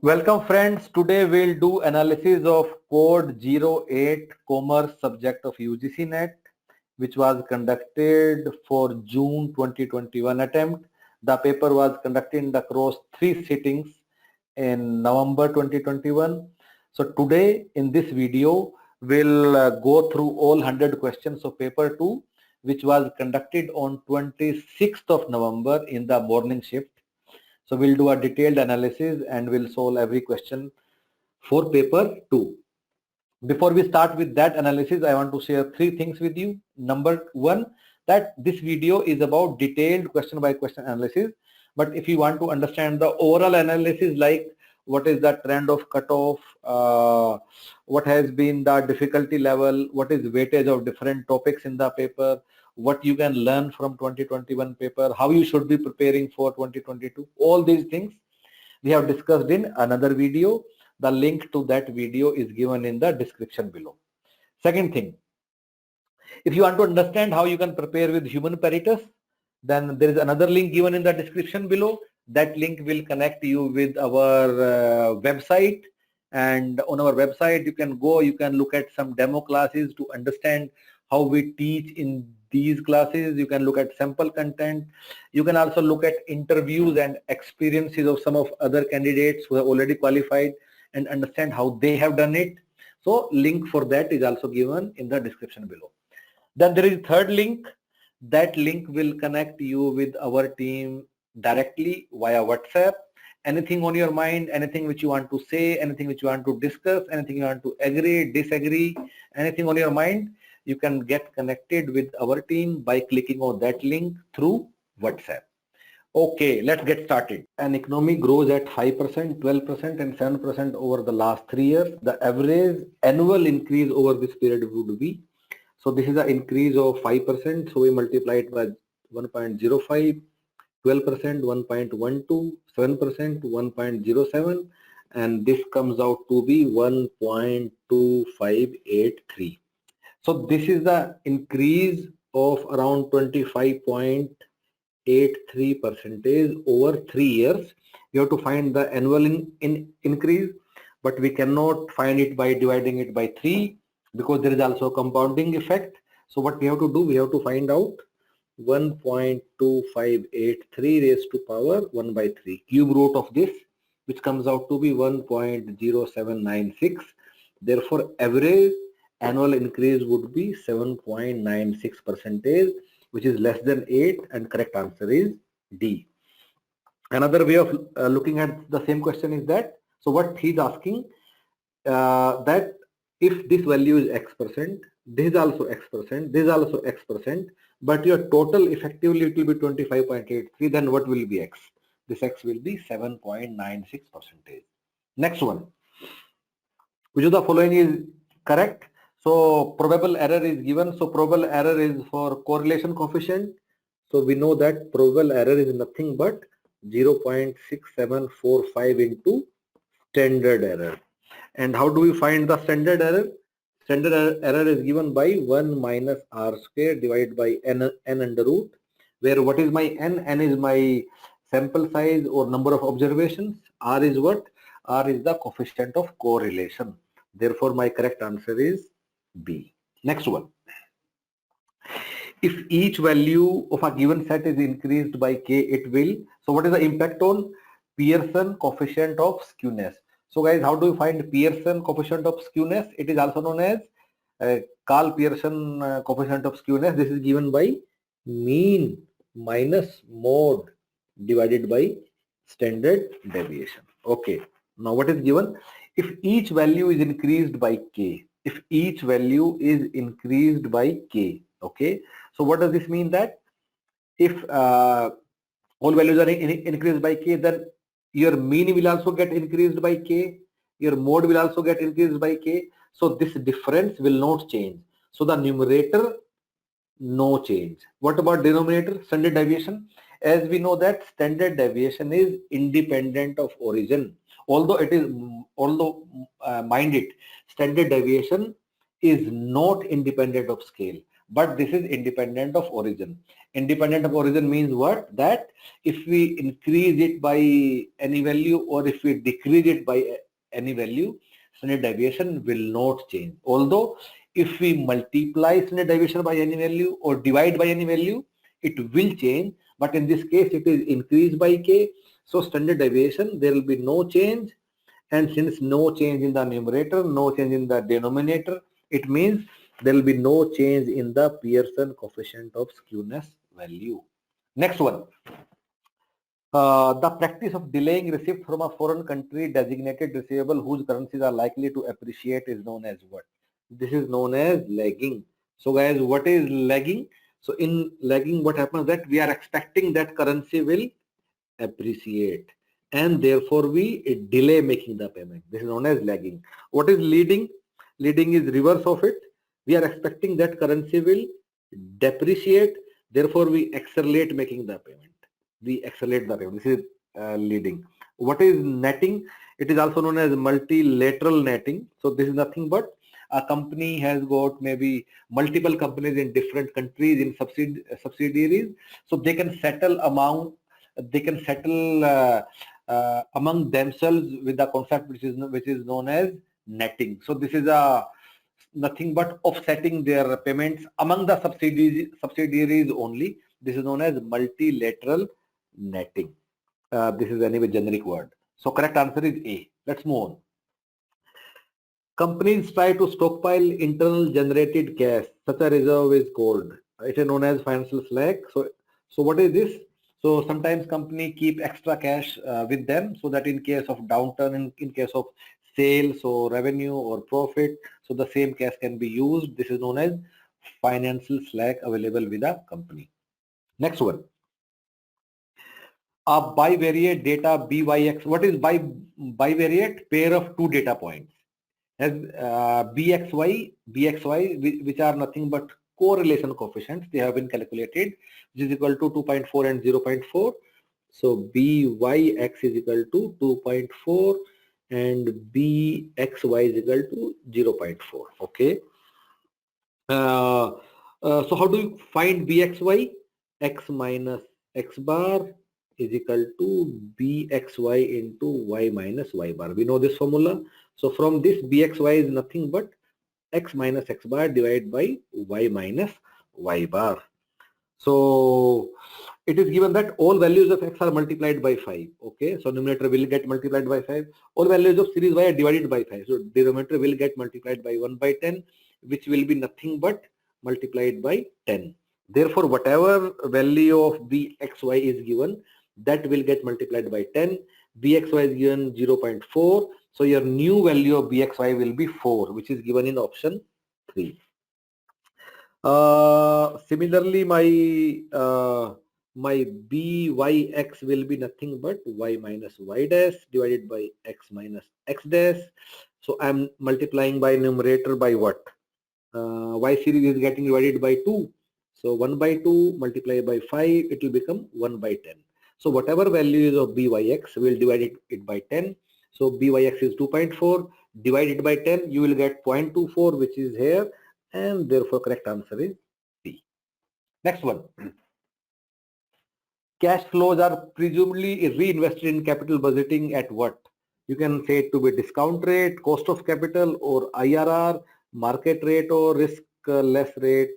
Welcome friends. Today we'll do analysis of code 08 commerce subject of UGC NET, which was conducted for June 2021 attempt. The paper was conducted across 3 sittings in November 2021. So today in this video we'll go through all 100 questions of paper 2, which was conducted on 26th of November in the morning shift. So we'll do a detailed analysis and we'll solve every question for paper 2. Before we start with that analysis, I want to share 3 things with you. Number 1, that this video is about detailed question by question analysis. But if you want to understand the overall analysis, like what is the trend of cutoff, what has been the difficulty level, what is weightage of different topics in the paper, what you can learn from 2021 paper, how you should be preparing for 2022, all these things we have discussed in another video. The link to that video is given in the description below. Second thing, if you want to understand how you can prepare with Human Peritus, then there is another link given in the description below. That link will connect you with our website, and on our website you can go, you can look at some demo classes to understand how we teach in these classes. You can look at sample content. You can also look at interviews and experiences of some of other candidates who have already qualified and understand how they have done it. So link for that is also given in the description below. Then there is third link. That link will connect you with our team directly via WhatsApp. Anything on your mind, anything which you want to say, anything which you want to discuss, anything you want to agree, disagree, anything on your mind, you can get connected with our team by clicking on that link through WhatsApp. Okay, let's get started. An economy grows at 5%, 12% and 7% over the last 3 years. The average annual increase over this period would be, so this is an increase of 5%, so we multiply it by 1.05, 12% 1.12, 7% 1.07, and this comes out to be 1.2583. So this is the increase of around 25.83% over 3 years. We have to find the annual increase, but we cannot find it by dividing it by 3 because there is also a compounding effect. So what we have to do, we have to find out 1.2583 raised to power 1 by 3 cube root of this, which comes out to be 1.0796. Therefore average annual increase would be 7.96%, which is less than 8, and correct answer is D. Another way of looking at the same question is that, so what he's asking, that if this value is X%, this is also X%, this is also X%, but your total effectively it will be 25.83, then what will be X? This X will be 7.96%. Next one, which of the following is correct? So probable error is given. So probable error is for correlation coefficient. So we know that probable error is nothing but 0.6745 into standard error. And how do we find the standard error? Standard error is given by 1 minus r square divided by n under root, where what is my n? N is my sample size or number of observations. R is what? R is the coefficient of correlation. Therefore my correct answer is B. Next one. If each value of a given set is increased by k, it will. So what is the impact on Pearson coefficient of skewness? So guys, how do you find Pearson coefficient of skewness? It is also known as Carl Pearson coefficient of skewness. This is given by mean minus mode divided by standard deviation. Okay. Now what is given? If each value is increased by k, if each value is increased by k, okay. So what does this mean? That if all values are increased by k, then your mean will also get increased by k, your mode will also get increased by k. So this difference will not change. So the numerator, no change. What about denominator? Standard deviation. As we know that standard deviation is independent of origin. Although mind it, standard deviation is not independent of scale, but this is independent of origin. Independent of origin means what? That if we increase it by any value or if we decrease it by any value, standard deviation will not change. Although if we multiply standard deviation by any value or divide by any value, it will change, but in this case it is increased by k, so standard deviation there will be no change, and since no change in the numerator, no change in the denominator, it means there will be no change in the Pearson coefficient of skewness value. Next one. The practice of delaying receipt from a foreign country designated receivable whose currencies are likely to appreciate is known as what? This is known as lagging. So guys, what is lagging? So in lagging, what happens that we are expecting that currency will appreciate, and therefore we delay making the payment. This is known as lagging. What is leading? Leading is reverse of it. We are expecting that currency will depreciate, therefore we accelerate making the payment. We accelerate the payment. This is leading. What is netting? It is also known as multilateral netting. So this is nothing but a company has got maybe multiple companies in different countries in subsidiaries, so they can settle among among themselves with the concept which is known as netting. So this is nothing but offsetting their payments among the subsidiaries only. This is known as multilateral netting. This is anyway generic word. So correct answer is A. Let's move on. Companies try to stockpile internal generated cash. Such a reserve is called. It is known as financial slack. So what is this? So sometimes company keep extra cash with them, so that in case of downturn, in case of sales or revenue or profit, so the same cash can be used. This is known as financial slack available with a company. Next one. A bivariate data BYX. What is bivariate? Pair of two data points. Has BXY, which are nothing but correlation coefficients. They have been calculated, which is equal to 2.4 and 0.4. So BYX is equal to 2.4 and BXY is equal to 0.4. Okay. So how do you find BXY? X minus X bar is equal to BXY into Y minus Y bar. We know this formula. So from this, BXY is nothing but X minus X bar divided by Y minus Y bar. So it is given that all values of X are multiplied by 5. Okay, so numerator will get multiplied by 5. All values of series Y are divided by 5. So denominator will get multiplied by 1 by 10, which will be nothing but multiplied by 10. Therefore, whatever value of BXY is given, that will get multiplied by 10. BXY is given 0.4. So your new value of BXY will be 4, which is given in option 3. Similarly, my BYX will be nothing but Y minus Y dash divided by X minus X dash. So I'm multiplying by numerator by what? Y series is getting divided by 2. So 1 by 2 multiplied by 5, it will become 1 by 10. So whatever value is of BYX, we'll divide it by 10. So BYX is 2.4, divided by 10, you will get 0.24, which is here, and therefore correct answer is C. Next one. Cash flows are presumably reinvested in capital budgeting at what? You can say it to be discount rate, cost of capital, or IRR, market rate or risk less rate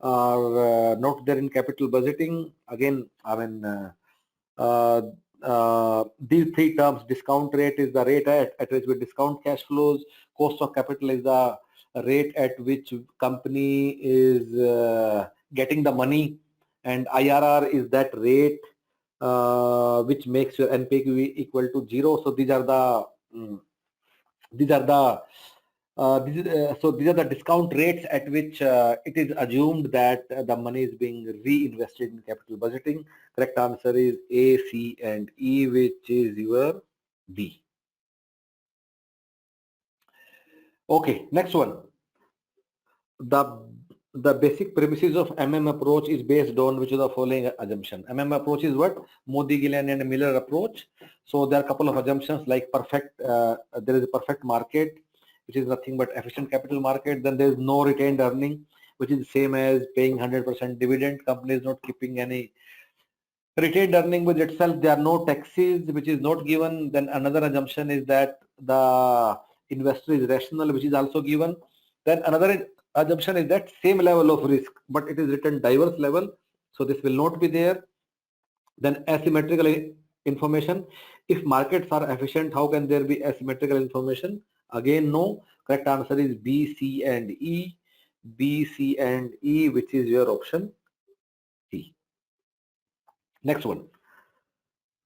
are not there in capital budgeting. Again, I mean, these three terms: discount rate is the rate at which we discount cash flows, cost of capital is the rate at which company is getting the money, and IRR is that rate which makes your NPV equal to 0. So these are the discount rates at which it is assumed that the money is being reinvested in capital budgeting. Correct answer is A, C, and E, which is your B. Okay, next one. The basic premises of MM approach is based on which of the following assumption. MM approach is what? Modi, Gillian, and Miller approach. So there are a couple of assumptions like perfect. There is a perfect market, which is nothing but efficient capital market. Then there is no retained earning. which is same as paying 100% dividend. Company is not keeping any retained earning with itself. There are no taxes, which is not given. Then another assumption is that the investor is rational, which is also given. Then another assumption is that same level of risk, but it is written diverse level, so this will not be there. Then asymmetrical information. If markets are efficient, how can there be asymmetrical information? Again, no. Correct answer is B, C, and E. B, C, and E, which is your option C. Next one.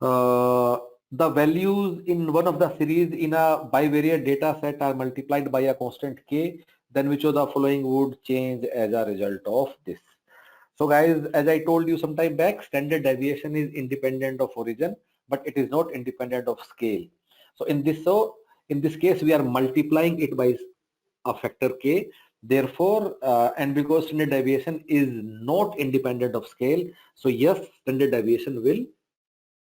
The values in one of the series in a bivariate data set are multiplied by a constant K, then which of the following would change as a result of this? So guys, as I told you some time back, standard deviation is independent of origin, but it is not independent of scale. So in this case, we are multiplying it by a factor K. Therefore, and because standard deviation is not independent of scale, so yes, standard deviation will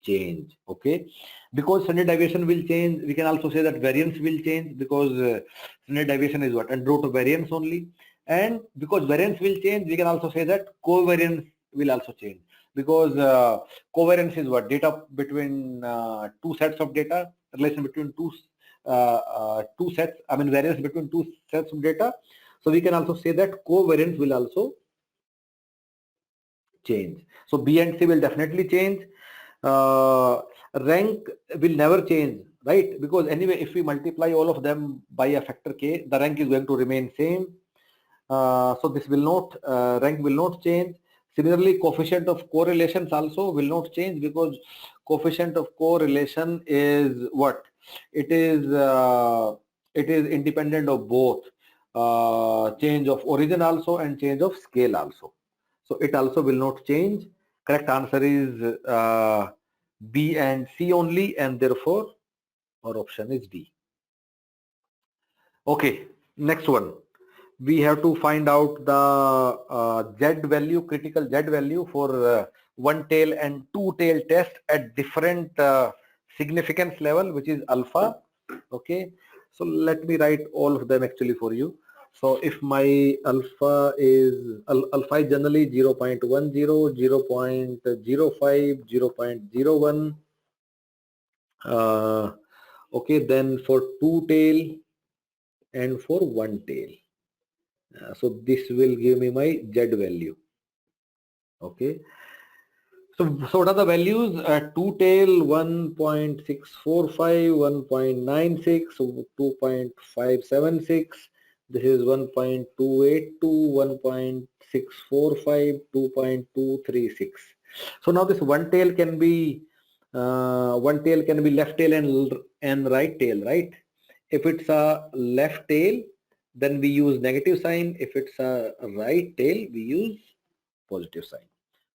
change. Okay, because standard deviation will change, we can also say that variance will change, because standard deviation is what, under root of variance only. And because variance will change, we can also say that covariance will also change, because covariance is what, data between two sets of data, relation between two sets, I mean variance between two sets of data. So we can also say that covariance will also change. So B and C will definitely change. Rank will never change, right? Because anyway, if we multiply all of them by a factor K, the rank is going to remain same. So this will not, rank will not change. Similarly, coefficient of correlations also will not change, because coefficient of correlation is what? It is independent of both change of origin also and change of scale also. So it also will not change. Correct answer is B and C only, and therefore our option is D. Okay, next one. We have to find out the Z value, critical Z value for one tail and two tail test at different significance level, which is alpha. Okay, so let me write all of them actually for you. So if my alpha is generally 0.10, 0.05, 0.01. Okay, then for two tail and for one tail. So this will give me my Z value. Okay. So what are the values? Two tail 1.645, 1.96, 2.576. This is 1.282, 1.645, 2.236. So now this one tail can be left tail and right tail, right? If it's a left tail, then we use negative sign. If it's a right tail, we use positive sign.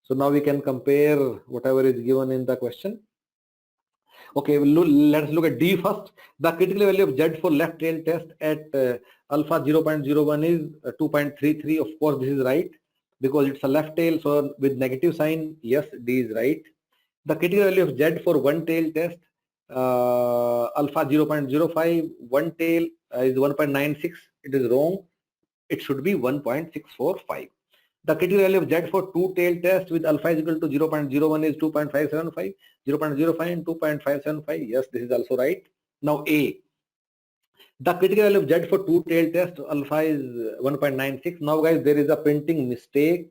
So now we can compare whatever is given in the question. Okay, let's look at D first. The critical value of Z for left tail test at alpha 0.01 is 2.33. Of course, this is right, because it's a left tail. So with negative sign, yes, D is right. The critical value of Z for one tail test, alpha 0.05, one tail is 1.96. It is wrong. It should be 1.645. The critical value of Z for two tail test with alpha is equal to 0.01 is 2.575, 0.05 and 2.575. Yes, this is also right. Now A. The critical value of Z for two tail test, alpha is 1.96. Now guys, there is a printing mistake.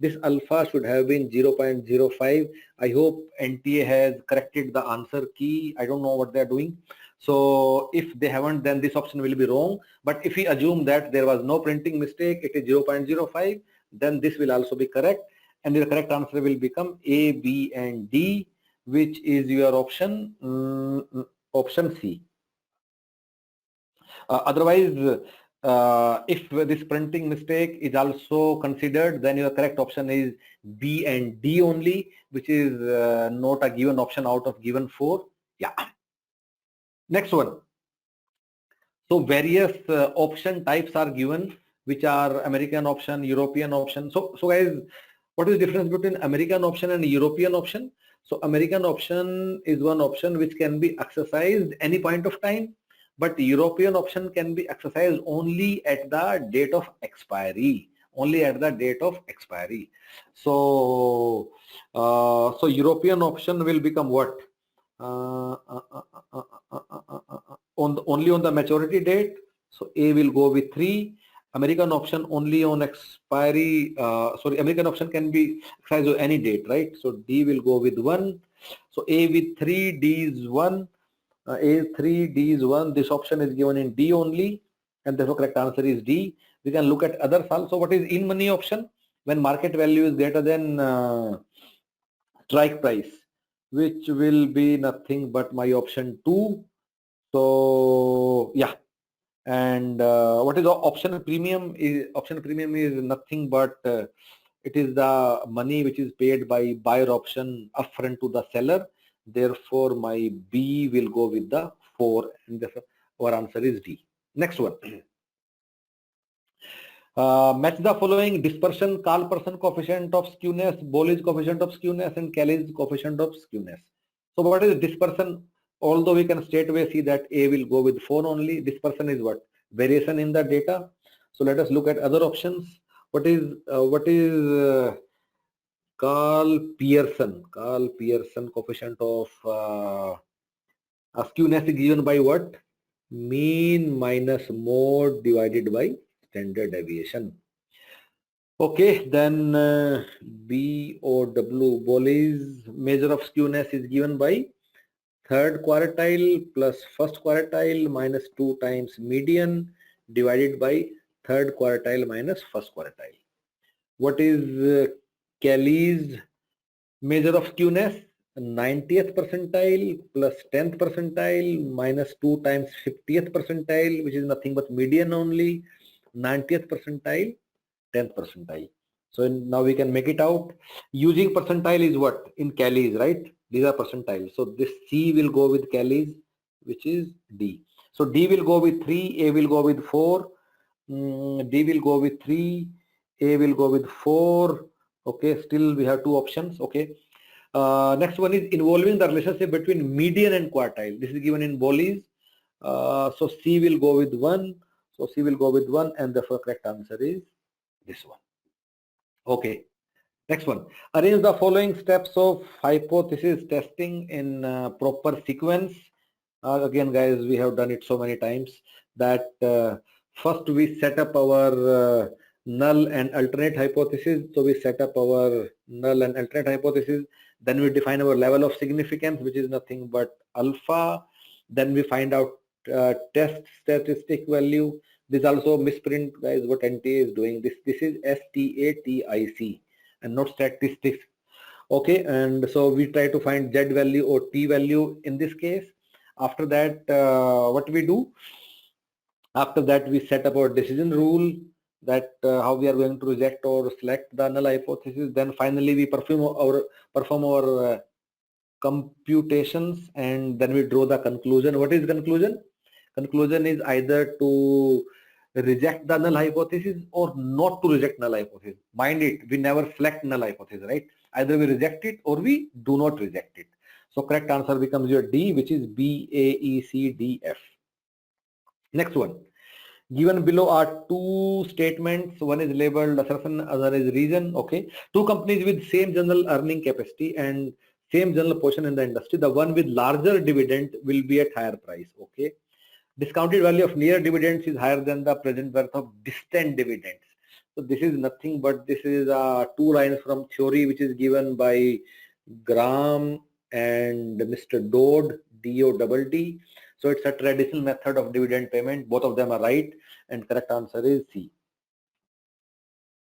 This alpha should have been 0.05. I hope NTA has corrected the answer key. I don't know what they're doing. So if they haven't, then this option will be wrong. But if we assume that there was no printing mistake, it is 0.05, then this will also be correct. And the correct answer will become A, B, and D, which is your option, option C. Otherwise, if this printing mistake is also considered, then your correct option is B and D only, which is not a given option out of given 4. Yeah. Next one. So various option types are given, which are American option, European option. So guys, what is the difference between American option and European option? So American option is one option which can be exercised any point of time, but European option can be exercised only at the date of expiry. only at the date of expiry. So, so European option will become what? Only on the maturity date. So A will go with 3. American option only on expiry. American option can be exercised on any date, right? So D will go with 1. So A with 3, D is 1. A 3, D is 1. This option is given in D only, and therefore correct answer is D. We can look at others also. What is in money option? When market value is greater than strike price, which will be nothing but my option 2. So yeah, and what is the option premium? Option premium is nothing but it is the money which is paid by buyer option upfront to the seller. Therefore, my B will go with the 4, and therefore our answer is D. Next one. Match the following: dispersion, Carl-Pearson coefficient of skewness, Bolli's coefficient of skewness, and Kelly's coefficient of skewness. So what is dispersion? Although we can straight away see that A will go with 4 only, dispersion is what? Variation in the data. So let us look at other options. What is Carl-Pearson coefficient of skewness is given by what? Mean minus mode divided by standard deviation. Okay, then BOW, Bolli's measure of skewness is given by third quartile plus first quartile minus 2 times median divided by third quartile minus first quartile. What is Kelly's measure of skewness? 90th percentile plus 10th percentile minus 2 times 50th percentile, which is nothing but median only. 90th percentile, 10th percentile. So now we can make it out. Using percentile is what? In Kelly's, right? These are percentiles. So this C will go with Kelly's, which is D. So D will go with 3, A will go with 4, D will go with 3, A will go with 4. Okay, still we have 2 options. Okay. Next one is involving the relationship between median and quartile. This is given in Bolli's. So C will go with 1. So C will go with 1, and the correct answer is this one. Okay. Next one. Arrange the following steps of hypothesis testing in proper sequence. Again, guys, we have done it so many times that first we set up our null and alternate hypothesis. So we set up our null and alternate hypothesis. Then we define our level of significance, which is nothing but alpha. Then we find out test statistic value. This also misprint, guys, what NTA is doing. This is STATIC and not statistics. Okay, and so we try to find Z value or T value in this case. After that, what we do? After that, we set up our decision rule, that how we are going to reject or select the null hypothesis. Then finally we perform our computations, and then we draw the conclusion. What is conclusion? Conclusion is either to reject the null hypothesis or not to reject null hypothesis. Mind it, we never select null hypothesis, right? Either we reject it or we do not reject it. So correct answer becomes your D, which is B, A, E, C, D, F. Next one. Given below are 2 statements. One is labeled assertion, other is reason. Okay. 2 companies with same general earning capacity and same general position in the industry. The one with larger dividend will be at higher price. Okay. Discounted value of near dividends is higher than the present worth of distant dividends. So this is nothing but this is 2 lines from theory, which is given by Graham and Mr. Dodd, D-O-D-D. So it's a traditional method of dividend payment. Both of them are right, and correct answer is C.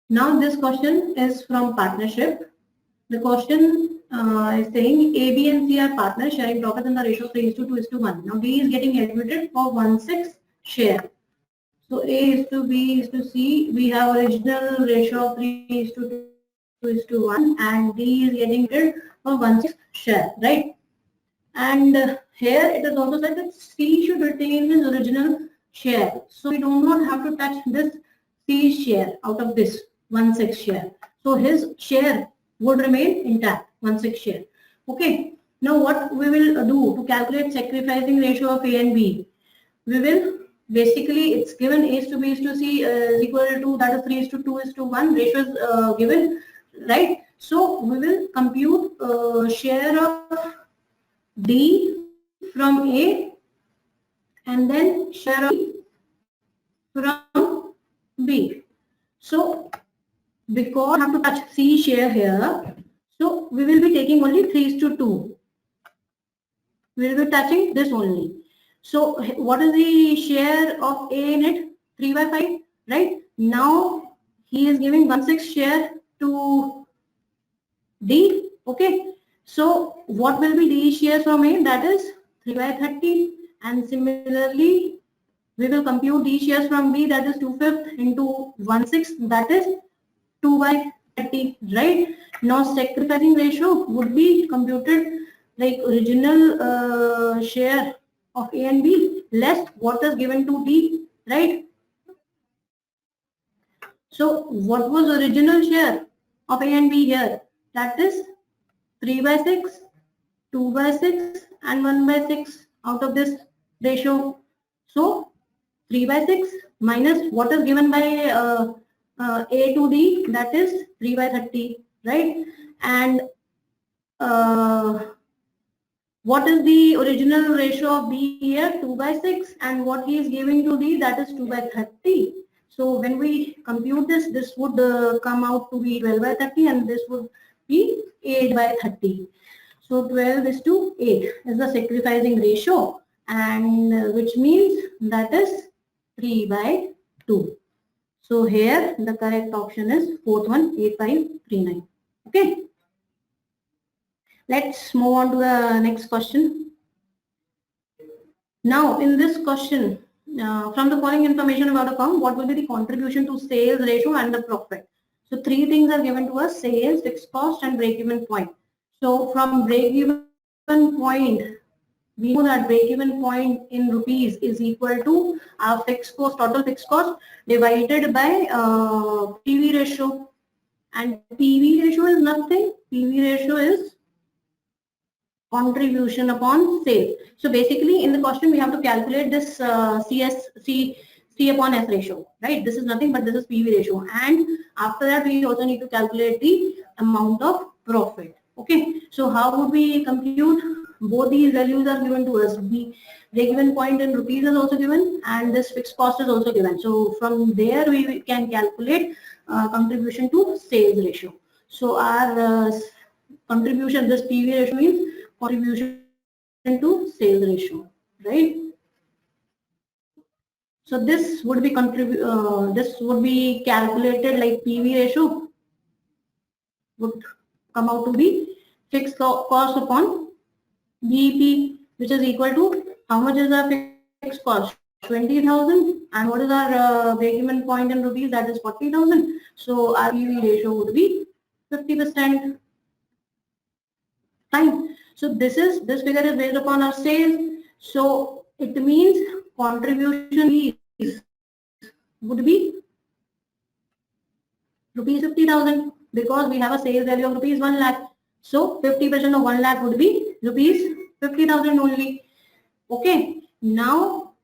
Now this question is from partnership. The question is saying A, B and C are partners sharing profits in the ratio of 3:2:1. Now D is getting admitted for 1/6 share. So A is to B is to C. We have original ratio of 3:2:1, and D is getting admitted for 1/6 share, right? And here it is also said that C should retain his original share. So we do not have to touch this C share out of this 1/6 share. So his share would remain intact, 1/6 share. Okay. Now what we will do to calculate sacrificing ratio of A and B? We will basically it's given A is to B is to C is equal to, that is 3:2:1 ratio is given, right? So we will compute share of D from A and then share of D from B. So because I have to touch C share here, so we will be taking only 3:2. We will be touching this only. So what is the share of A in it? 3/5, right? Now he is giving 1/6 share to D. Okay. So what will be D share from A? That is 3/30. And similarly, we will compute D shares from B, that is 2/5 into 1/6, that is 2/30, right? Now sacrificing ratio would be computed like original share of A and B less what is given to D, right? So what was original share of A and B here? That is 3/6, 2/6 and 1/6 out of this ratio. So 3/6 minus what is given by A to D, that is 3/30, right? And what is the original ratio of B here? 2/6, and what he is giving to D, that is 2/30. So when we compute this, this would come out to be 12/30, and this would be 8/30. So 12:8 is the sacrificing ratio, and which means that is 3/2. So here the correct option is fourth one, 8539. Okay. Let's move on to the next question. Now, in this question, from the following information about a firm, what will be the contribution to sales ratio and the profit? So, three things are given to us: sales, fixed cost, and break-even point. So, from break-even point, we know that break-even point in rupees is equal to our fixed cost, total fixed cost, divided by PV ratio. And PV ratio is nothing. PV ratio is contribution upon sales. So basically in the question we have to calculate this C upon S ratio, right? This is nothing but this is PV ratio, and after that we also need to calculate the amount of profit. Okay, so how would we compute? Both these values are given to us. The break-even point in rupees is also given, and this fixed cost is also given. So from there we can calculate contribution to sales ratio. So our contribution, this PV ratio means contribution to sales ratio, right? So this would be calculated like PV ratio would come out to be fixed cost upon BEP, which is equal to how much is our fixed cost? 20,000, and what is our break-even point in rupees? That is 40,000. So our PV ratio would be 50%. Fine. So this figure is based upon our sales. So it means contribution would be rupees 50,000, because we have a sales value of rupees 1 lakh. So 50% of 1 lakh would be rupees 50,000 only. Okay. Now,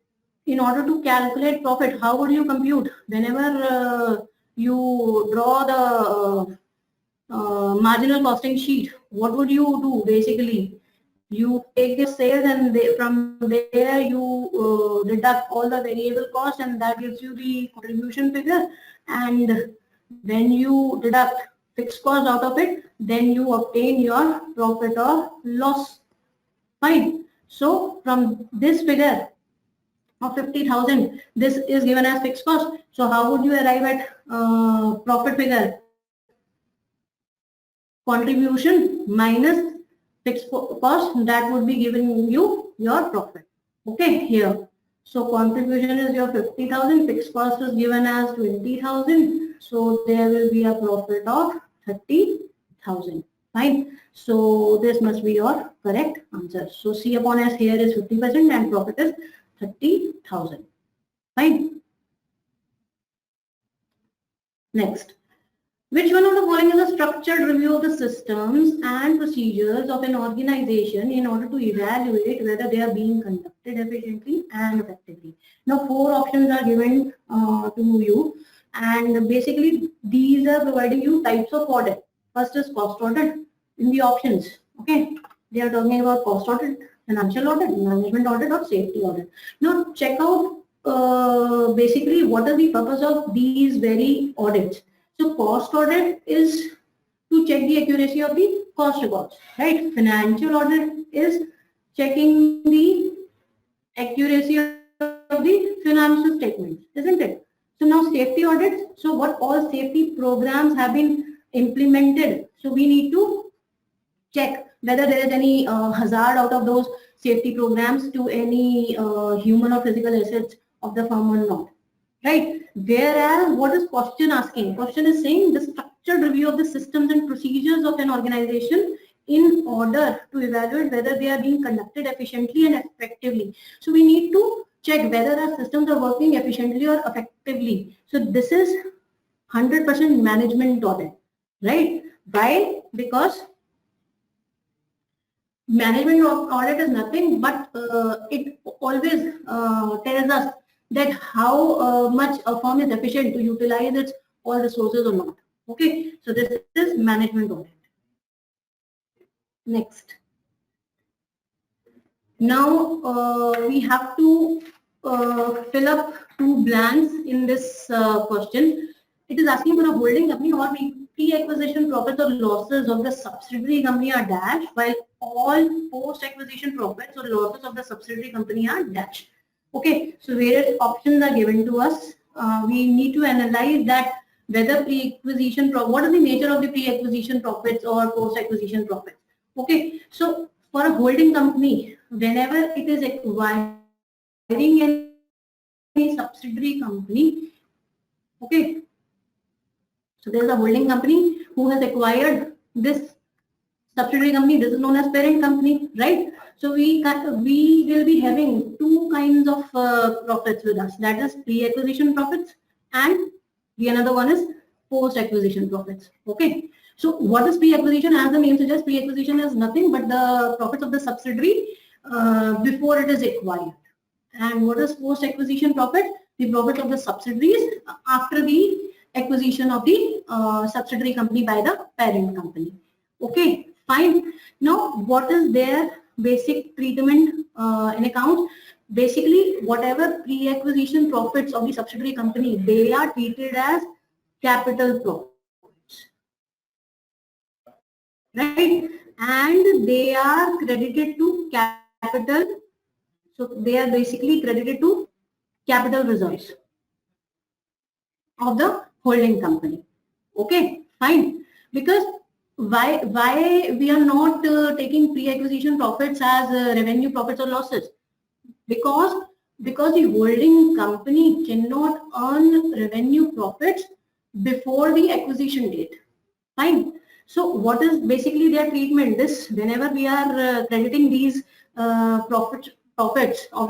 in order to calculate profit, how would you compute? Whenever you draw the marginal costing sheet, what would you do? Basically, you take the sales, and from there you deduct all the variable cost, and that gives you the contribution figure. And when you deduct fixed cost out of it, then you obtain your profit or loss. Fine. So from this figure of 50,000, this is given as fixed cost. So how would you arrive at profit figure? Contribution minus fixed cost, that would be giving you your profit. Okay, here. So contribution is your 50,000, fixed cost is given as 20,000. So there will be a profit of 30,000. Fine. So this must be your correct answer. So C upon S here is 50% and profit is 30,000. Fine. Next. Which one of the following is a structured review of the systems and procedures of an organization in order to evaluate whether they are being conducted efficiently and effectively? Now, 4 options are given to you, and basically these are providing you types of audit. First is cost audit in the options. Okay, they are talking about cost audit, financial audit, management audit, or safety audit. Now, check out basically what is the purpose of these very audits. So cost audit is to check the accuracy of the cost records, right? Financial audit is checking the accuracy of the financial statements, isn't it? So now safety audits, so what all safety programs have been implemented. So we need to check whether there is any hazard out of those safety programs to any human or physical assets of the firm or not. Right? Whereas what is question asking? Question is saying the structured review of the systems and procedures of an organization in order to evaluate whether they are being conducted efficiently and effectively. So we need to check whether our systems are working efficiently or effectively. So this is 100% management audit, right? Why? Because management audit is nothing but it always tells us that how much a firm is efficient to utilize its all resources or not. Okay, so this is management audit. Next. Now we have to fill up 2 blanks in this question. It is asking for a holding company or pre-acquisition profits or losses of the subsidiary company are dashed, while all post-acquisition profits or losses of the subsidiary company are dashed. Okay, so various options are given to us. We need to analyze that whether pre-acquisition, what is the nature of the pre-acquisition profits or post-acquisition profits. Okay, so for a holding company, whenever it is acquiring any subsidiary company, okay, so there is a holding company who has acquired this subsidiary company. This is known as parent company, right? So we will be having 2 kinds of profits with us. That is pre-acquisition profits, and the another one is post-acquisition profits. Okay. So what is pre-acquisition? As the name suggests, pre-acquisition is nothing but the profits of the subsidiary before it is acquired. And what is post-acquisition profit? The profits of the subsidiaries after the acquisition of the subsidiary company by the parent company. Okay, fine. Now, what is their basic treatment in accounts? Basically, whatever pre-acquisition profits of the subsidiary company, they are treated as capital profits, right? And they are credited to capital. So they are basically credited to capital reserves of the holding company. Okay, fine. Because why we are not taking pre-acquisition profits as revenue, profits or losses? Because the holding company cannot earn revenue, profits before the acquisition date. Fine. So what is basically their treatment? This, whenever we are crediting these profits of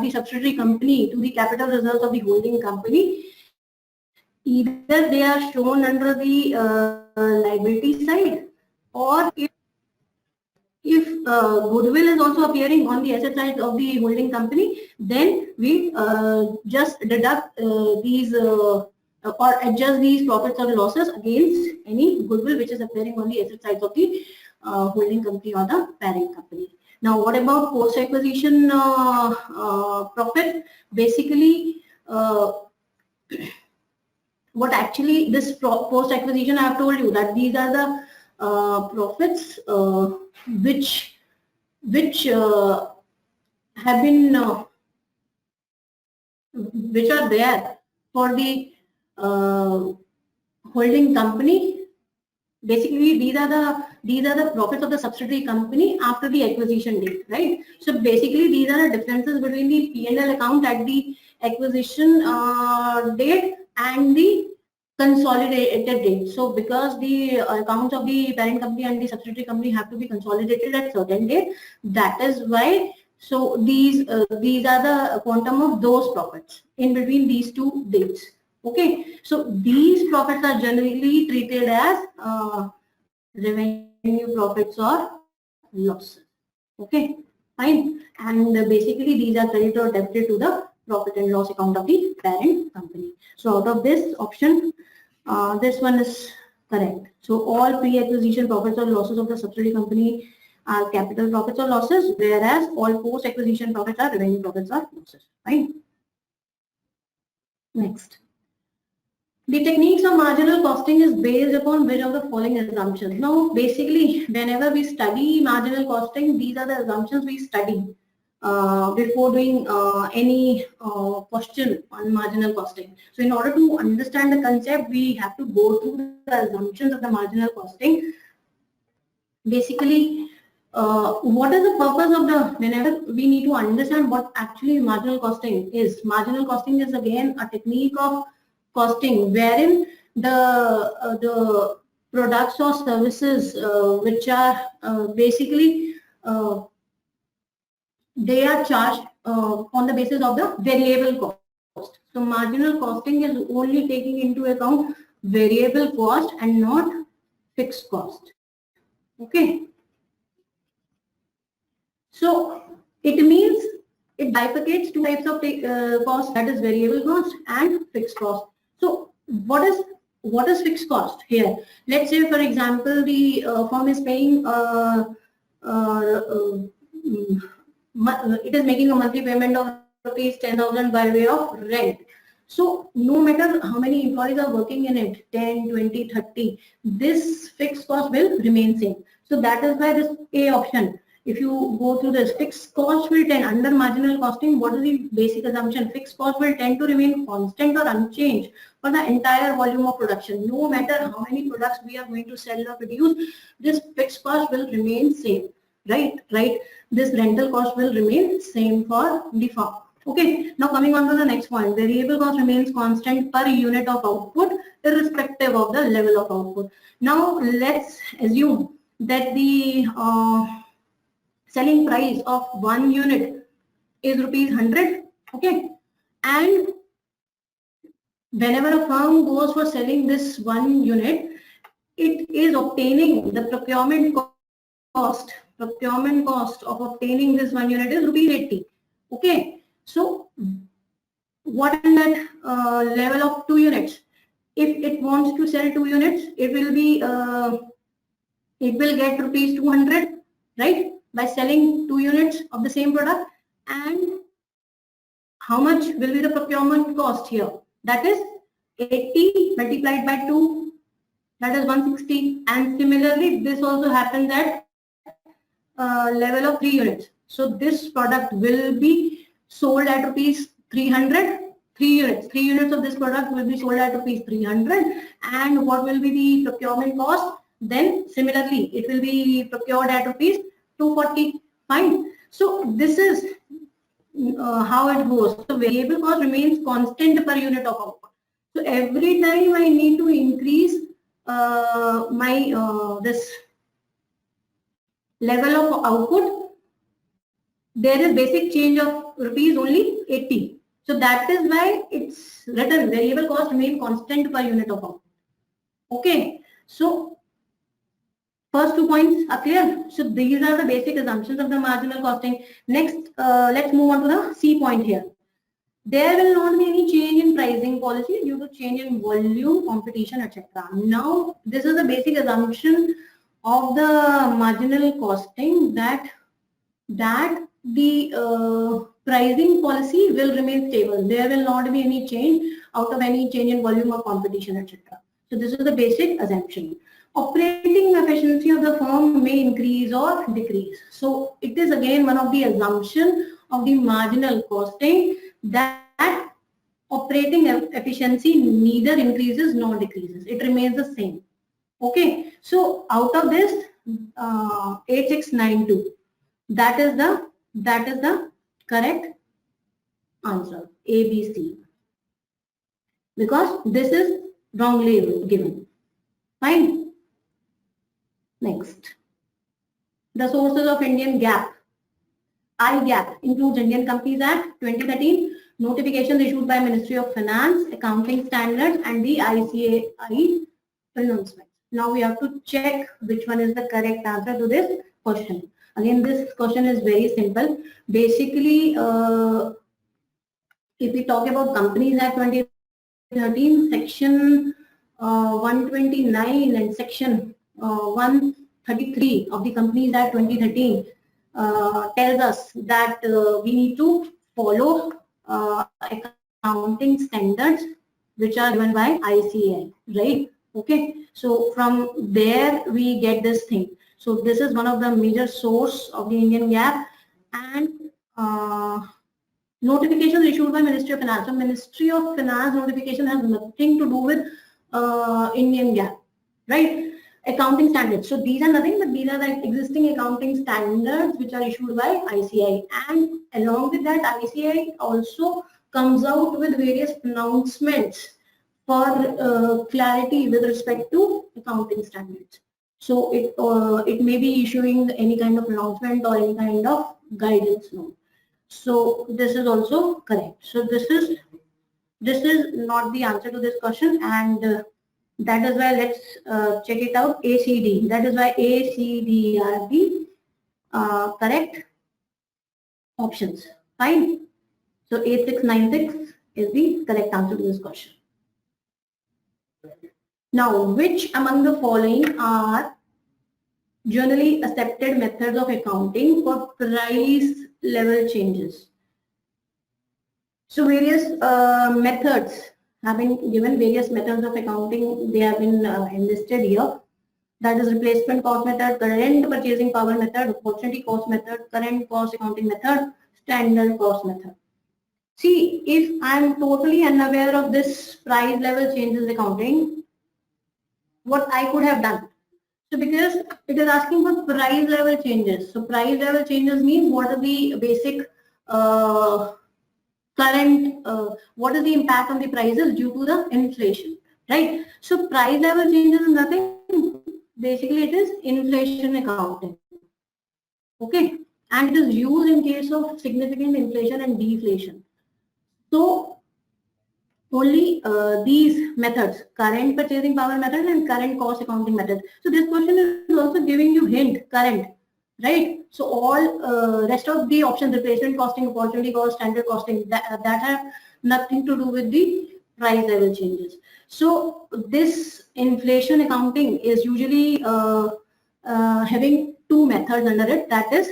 the subsidiary company to the capital reserves of the holding company, either they are shown under the liability side, or if goodwill is also appearing on the asset side of the holding company, then we just deduct these or adjust these profits or losses against any goodwill which is appearing on the asset side of the holding company or the parent company. Now, what about post-acquisition profit? Basically, what actually this post-acquisition, I have told you that these are the profits which have been which are there for the holding company. Basically, these are the profits of the subsidiary company after the acquisition date, right? So basically, these are the differences between the P&L account at the acquisition date and the consolidated date. So because the accounts of the parent company and the subsidiary company have to be consolidated at certain date, that is why. So these are the quantum of those profits in between these 2 dates. Okay, so these profits are generally treated as revenue profits or losses. Okay, fine. And basically these are credited or debited to the profit and loss account of the parent company. So out of this option, this one is correct. So all pre-acquisition profits or losses of the subsidiary company are capital profits or losses, whereas all post-acquisition profits are revenue profits or losses. Fine. Next. The techniques of marginal costing is based upon which of the following assumptions. Now, basically, whenever we study marginal costing, these are the assumptions we study before doing any question on marginal costing. So, in order to understand the concept, we have to go through the assumptions of the marginal costing. Basically, what is the purpose of the, whenever we need to understand what actually marginal costing is. Marginal costing is again a technique of costing wherein the products or services which are basically they are charged on the basis of the variable cost. So marginal costing is only taking into account variable cost and not fixed cost. Okay. So it means it bifurcates two types of cost, that is variable cost and fixed cost. So what is fixed cost here? Let's say, for example, the firm is paying it is making a monthly payment of rupees 10,000 by way of rent. So no matter how many employees are working in it, 10, 20, 30, this fixed cost will remain same. So that is why this A option, if you go through this, fixed cost will tend, under marginal costing, what is the basic assumption? Fixed cost will tend to remain constant or unchanged for the entire volume of production. No matter how many products we are going to sell or produce, this fixed cost will remain same. Right? This rental cost will remain same for the firm. Okay, now coming on to the next point, variable cost remains constant per unit of output irrespective of the level of output. Now let's assume that the selling price of one unit is rupees 100. Okay, and whenever a firm goes for selling this one unit, it is obtaining the procurement cost of obtaining this one unit is rupees 80. Okay, so what is that level of 2 units? If it wants to sell 2 units, it will be it will get rupees 200, right, by selling 2 units of the same product. And how much will be the procurement cost here? That is 80 multiplied by 2, that is 160. And similarly, this also happens at level of 3 units. So this product will be sold at rupees 300. 3 units of this product will be sold at rupees 300. And what will be the procurement cost? Then similarly, it will be procured at rupees 240. Fine. So this is how it goes. So variable cost remains constant per unit of output. So every time I need to increase my this level of output, there is basic change of rupees only 80. So that is why it's written variable cost remain constant per unit of output. Okay, so first 2 points are clear. So these are the basic assumptions of the marginal costing. Next, let's move on to the C point here. There will not be any change in pricing policy due to change in volume, competition, etc. Now, this is the basic assumption of the marginal costing, that the pricing policy will remain stable. There will not be any change out of any change in volume or competition, etc. So this is the basic assumption. Operating efficiency of the firm may increase or decrease. So it is again one of the assumptions of the marginal costing, that operating efficiency neither increases nor decreases. It remains the same. Okay. So out of this 8692, that is the correct answer, A, B, C, because this is wrongly given. Fine. Next, the sources of Indian GAAP. IGAP includes Indian Companies Act 2013, notifications issued by Ministry of Finance, accounting standards, and the ICAI pronouncements. Now we have to check which one is the correct answer to this question. Again, this question is very simple. Basically, if we talk about Companies Act 2013, Section 129 and Section 133 of the Companies Act 2013 tells us that we need to follow accounting standards which are given by ICAI, right? Okay, so from there we get this thing. So this is one of the major source of the Indian GAAP, and notifications issued by Ministry of Finance. So Ministry of Finance notification has nothing to do with Indian GAAP, right? Accounting standards. So these are nothing but these are the existing accounting standards which are issued by ICAI, and along with that ICAI also comes out with various pronouncements for clarity with respect to accounting standards. So it may be issuing any kind of announcement or any kind of guidance note. So this is also correct. So this is not the answer to this question, and that is why let's check it out. ACD. That is why ACD are the correct options. Fine. So 8696 is the correct answer to this question. Now, which among the following are generally accepted methods of accounting for price level changes? So various methods have been given, various methods of accounting, they have been enlisted here. That is replacement cost method, current purchasing power method, opportunity cost method, current cost accounting method, standard cost method. See, if I am totally unaware of this price level changes accounting, what I could have done. So because it is asking for price level changes. So price level changes means what are the basic current, what is the impact on the prices due to the inflation, right? So price level changes is nothing. Basically, it is inflation accounting. Okay, and it is used in case of significant inflation and deflation. So only these methods, current purchasing power method and current cost accounting method. So this question is also giving you hint, current, right? So all rest of the options, replacement costing, opportunity cost, standard costing, that have nothing to do with the price level changes. So this inflation accounting is usually having two methods under it, that is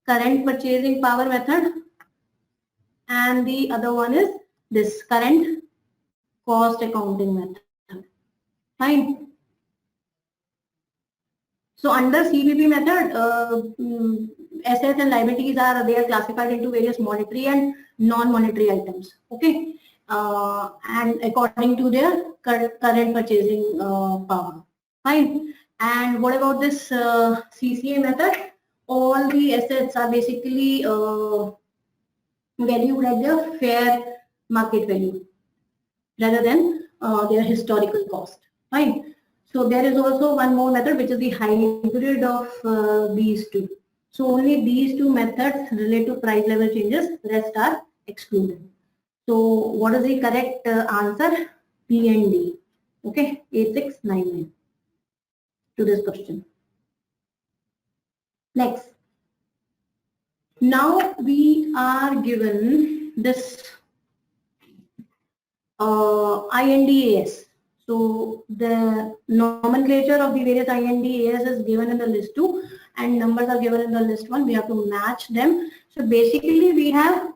current purchasing power method, and the other one is this current cost accounting method. Fine. So under CPP method, assets and liabilities are classified into various monetary and non-monetary items. Okay, and according to their current purchasing power. Fine. And what about this CCA method? All the assets are basically valued at their fair market value rather than their historical cost. Fine. So there is also one more method which is the hybrid of these two. So only these two methods relate to price level changes, rest are excluded. So what is the correct answer? P and D. Okay, 8699 to this question. Next. Now we are given this INDAS. So the nomenclature of the various INDAS is given in the list 2 and numbers are given in the list 1. We have to match them. So basically we have,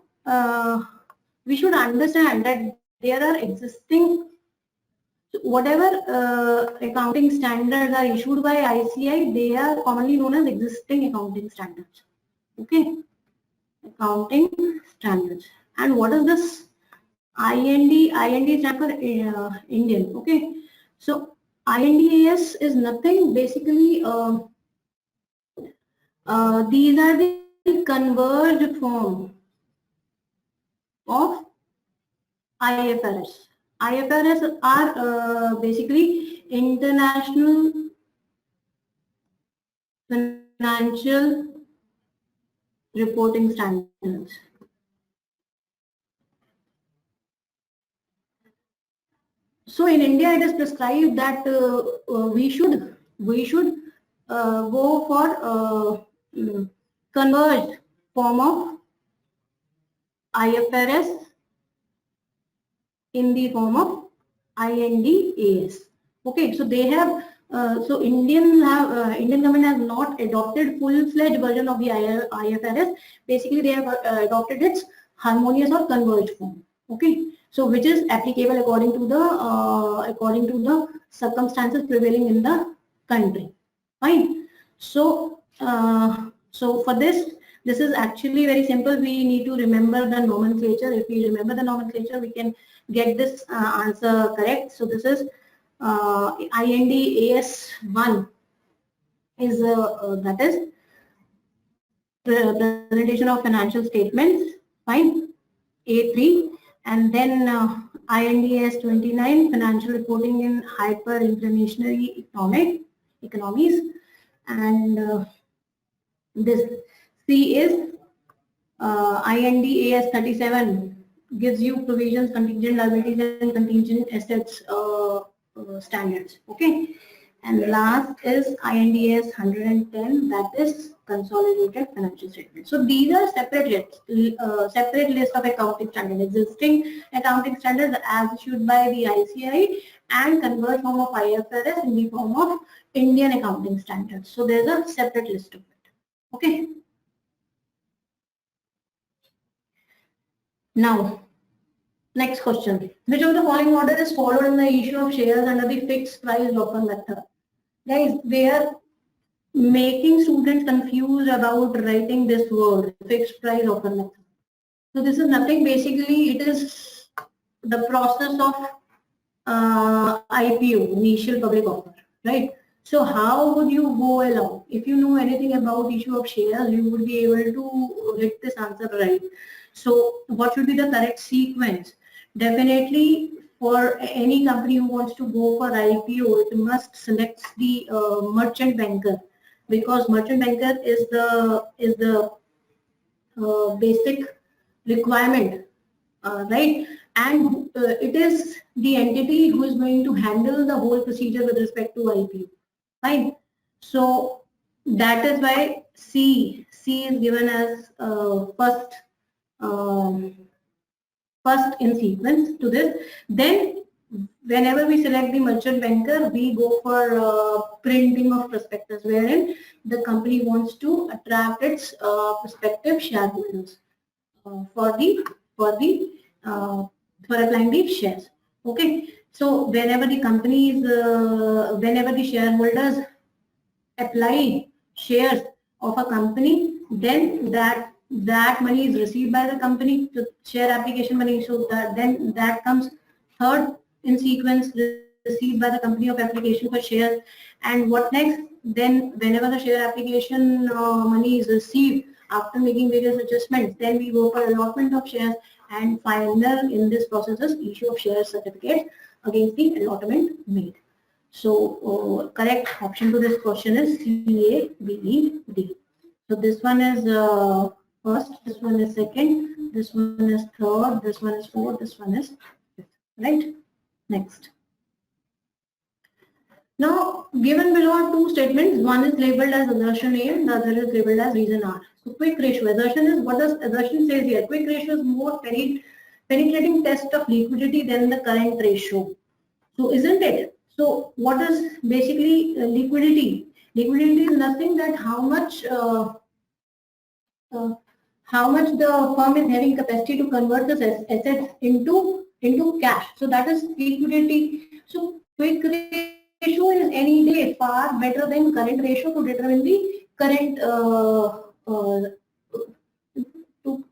we should understand that there are existing, whatever accounting standards are issued by ICAI, they are commonly known as existing accounting standards. Okay, accounting standards. And what is this? IND stands for Indian. Okay, so INDAS is nothing basically. These are the converged form of IFRS. IFRS are basically international financial reporting standards. So in India, it is prescribed that we should go for converged form of IFRS in the form of IND-AS. Okay, so they have so Indian government has not adopted full-fledged version of the IFRS. Basically, they have adopted its harmonious or converged form. Okay, so which is applicable according to the circumstances prevailing in the country. Fine. So so for this is actually very simple. We need to remember the nomenclature. If we remember the nomenclature, we can get this answer correct. So this is IND-AS1 is that is presentation of financial statements. Fine. A3, and then IND-AS29 financial reporting in hyperinflationary economies, and this C is IND-AS37 gives you provisions, contingent liabilities, and contingent assets standards. Okay, and last is IND-AS 110, that is consolidated financial statement. So these are separate list of accounting standards, existing accounting standards as issued by the ICAI and convert form of IFRS in the form of Indian accounting standards. So there's a separate list of it. Okay. Now, next question. Which of the following order is followed in the issue of shares under the fixed price offer method? Guys, they are making students confused about writing this word, fixed price offer method. So this is nothing, basically it is the process of IPO, initial public offer, right? So how would you go along? If you know anything about issue of shares, you would be able to get this answer right. So what should be the correct sequence? Definitely for any company who wants to go for IPO, it must select the merchant banker, because merchant banker is the basic requirement, right? And it is the entity who is going to handle the whole procedure with respect to IPO, right? So that is why C is given as first in sequence to this. Then whenever we select the merchant banker, we go for printing of prospectus, wherein the company wants to attract its prospective shareholders for applying the shares. Okay, so whenever the companies, whenever the shareholders apply shares of a company, then that money is received by the company, to share application money. So then that comes third in sequence, received by the company of application for shares. And what next? Then whenever the share application money is received after making various adjustments, then we go for allotment of shares, and final in this process is issue of share certificate against the allotment made. So correct option to this question is C, A, B, E, D. So this one is first, this one is second, this one is third, this one is fourth, this one is fifth, right? Next. Now, given below are two statements, one is labeled as assertion A and the other is labeled as reason R. So quick ratio, assertion is, what does assertion says here? Quick ratio is more penetrating test of liquidity than the current ratio. So isn't it? So what is basically liquidity? Liquidity is nothing that how much the firm is having capacity to convert the assets into cash. So that is liquidity. So quick ratio is any day far better than current ratio to determine the current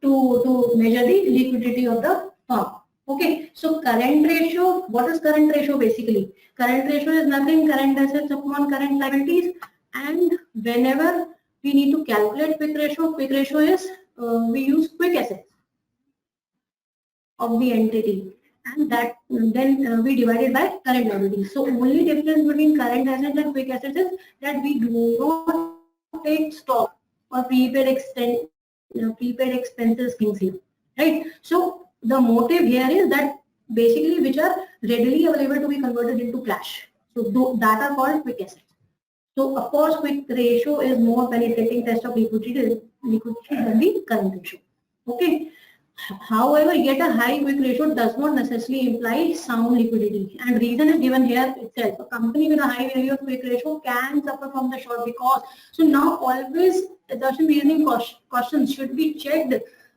to measure the liquidity of the firm. Okay, so current ratio, what is current ratio basically? Current ratio is nothing, current assets upon current liabilities, and whenever we need to calculate quick ratio is we use quick assets of the entity, and that then we divide it by current liabilities. So only difference between current assets and quick assets is that we do not take stock or prepaid expenses things here, right? So the motive here is that basically which are readily available to be converted into cash. So that are called quick assets. So of course, quick ratio is more penetrating test of liquidity than the current ratio. Okay. However, yet a high quick ratio does not necessarily imply sound liquidity, and reason is given here itself. A company with a high value of quick ratio can suffer from the short because. So now always assertion reasoning questions should be checked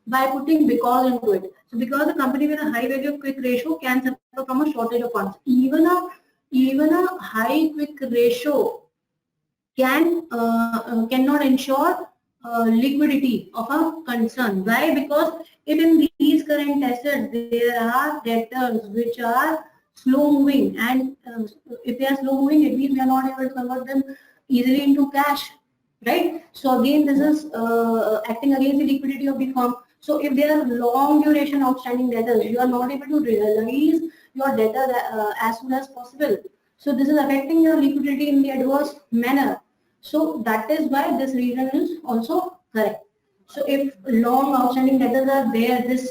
by putting because into it. So because a company with a high value of quick ratio can suffer from a shortage of funds. Even a high quick ratio cannot ensure liquidity of a concern. Why? Because if in these current assets there are debtors which are slow moving, and if they are slow moving, it means we are not able to convert them easily into cash, right? So again, this is acting against the liquidity of the firm. So if there are long duration outstanding debtors, you are not able to realize your debtor as soon as possible. So this is affecting your liquidity in the adverse manner. So that is why this reason is also correct. So if long outstanding debtors are there, this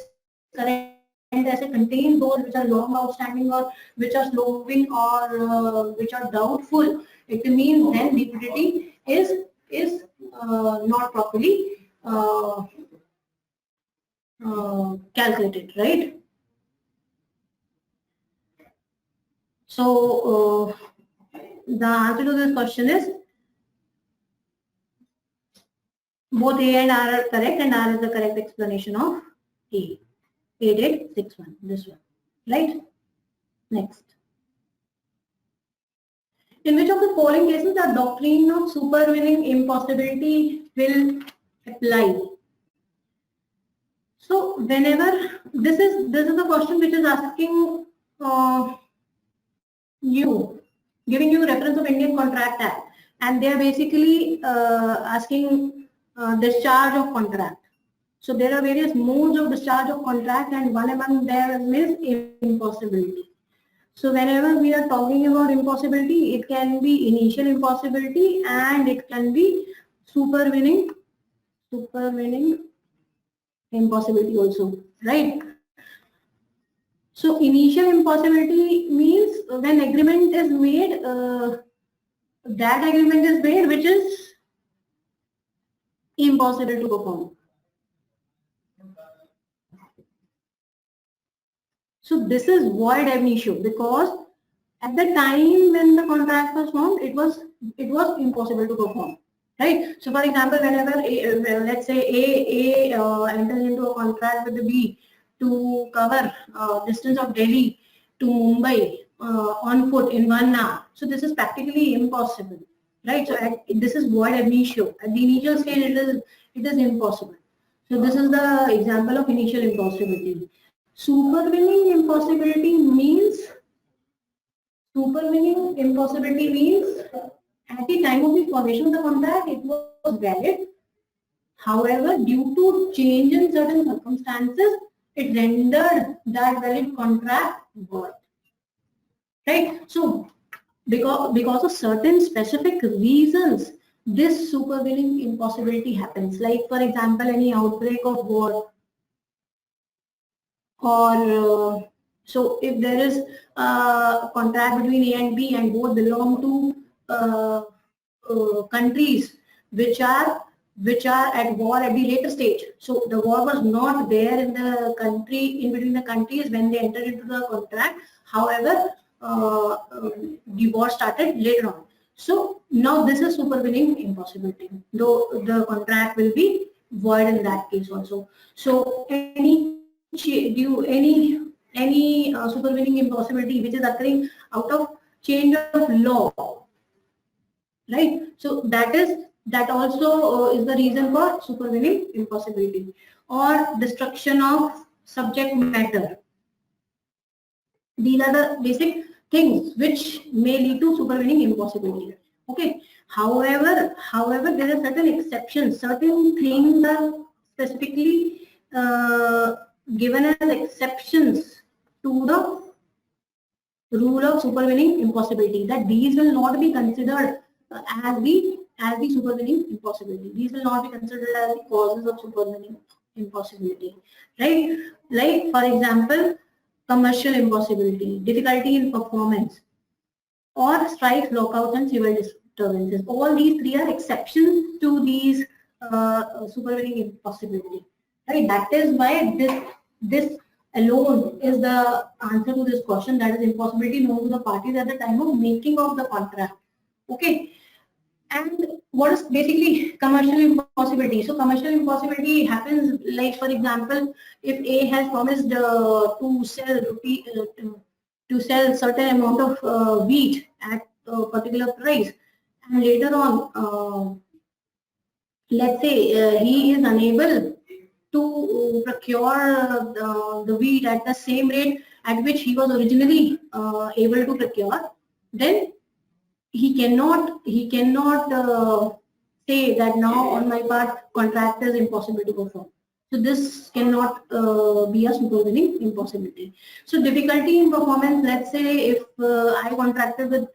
current asset contains those which are long outstanding or which are slow moving or which are doubtful, it means then liquidity is not properly calculated, right? So the answer to this question is both A and R are correct, and R is the correct explanation of A. 8861, this one, right? Next. In which of the following cases the doctrine of supervening impossibility will apply? So whenever this is the question which is asking you, giving you reference of Indian Contract Act, and they are basically asking discharge of contract. So there are various modes of discharge of contract, and one among them is impossibility. So whenever we are talking about impossibility, it can be initial impossibility and it can be supervening impossibility also, right? So initial impossibility means when agreement is made, that agreement is made which is impossible to perform. So this is void ab initio, because at the time when the contract was formed, it was impossible to perform, right? So for example, whenever let's say A enters into a contract with the B to cover distance of Delhi to Mumbai on foot in 1 hour, so this is practically impossible, right? So this is void ab initio. At the initial stage, it is impossible. So this is the example of initial impossibility. Supervening impossibility means at the time of the formation of the contract it was valid. However, due to change in certain circumstances, it rendered that valid contract void. Right? So because of certain specific reasons, this supervening impossibility happens. Like for example, any outbreak of war, or so if there is a contract between A and B and both belong to countries which are at war at the later stage. So the war was not there in between the countries when they entered into the contract. However, the war started later on. So now this is supervening impossibility, though the contract will be void in that case also. So any supervening impossibility which is occurring out of change of law, right? So that also is the reason for supervening impossibility, or destruction of subject matter. These are the basic things which may lead to supervening impossibility. Okay. However, there are certain exceptions. Certain things are specifically given as exceptions to the rule of supervening impossibility, that these will not be considered as the supervening impossibility. These will not be considered as the causes of supervening impossibility, right? Like for example, commercial impossibility, difficulty in performance, or strikes, lockouts, and civil disturbances. All these three are exceptions to these supervening impossibility. Right? That is why this alone is the answer to this question, that is impossibility known to the parties at the time of making of the contract. Okay. And what is basically commercial impossibility? So commercial impossibility happens, like for example, if A has promised to sell certain amount of wheat at a particular price, and later on, let's say he is unable to procure the wheat at the same rate at which he was originally able to procure, then he cannot say that now on my part contract is impossible to perform. So this cannot be a supervening impossibility. So difficulty in performance, let's say if I contracted with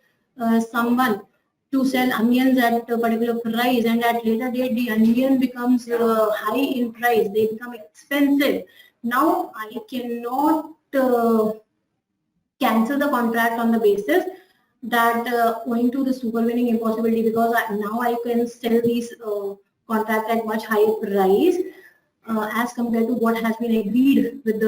someone to sell onions at a particular price, and at later date the onion becomes high in price, they become expensive. Now I cannot cancel the contract on the basis that owing to the supervening impossibility, because now I can sell these contract at much higher price as compared to what has been agreed with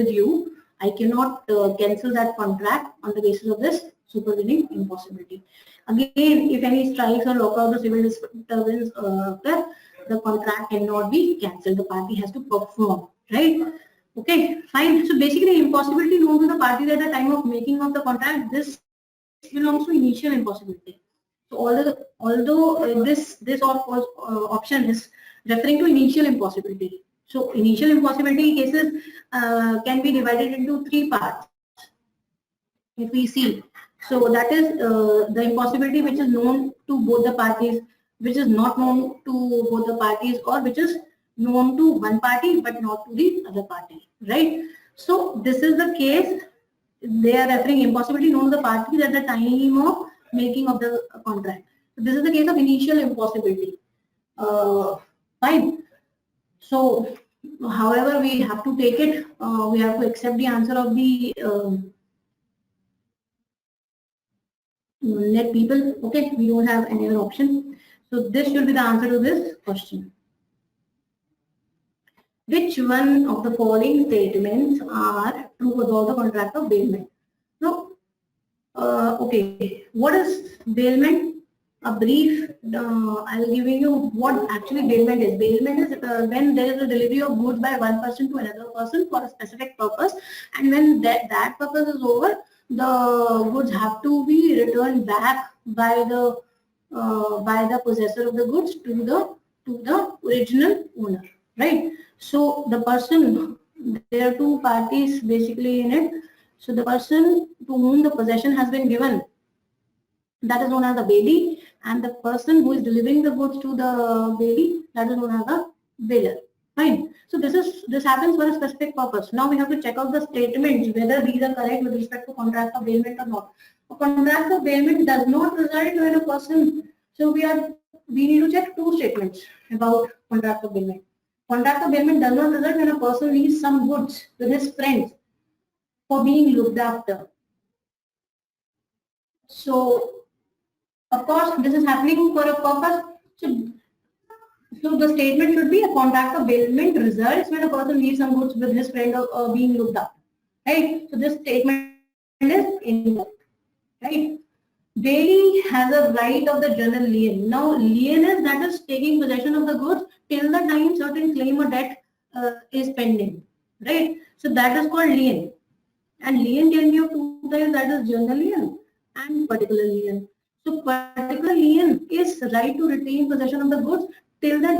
you. I cannot cancel that contract on the basis of this supervening impossibility. Again, if any strikes or lockout or civil disturbance occur, the contract cannot be cancelled. The party has to perform, right? Okay, fine. So basically, impossibility known to the parties at the time of making of the contract, this belongs to initial impossibility. So although this option is referring to initial impossibility. So initial impossibility cases can be divided into three parts. If we see, so that is the impossibility which is known to both the parties, which is not known to both the parties, or which is known to one party but not to the other party, right? So this is the case. They are referring impossibility known to the parties at the time of making of the contract. So this is the case of initial impossibility. Fine. So, however, we have to take it. We have to accept the answer of the net people. Okay, we don't have any other option. So this should be the answer to this question. Which one of the following statements are true about the contract of bailment? Now, okay, what is bailment? A brief, I'll give you what actually bailment is. Bailment is when there is a delivery of goods by one person to another person for a specific purpose, and when that purpose is over, the goods have to be returned back by the possessor of the goods to the original owner, right? So the person, there are two parties basically in it. So the person to whom the possession has been given, that is known as the bailee, and the person who is delivering the goods to the bailee, that is known as the bailer. Fine. So this happens for a specific purpose. Now we have to check out the statements whether these are correct with respect to contract of bailment or not. A contract of bailment does not result when a person. So we need to check two statements about contract of bailment. Contract of bailment does not result when a person leaves some goods with his friends for being looked after. So, of course, this is happening for a purpose. So the statement should be a contract of bailment results when a person leaves some goods with his friend or being looked after. Right? So this statement is incorrect. Right? Bailee has a right of the general lien. Now, lien is that is taking possession of the goods till the time certain claim or debt is pending. Right? So that is called lien. And lien can be of two types, that is general lien and particular lien. So particular lien is right to retain possession of the goods till the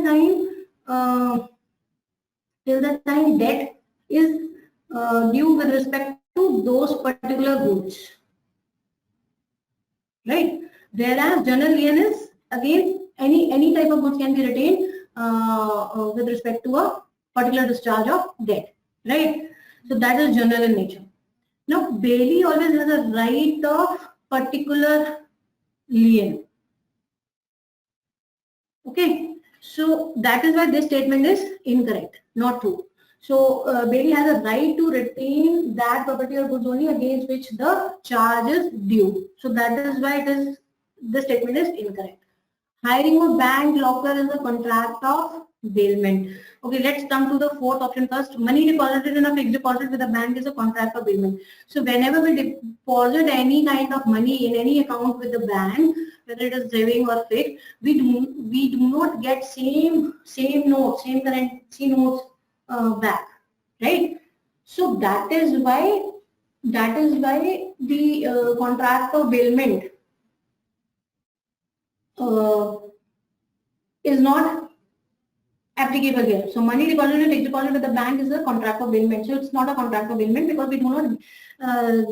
time debt is due with respect to those particular goods. Right? Whereas general lien is again any type of goods can be retained with respect to a particular discharge of debt. Right? So that is general in nature. Now, bailee always has a right of particular lien. Okay, so that is why this statement is incorrect, not true. So Bailey has a right to retain that property or goods only against which the charge is due. So that is why this statement is incorrect. Hiring a bank locker is a contract of bailment. Okay, let's come to the fourth option first. Money deposited in a fixed deposit with a bank is a contract of bailment. So whenever we deposit any kind of money in any account with the bank, whether it is saving or fixed, we do not get same notes, same currency notes back, right? So that is why the contract of bailment is not applicable here. So money deposited and fixed deposit with the bank is a contract of bailment. So it's not a contract of bailment because we do not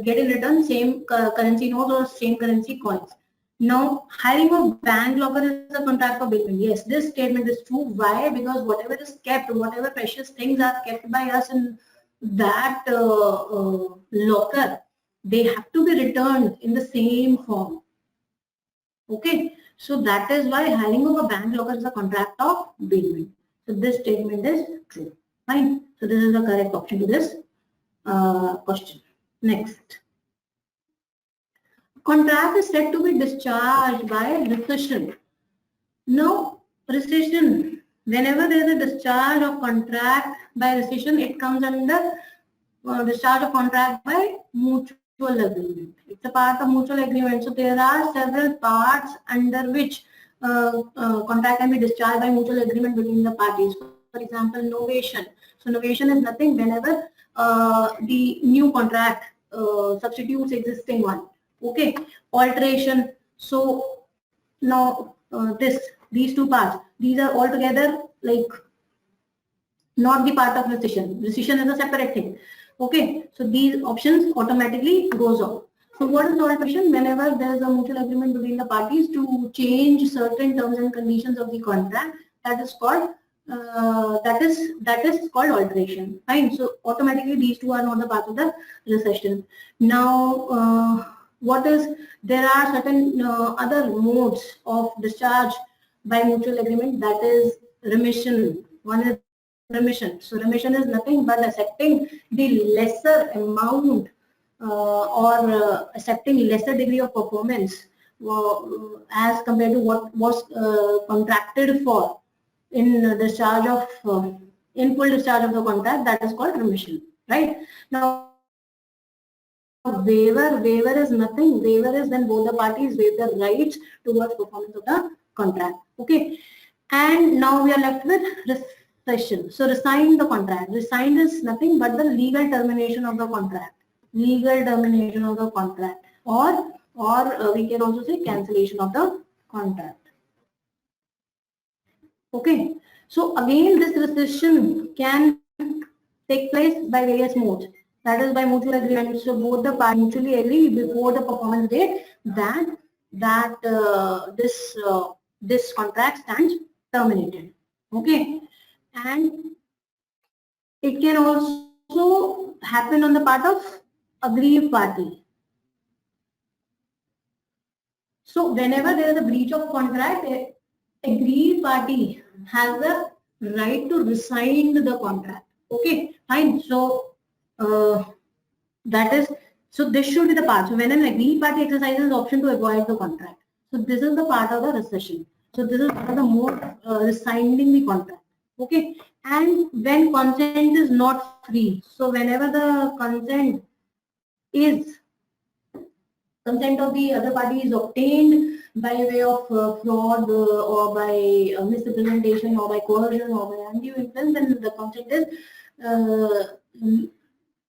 get in return same currency notes or same currency coins. Now, hiring a bank locker is a contract of bailment. Yes, this statement is true. Why? Because whatever is kept, whatever precious things are kept by us in that locker, they have to be returned in the same form. Okay, so that is why hiring of a bank locker is a contract of bailment. So this statement is true. Fine. So this is the correct option to this question. Next. Contract is said to be discharged by rescission. Now, rescission, whenever there is a discharge of contract by rescission, it comes under discharge of contract by mutual agreement. It's a part of mutual agreement. So there are several parts under which contract can be discharged by mutual agreement between the parties. For example, novation. So novation is nothing whenever the new contract substitutes existing one. Okay. Alteration. So now these two parts, these are altogether like not the part of rescission. Rescission is a separate thing. Okay, so these options automatically goes off. So what is alteration? Whenever there is a mutual agreement between the parties to change certain terms and conditions of the contract, that is called alteration. Fine. So automatically these two are not the part of the rescission. Now, there are certain other modes of discharge by mutual agreement, that is remission. One is remission. So remission is nothing but accepting the lesser amount or accepting lesser degree of performance as compared to what was contracted for in discharge of in full discharge of the contract. That is called remission, right? Now waiver is nothing. Waiver is when both the parties waive their rights towards performance of the contract. Okay, and now we are left with rescission. So resign the contract. Resign is nothing but the legal termination of the contract. Legal termination of the contract, or we can also say cancellation of the contract. Okay. So again, this rescission can take place by various modes. That is by mutual agreement. So both the parties mutually agree before the performance date that this contract stands terminated. Okay, and it can also happen on the part of aggrieved party. So whenever there is a breach of contract, aggrieved party has the right to rescind the contract. Okay, fine. So this should be the part. So when an aggrieved party exercises the option to avoid the contract, so this is the part of the rescission. So this is part of the mode rescinding the contract. Okay, and when consent is not free, so whenever the consent of the other party is obtained by way of fraud or by misrepresentation or by coercion or by undue influence, then the consent is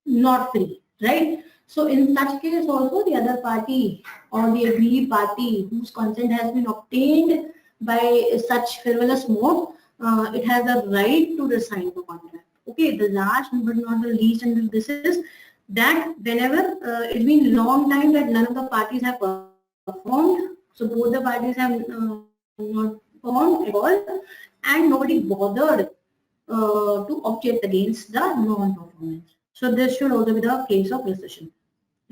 not free, right? So in such case also the other party or the aggrieved party whose consent has been obtained by such frivolous mode, it has a right to rescind the contract. Okay, the last but not the least, and this is that whenever it's been long time that none of the parties have performed, so both the parties have not performed at all, and nobody bothered to object against the non-performance. So this should also be the case of rescission,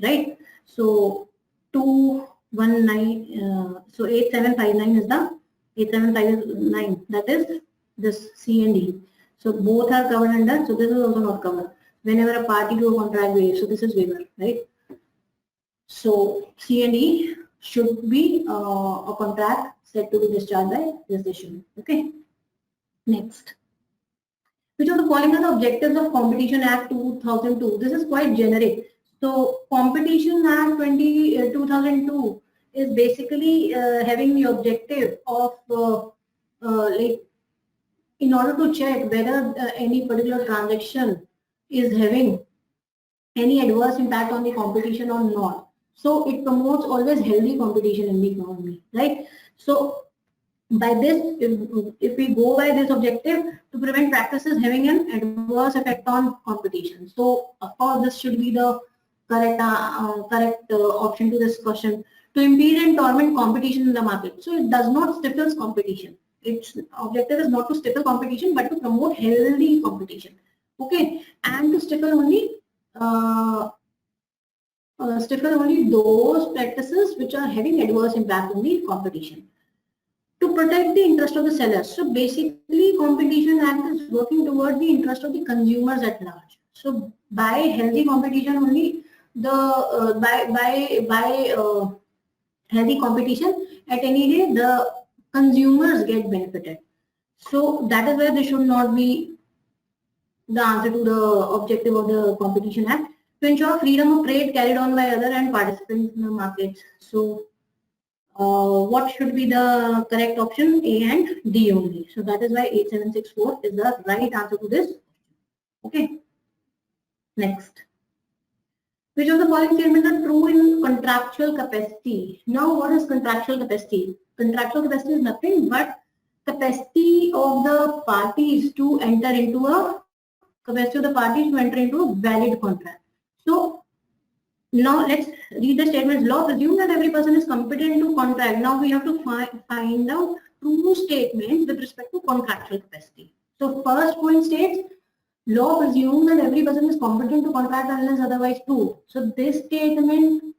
right? So 219, so 8759 is the 8759, that is this C and D. So both are covered under, so this is also not covered. Whenever a party to a contract waives, so this is waiver, right? So C and E should be a contract said to be discharged by this issue. Okay. Next. Which of the following are the objectives of Competition Act 2002? This is quite generic. So Competition Act 2002 is basically having the objective of like, in order to check whether any particular transaction is having any adverse impact on the competition or not. So it promotes always healthy competition in the economy, right? So by this, if we go by this objective, to prevent practices having an adverse effect on competition. So of course this should be the correct option to this question. To impede and torment competition in the market. So it does not stifle competition. Its objective is not to stifle competition but to promote healthy competition. Okay, and to stifle only those practices which are having adverse impact on the competition. To protect the interest of the sellers. So basically, Competition Act is working towards the interest of the consumers at large. So by healthy competition only, the by healthy competition, at any day the consumers get benefited. So that is why this should not be the answer to the objective of the Competition Act. To ensure freedom of trade carried on by other and participants in the markets. So what should be the correct option? A and D only. So that is why 8764 is the right answer to this. Okay. Next. Which of the following statements are true in contractual capacity? Now, what is contractual capacity? Contractual capacity is nothing but capacity of the parties to enter into a valid contract. So now let's read the statements. Law presumes that every person is competent to contract. Now we have to find out true statements with respect to contractual capacity. So first point states, law presumes that every person is competent to contract unless otherwise proved. So this statement,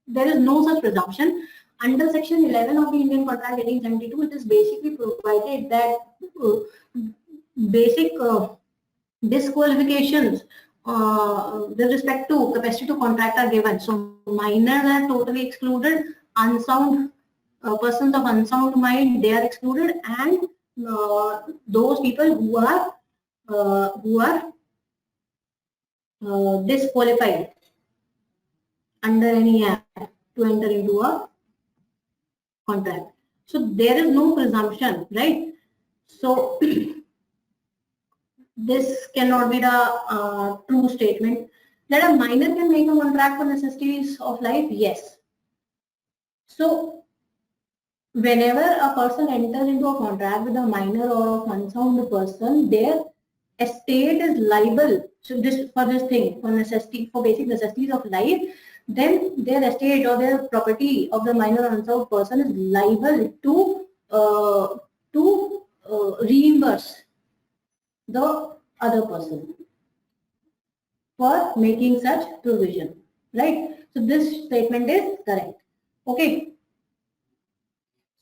there is no such presumption. Under section 11 of the Indian Contract 1872, it is basically provided that basic disqualifications with respect to capacity to contract are given. So minors are totally excluded, unsound persons of unsound mind, they are excluded, and those people who are disqualified under any act to enter into a contract. So there is no presumption, right? So this cannot be the true statement. That a minor can make a contract for necessities of life, yes. So whenever a person enters into a contract with a minor or unsound person, their estate is liable. So this for this thing, for basic necessities of life, then their estate or their property of the minor or unsound person is liable to reimburse the other person for making such provision, right? So this statement is correct. Okay.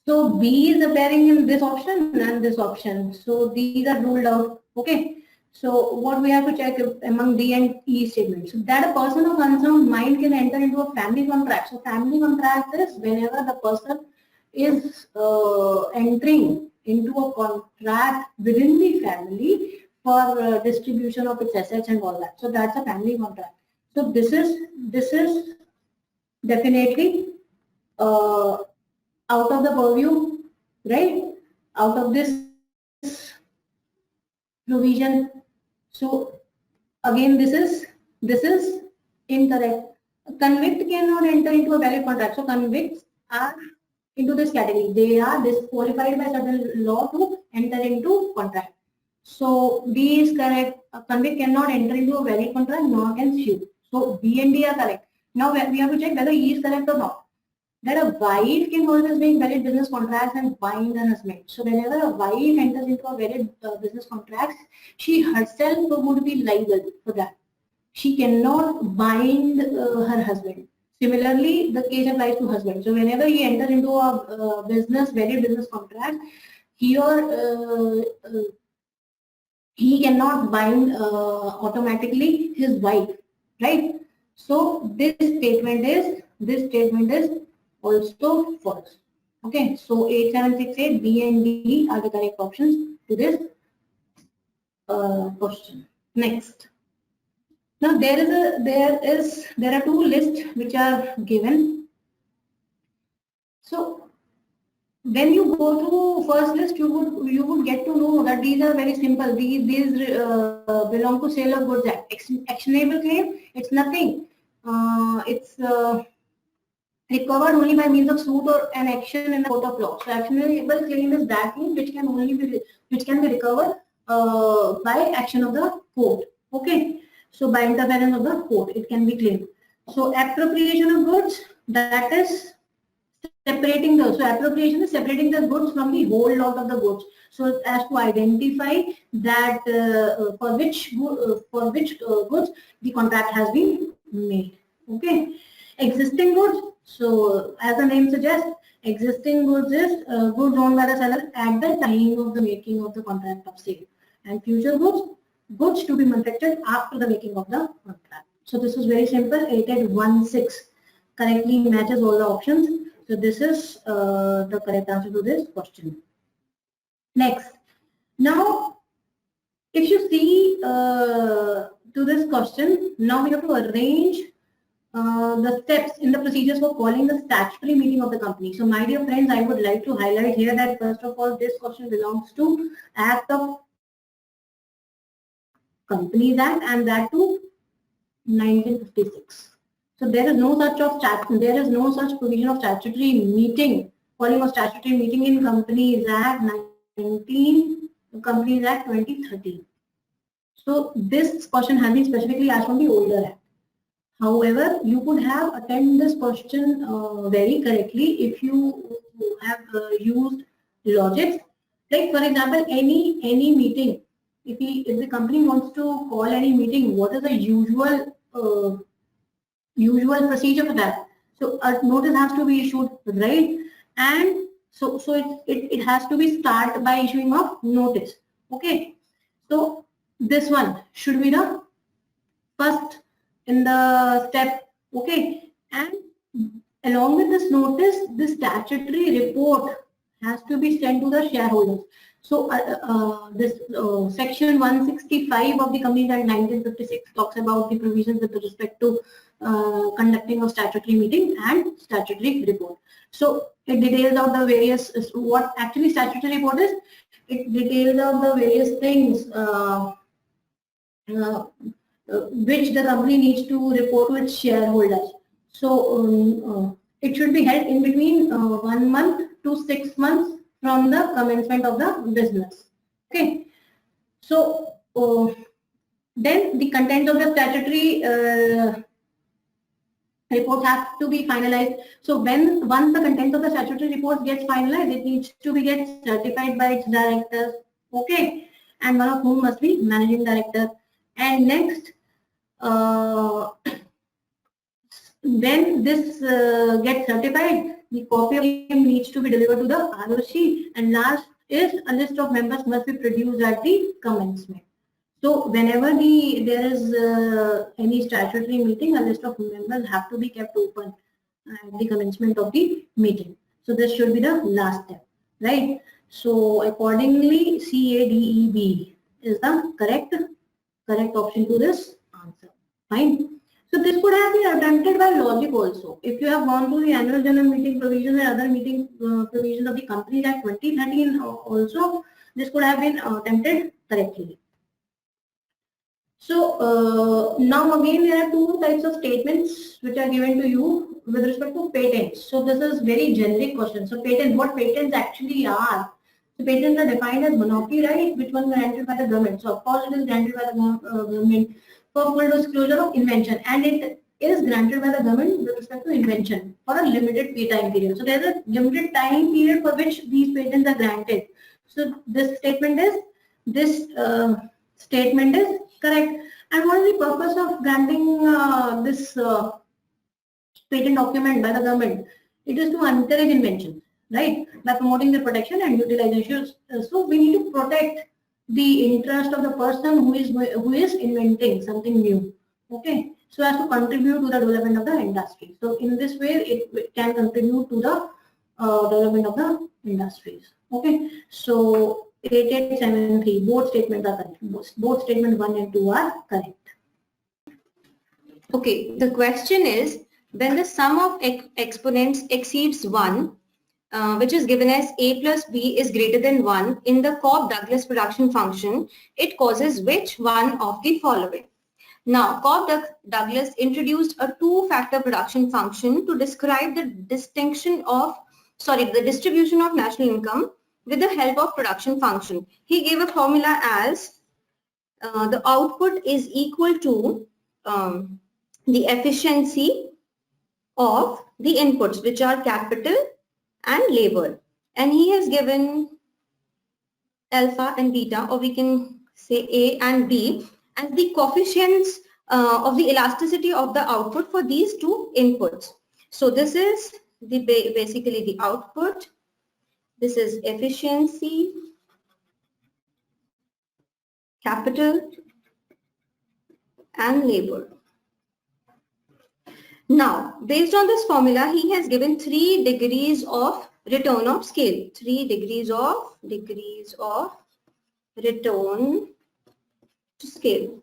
So B is appearing in this option and this option. So these are ruled out. Okay. So what we have to check among D and E statements. So that a person of unsound mind can enter into a family contract. So family contract is whenever the person is entering into a contract within the family for distribution of its assets and all that. So that's a family contract. So this is definitely out of the purview, right? Out of this provision. So again, this is incorrect. A convict cannot enter into a valid contract. So convicts are into this category. They are disqualified by certain law to enter into contract. So B is correct. A convict cannot enter into a valid contract nor can sue. So B and D are correct. Now we have to check whether E is correct or not. That a wife can always make valid business contracts and bind an husband. So whenever a wife enters into a valid business contract, she herself would be liable for that. She cannot bind her husband. Similarly, the case applies to husband. So whenever he enters into a valid business contract, he or he cannot bind automatically his wife, right? So this statement is also false. Okay, so 8768 B and D are the correct options to this question. Next. Now there are two lists which are given. So when you go to first list, you would get to know that these are very simple. These belong to Sale of Goods Act. Actionable claim, it's nothing. It's recovered only by means of suit or an action in a court of law. So actionable claim is that claim which can be recovered by action of the court. Okay, so by interference of the court, it can be claimed. So appropriation of goods, that is separating the, so appropriation is separating the goods from the whole lot of the goods. So as to identify that for which goods the contract has been made. Okay, existing goods. So as the name suggests, existing goods is goods owned by the seller at the time of the making of the contract of sale, and future goods to be manufactured after the making of the contract. So this is very simple. 8816 correctly matches all the options. So this is the correct answer to this question. Next. Now, if you see to this question, now we have to arrange the steps in the procedures for calling the statutory meeting of the company. So my dear friends, I would like to highlight here that first of all, this question belongs to Act of Companies Act, and that too 1956. So there is no such provision of statutory meeting, calling of statutory meeting in Companies Act 2013. So this question has been specifically asked from the older act. However, you could have attended this question very correctly if you have used logics. Like for example, any meeting. If the company wants to call any meeting, what is the usual procedure for that? So a notice has to be issued, right? And so it has to be start by issuing of notice. Okay. So this one should be the first in the step. Okay. And along with this notice, the statutory report has to be sent to the shareholders. So this section 165 of the Companies Act 1956 talks about the provisions with respect to conducting of statutory meeting and statutory report. So it details out the various, what actually statutory report is. It details out the various things which the company needs to report to its shareholders. So it should be held in between 1 month to 6 months from the commencement of the business. Okay. So then the content of the statutory reports have to be finalized. So once the content of the statutory report gets finalized, it needs to be get certified by its directors. Okay. And one of whom must be managing director. And next, when this gets certified, the copy of it needs to be delivered to the ROC, and last is a list of members must be produced at the commencement. So whenever there is any statutory meeting, a list of members have to be kept open at the commencement of the meeting. So this should be the last step, right? So accordingly, CADEB is the correct option to this answer. Fine. So this could have been attempted by logic also. If you have gone through the annual general meeting provisions and other meeting provisions of the Companies Act 2013 also, this could have been attempted correctly. So now again there are two types of statements which are given to you with respect to patents. So this is very generic question. So patents, what patents actually are? So patents are defined as monopoly right, which one granted by the government. So of course it is granted by the government for full disclosure of invention, and it is granted by the government with respect to invention for a limited time period. So there is a limited time period for which these patents are granted. So this statement is correct. And what is the purpose of granting this patent document by the government? It is to encourage invention, right? By promoting the protection and utilization. So we need to protect the interest of the person who is inventing something new. Okay, so as to contribute to the development of the industry. So in this way, it can contribute to the development of the industries. Okay, so 8873, both statements are correct. Both statement 1 and 2 are correct. Okay, the question is, when the sum of exponents exceeds 1, which is given as a plus b is greater than 1 in the Cobb-Douglas production function, it causes which one of the following? Now, Cobb-Douglas introduced a two-factor production function to describe the distribution of national income with the help of production function. He gave a formula as the output is equal to the efficiency of the inputs, which are capital and labor. And he has given alpha and beta, or we can say A and B, as the coefficients of the elasticity of the output for these two inputs. So this is the basically the output. This is efficiency, capital, and labor. Now, based on this formula, he has given 3 degrees of return of scale. 3 degrees of return to scale.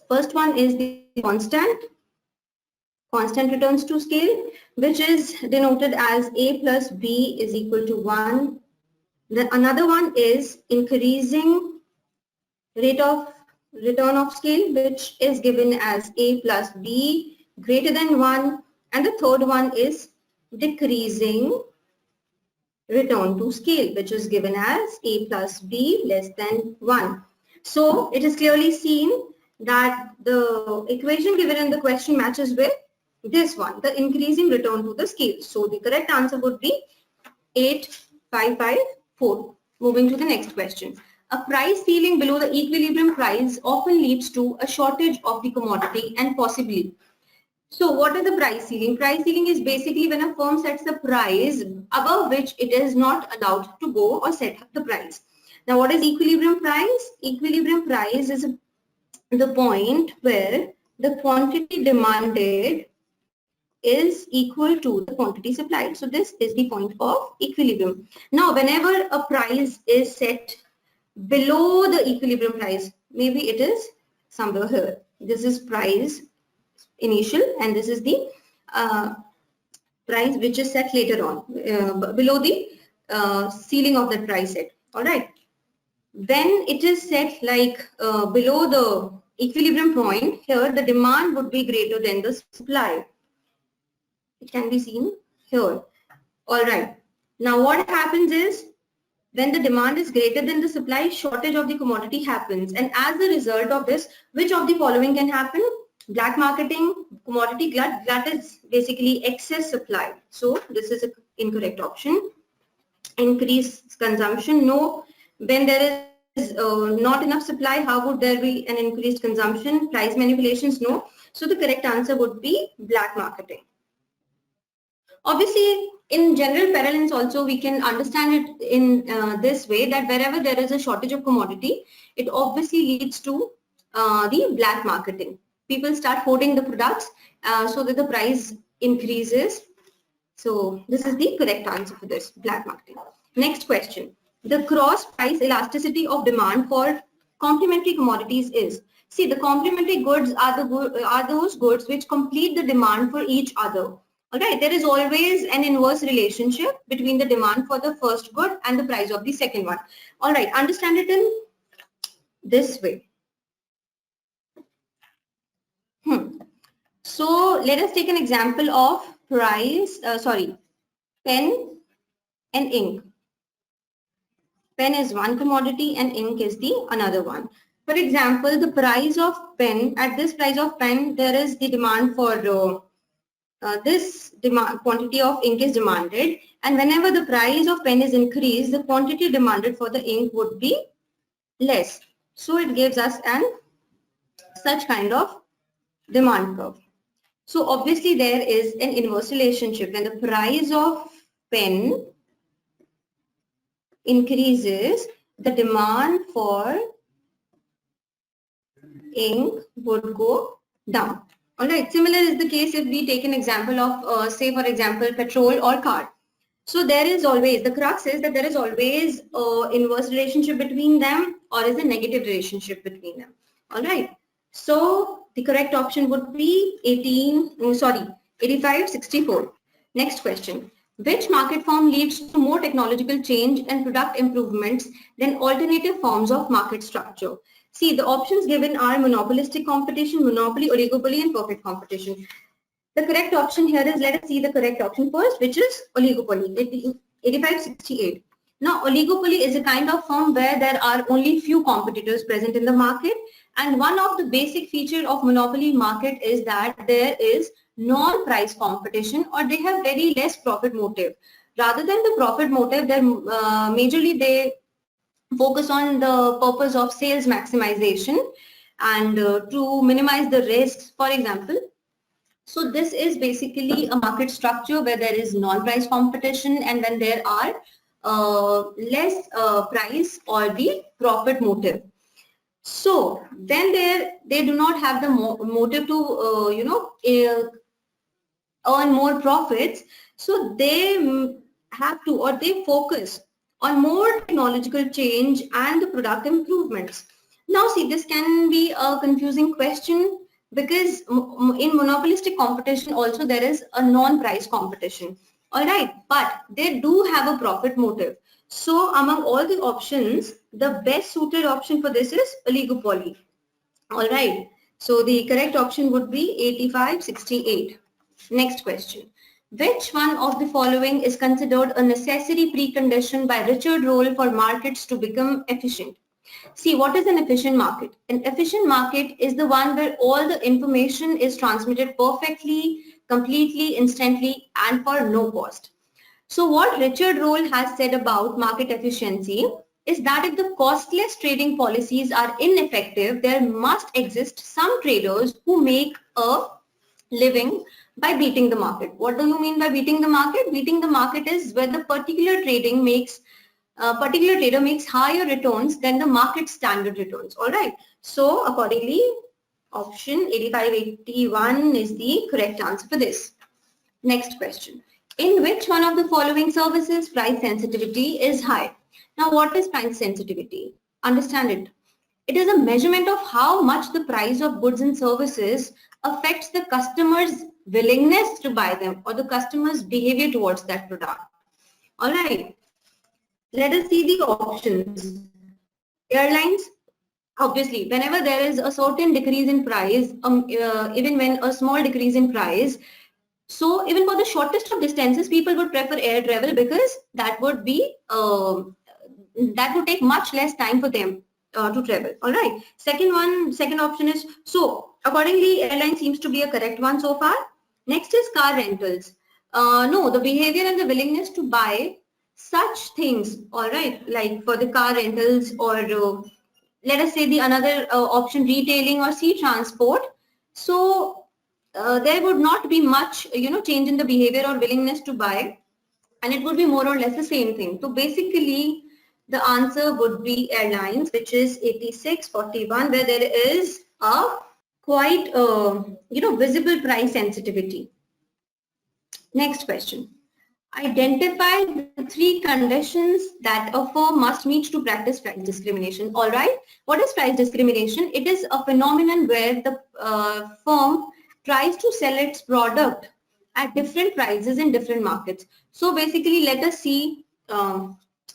First one is the constant returns to scale, which is denoted as a plus b is equal to 1. The another one is increasing rate of return of scale, which is given as a plus b greater than 1, and the third one is decreasing return to scale, which is given as a plus b less than 1. So it is clearly seen that the equation given in the question matches with this one, the increasing return to the scale. So the correct answer would be 8554. Moving to the next question. A price ceiling below the equilibrium price often leads to a shortage of the commodity and possibly. So what is the price ceiling? Price ceiling is basically when a firm sets the price above which it is not allowed to go or set the price. Now what is equilibrium price? Equilibrium price is the point where the quantity demanded is equal to the quantity supplied. So this is the point of equilibrium. Now whenever a price is set below the equilibrium price, maybe it is somewhere here. This is price initial and this is the price which is set later on below the ceiling of that price set. All right. When it is set like below the equilibrium point, here the demand would be greater than the supply. It can be seen here. All right. Now what happens is when the demand is greater than the supply, shortage of the commodity happens. And as a result of this, which of the following can happen? Black marketing, commodity glut is basically excess supply. So this is an incorrect option. Increased consumption, no. When there is not enough supply, how would there be an increased consumption? Price manipulations, no. So the correct answer would be black marketing. Obviously, in general parlance also we can understand it in this way, that wherever there is a shortage of commodity, it obviously leads to the black marketing. People start hoarding the products so that the price increases. So this is the correct answer for this, black marketing. Next question. The cross price elasticity of demand for complementary commodities is. See, the complementary goods are those goods which complete the demand for each other. Alright, there is always an inverse relationship between the demand for the first good and the price of the second one. Alright, understand it in this way. So let us take an example of pen and ink. Pen is one commodity and ink is the another one. For example, the price of pen, at this price of pen, there is the demand for this quantity of ink is demanded, and whenever the price of pen is increased, the quantity demanded for the ink would be less. So it gives us such kind of demand curve. So obviously there is an inverse relationship. When the price of pen increases, the demand for ink would go down. All right. Similar is the case if we take an example of, say, for example, petrol or car. So there is always, the crux is that there is always inverse relationship between them or is a negative relationship between them. All right. So the correct option would be 8564. Next question. Which market form leads to more technological change and product improvements than alternative forms of market structure? See, the options given are monopolistic competition, monopoly, oligopoly, and perfect competition. The correct option here is, let us see the correct option first, which is oligopoly, 8568. Now, oligopoly is a kind of firm where there are only few competitors present in the market, and one of the basic features of monopoly market is that there is non-price competition, or they have very less profit motive. Rather than the profit motive, majorly they focus on the purpose of sales maximization and to minimize the risks, for example. So this is basically a market structure where there is non-price competition and when there are less price or the profit motive. So then they do not have the motive to earn more profits. So they have to, or they focus on more technological change and the product improvements. Now see, this can be a confusing question because in monopolistic competition also there is a non-price competition. All right, but they do have a profit motive. So among all the options, the best suited option for this is oligopoly. All right, so the correct option would be 8568. Next question. Which one of the following is considered a necessary precondition by Richard Rolle for markets to become efficient? See, what is an efficient market? An efficient market is the one where all the information is transmitted perfectly, completely, instantly, and for no cost. So what Richard Rolle has said about market efficiency is that if the costless trading policies are ineffective, there must exist some traders who make a living by beating the market. What do you mean by beating the market? Beating the market is where the particular trader makes higher returns than the market standard returns. All right. So accordingly, option 8581 is the correct answer for this. Next question. In which one of the following services price sensitivity is high? Now, what is price sensitivity? Understand it. It is a measurement of how much the price of goods and services affects the customer's willingness to buy them or the customer's behavior towards that product. All right. Let us see the options. Airlines, obviously, whenever there is a certain decrease in price, even when a small decrease in price, so even for the shortest of distances, people would prefer air travel because that would be that would take much less time for them to travel. All right. Second option is, so accordingly, airline seems to be a correct one so far. Next is car rentals. No, the behavior and the willingness to buy such things. All right, like for the car rentals or let us say the another option, retailing or sea transport. So there would not be much, change in the behavior or willingness to buy, and it would be more or less the same thing. So basically, the answer would be airlines, which is 8641, where there is a quite, visible price sensitivity. Next question. Identify the 3 conditions that a firm must meet to practice price discrimination. All right. What is price discrimination? It is a phenomenon where the firm tries to sell its product at different prices in different markets. So basically, let us see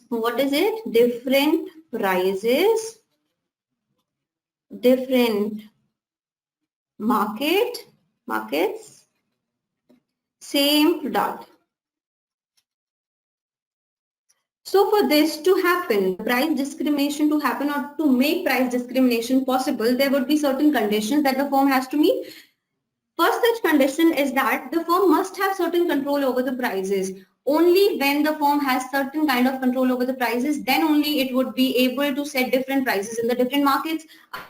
what is it? Different prices, different markets, same product. So for this to happen, price discrimination to happen, or to make price discrimination possible, there would be certain conditions that the firm has to meet. First such condition is that the firm must have certain control over the prices. Only when the firm has certain kind of control over the prices, then only it would be able to set different prices in the different markets.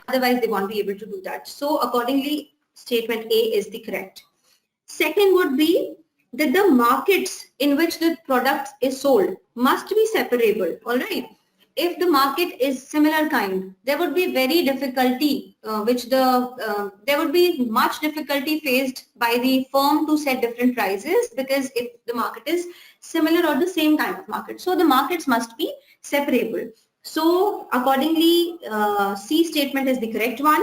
Otherwise, they won't be able to do that. So accordingly, statement A is the correct. Second would be that the markets in which the product is sold must be separable. All right. if the market is similar kind, there would be very difficulty, there would be much difficulty faced by the firm to set different prices, because if the market is similar or the same kind of market, so the markets must be separable. So accordingly, C statement is the correct one.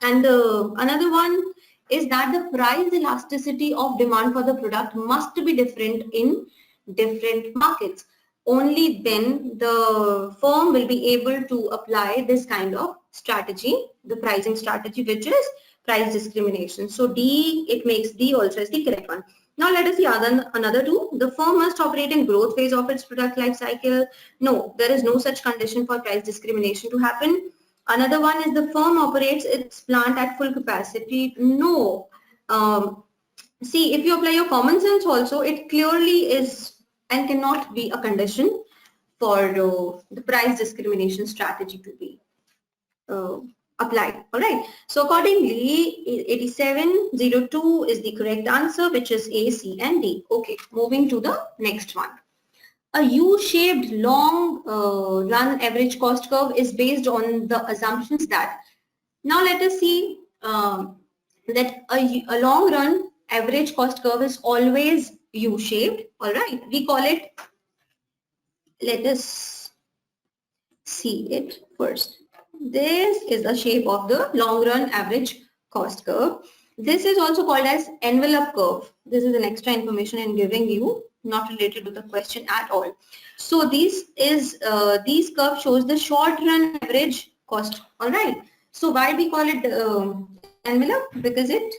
And another one is that the price elasticity of demand for the product must be different in different markets. Only then the firm will be able to apply this kind of strategy, the pricing strategy, which is price discrimination. So D, it makes D also as the correct one. Now let us see another two. The firm must operate in growth phase of its product life cycle. No, there is no such condition for price discrimination to happen. Another one is the firm operates its plant at full capacity. No. See, if you apply your common sense also, it clearly is and cannot be a condition for the price discrimination strategy to be applied. All right. So accordingly, 8702 is the correct answer, which is A, C, and D. Okay. Moving to the next one. A U-shaped long run average cost curve is based on the assumptions that. Now let us see that a long run average cost curve is always U-shaped. All right. We call it. Let us see it first. This is the shape of the long run average cost curve. This is also called as envelope curve. This is an extra information I'm giving you, not related to the question at all. So these curve shows the short run average cost. All right. So why we call it envelope? Because it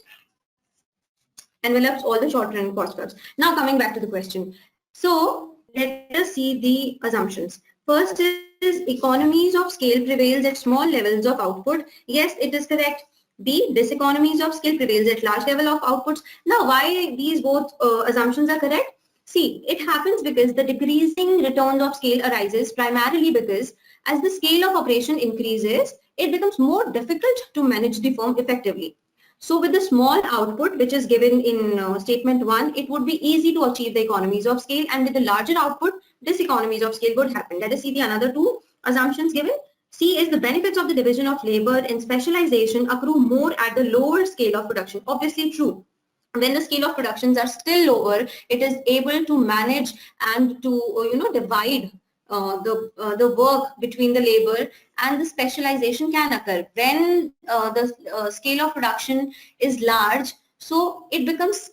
envelopes all the short run cost curves. Now coming back to the question. So let us see the assumptions. First is economies of scale prevails at small levels of output. Yes, it is correct. B, diseconomies of scale prevails at large level of outputs. Now, why these both assumptions are correct? See, it happens because the decreasing returns of scale arises primarily because as the scale of operation increases, it becomes more difficult to manage the firm effectively. So with the small output, which is given in statement 1, it would be easy to achieve the economies of scale, and with the larger output, diseconomies of scale would happen. Let us see the another two assumptions given. C is the benefits of the division of labor and specialization accrue more at the lower scale of production. Obviously true. When the scale of productions are still lower, it is able to manage and to divide the work between the labor, and the specialization can occur when the scale of production is large. So it becomes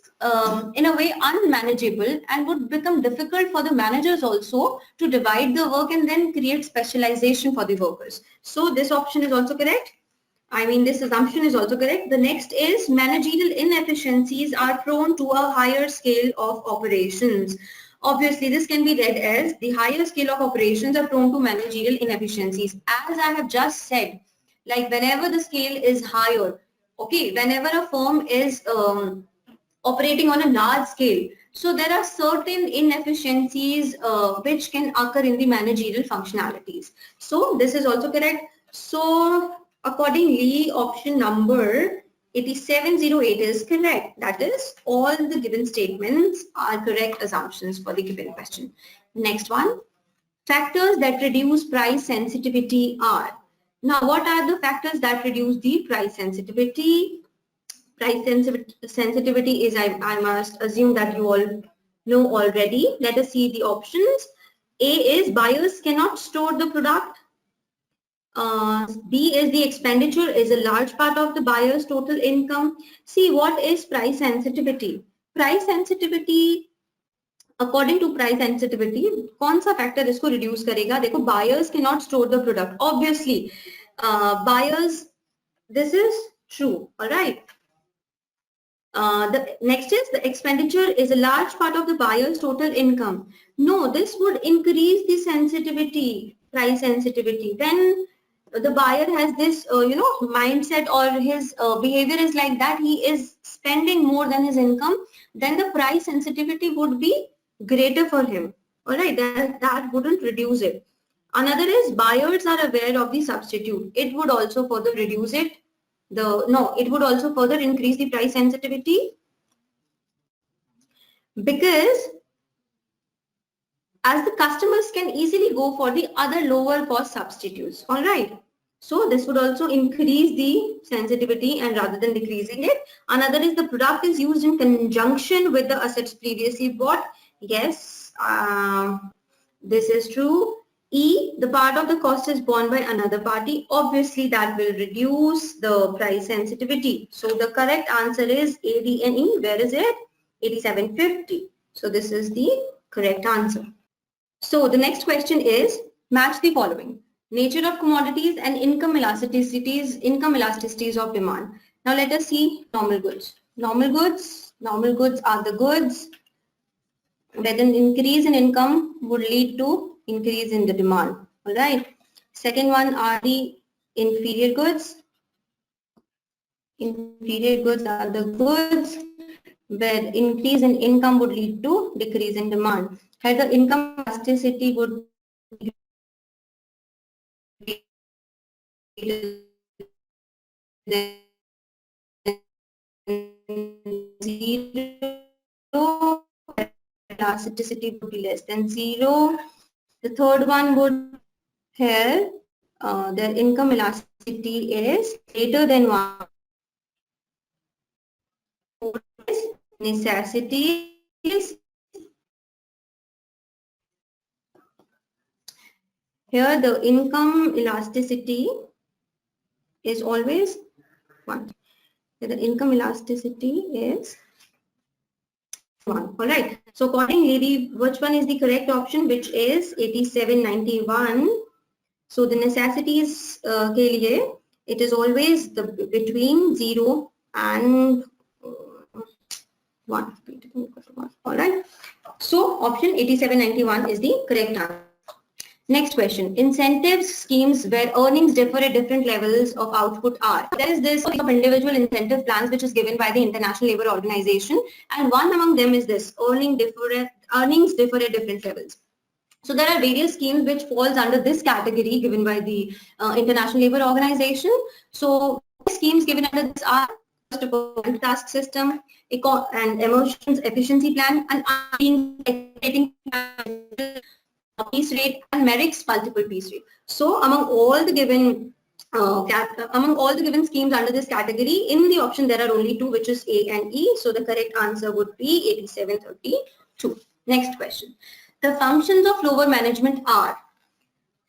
in a way unmanageable and would become difficult for the managers also to divide the work and then create specialization for the workers. So this option is also correct. I mean, this assumption is also correct. The next is managerial inefficiencies are prone to a higher scale of operations. Obviously, this can be read as the higher scale of operations are prone to managerial inefficiencies. As I have just said, like whenever the scale is higher, okay, whenever a firm is operating on a large scale, so there are certain inefficiencies which can occur in the managerial functionalities. So this is also correct. So accordingly, option number 8708 is correct. That is, all the given statements are correct assumptions for the given question. Next one, factors that reduce price sensitivity are. Now, what are the factors that reduce the price sensitivity? Price sensitivity is, I must assume that you all know already. Let us see the options. A is buyers cannot store the product. B is the expenditure is a large part of the buyer's total income. See, what is price sensitivity? Price sensitivity, according to price sensitivity, कौन सा factor इसको reduce करेगा? देखो, buyers cannot store the product. Obviously, buyers, this is true, all right. The next is the expenditure is a large part of the buyer's total income. No, this would increase the sensitivity, price sensitivity. When the buyer has this, mindset, or his behavior is like that, he is spending more than his income, then the price sensitivity would be greater for him. All right, that wouldn't reduce it. Another is buyers are aware of the substitute. It would also further reduce it. It would also further increase the price sensitivity, because as the customers can easily go for the other lower cost substitutes. All right. So this would also increase the sensitivity and rather than decreasing it. Another is the product is used in conjunction with the assets previously bought. Yes, this is true. E, the part of the cost is borne by another party. Obviously, that will reduce the price sensitivity. So the correct answer is A, D, and E. Where is it? 8750. So this is the correct answer. So the next question is match the following: nature of commodities and income elasticities of demand. Now let us see normal goods. Normal goods are the goods where an increase in income would lead to increase in the demand. All right. Second one are the inferior goods. Inferior goods are the goods where increase in income would lead to decrease in demand. Here the income elasticity would be zero, elasticity would be less than 0. The third one would here their income elasticity is greater than 1. Necessities. Here the income elasticity is always 1. Here the income elasticity is 1. All right. So accordingly, which one is the correct option? Which is 8791. So the necessities ke liye, it is always the between 0 and 1. All right. So option 8791 is the correct answer. Next question. Incentives schemes where earnings differ at different levels of output are. There is this of individual incentive plans which is given by the International Labour Organization, and one among them is this: earnings differ at different levels. So there are various schemes which falls under this category given by the International Labour Organization. So schemes given under this are first of all task system, and emotions efficiency plan, and piece rate, and merits multiple piece rate. So among all the given schemes under this category, in the option there are only 2, which is A and E. So the correct answer would be 8732. Next question. The functions of lower management are.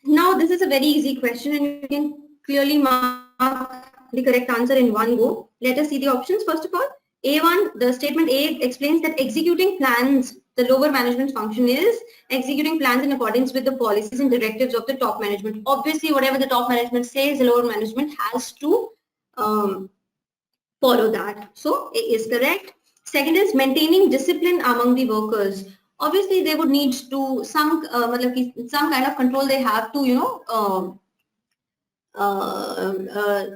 Now this is a very easy question and you can clearly mark the correct answer in one go. Let us see the options. First of all, A1, the statement A explains that executing plans, the lower management function is executing plans in accordance with the policies and directives of the top management. Obviously, whatever the top management says, the lower management has to follow that. So A is correct. Second is maintaining discipline among the workers. Obviously, they would need to some kind of control they have to,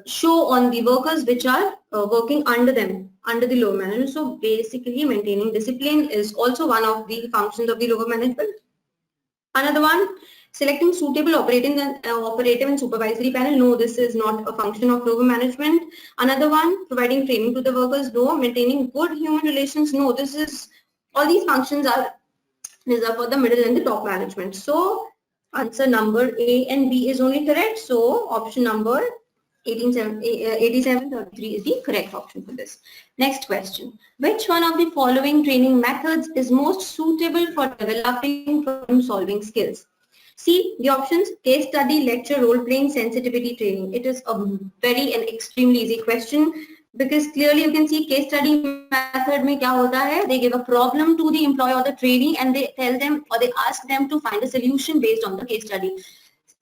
show on the workers which are working under them, under the lower management. So basically maintaining discipline is also one of the functions of the lower management. Another one, selecting suitable operative and supervisory panel. No, this is not a function of lower management. Another one, providing training to the workers. No, maintaining good human relations. No, this is, all these functions are reserved for the middle and the top management. So answer number A and B is only correct. So option number 8733 is the correct option for this. Next question. Which one of the following training methods is most suitable for developing problem-solving skills? See the options: case study, lecture, role-playing, sensitivity training. It is a very and extremely easy question because clearly you can see case study method mein kya hota hai? They give a problem to the employee or the trainee and they tell them or they ask them to find a solution based on the case study.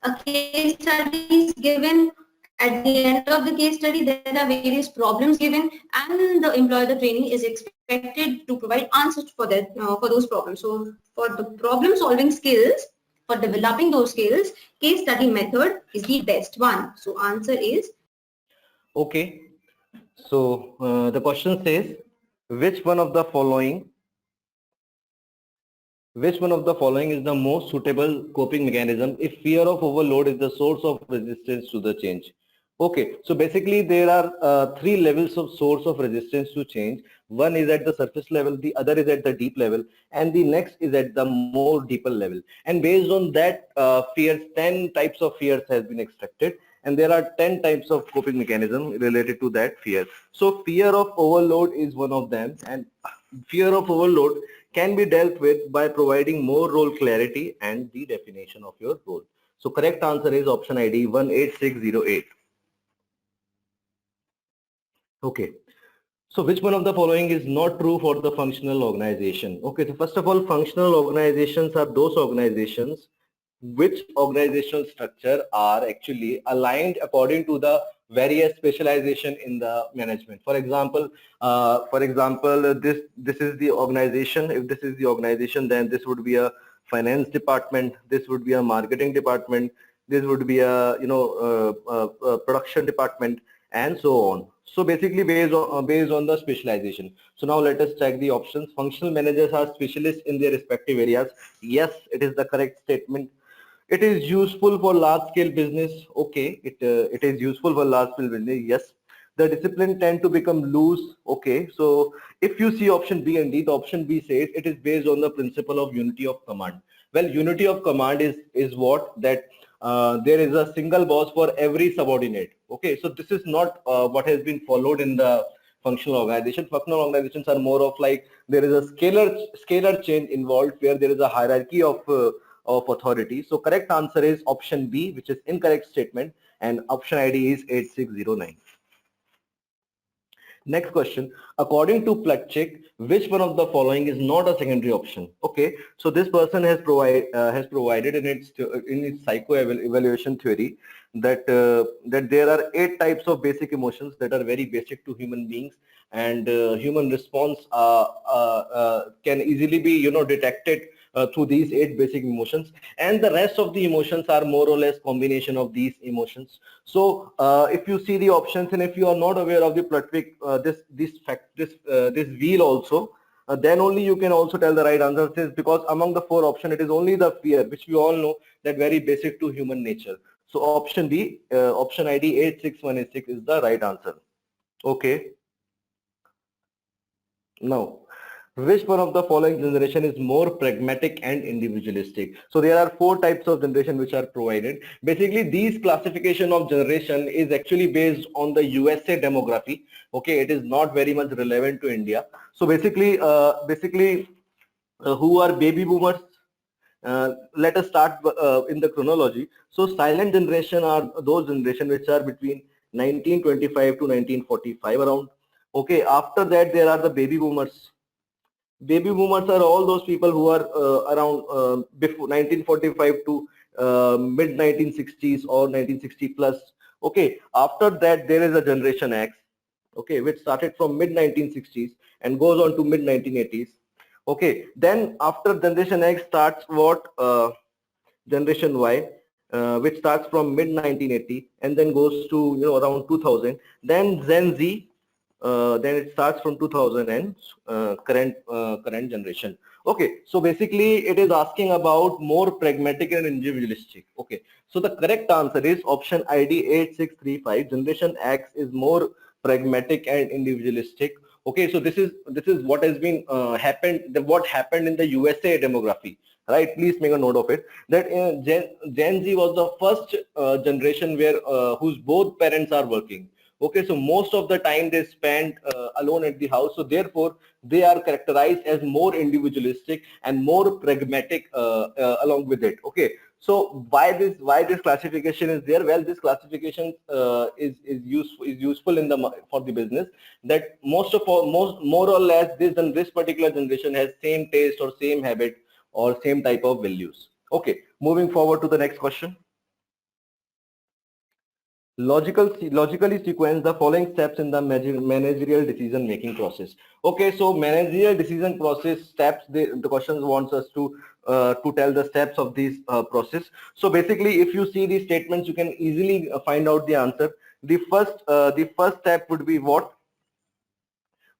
A case study is given. At the end of the case study, there are various problems given, and the employer, the trainee, is expected to provide answers for that for those problems. So, for the problem-solving skills, for developing those skills, case study method is the best one. So, answer is okay. So the question says, which one of the following is the most suitable coping mechanism if fear of overload is the source of resistance to the change? Okay, so basically there are three levels of source of resistance to change. One is at the surface level, the other is at the deep level, and the next is at the more deeper level. And based on that fears, 10 types of fears has been extracted, and there are 10 types of coping mechanism related to that fear. So fear of overload is one of them, and fear of overload can be dealt with by providing more role clarity and the definition of your role. So correct answer is option ID 18608. Okay, so which one of the following is not true for the functional organization? Okay, so first of all, functional organizations are those organizations which organizational structure are actually aligned according to the various specialization in the management. For example, this is the organization. If this is the organization, then this would be a finance department. This would be a marketing department. This would be a production department, and so on. So basically based on the specialization. So now let us check the options. Functional managers are specialists in their respective areas. Yes, it is the correct statement. It is useful for large scale business. Okay, it is useful for large scale business. Yes. The discipline tend to become loose. Okay, so if you see option B and D, the option B says it is based on the principle of unity of command. Well, unity of command is what that there is a single boss for every subordinate. Okay, so this is not what has been followed in the functional organization. Functional organizations are more of like there is a scalar change involved where there is a hierarchy of authority. So correct answer is option B, which is incorrect statement, and option ID is 8609. Next question, according to Plutchik, which one of the following is not a secondary option? Okay, so this person has provided in its psycho evaluation theory that that there are 8 types of basic emotions that are very basic to human beings, and human response can easily be detected through these 8 basic emotions, and the rest of the emotions are more or less combination of these emotions. So if you see the options, and if you are not aware of the Plutchik this wheel also, then only you can also tell the right answer, is because among the 4 options it is only the fear, which we all know that very basic to human nature. So option B, option ID 86186 is the right answer. Okay. Now, which one of the following generation is more pragmatic and individualistic? So there are 4 types of generation which are provided. Basically, these classification of generation is actually based on the USA demography. Okay, it is not very much relevant to India. So basically, who are baby boomers? Let us start in the chronology. So silent generation are those generation which are between 1925 to 1945 around. Okay, after that there are the baby boomers. Baby boomers are all those people who are around before 1945 to mid 1960s or 1960 plus. Okay, after that there is a generation X, okay, which started from mid 1960s and goes on to mid 1980s. Okay, then after generation X starts what generation Y, which starts from mid 1980 and then goes to around 2000. Then Gen Z, then it starts from 2000 and current generation. Okay, so basically it is asking about more pragmatic and individualistic. Okay, so the correct answer is option ID 8635. Generation X is more pragmatic and individualistic. Okay, so this is what has been what happened in the USA demography, right? Please make a note of it, that Gen Z was the first generation where whose both parents are working. Okay, so most of the time they spend alone at the house, so therefore they are characterized as more individualistic and more pragmatic along with it. Okay, so why this classification is there? Well, this classification is useful in for the business, that more or less this particular generation has same taste or same habit or same type of values. Okay, moving forward to the next question. Logically sequence the following steps in the managerial decision making process. Okay, so managerial decision process steps, the questions wants us to tell the steps of this process. So basically, if you see these statements, you can easily find out the answer. The first step would be what?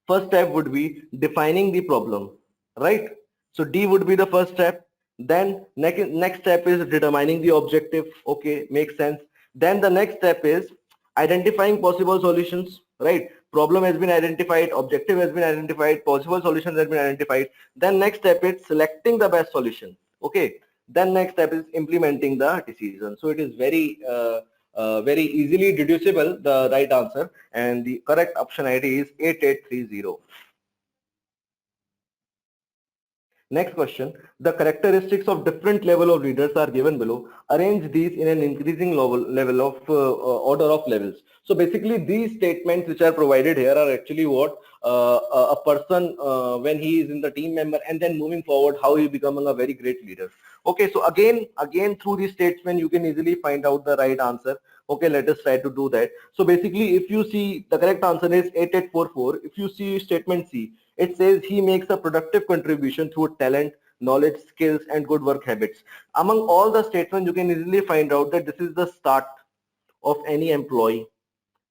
First step would be defining the problem, right? So D would be the first step. Then next step is determining the objective. Okay, makes sense. Then the next step is identifying possible solutions, right? Problem has been identified, objective has been identified, possible solutions has been identified. Then next step is selecting the best solution. Okay. Then next step is implementing the decision. So it is very easily deducible, the right answer, and the correct option ID is 8830. Next question. The characteristics of different level of leaders are given below. Arrange these in an increasing level of order of levels. So basically these statements which are provided here are actually what a person when he is in the team member and then moving forward how he becoming a very great leader. Okay, so again through these statements you can easily find out the right answer. Okay, let us try to do that. So basically if you see, the correct answer is 8844. If you see statement C, it says he makes a productive contribution through talent, knowledge, skills, and good work habits. Among all the statements, you can easily find out that this is the start of any employee,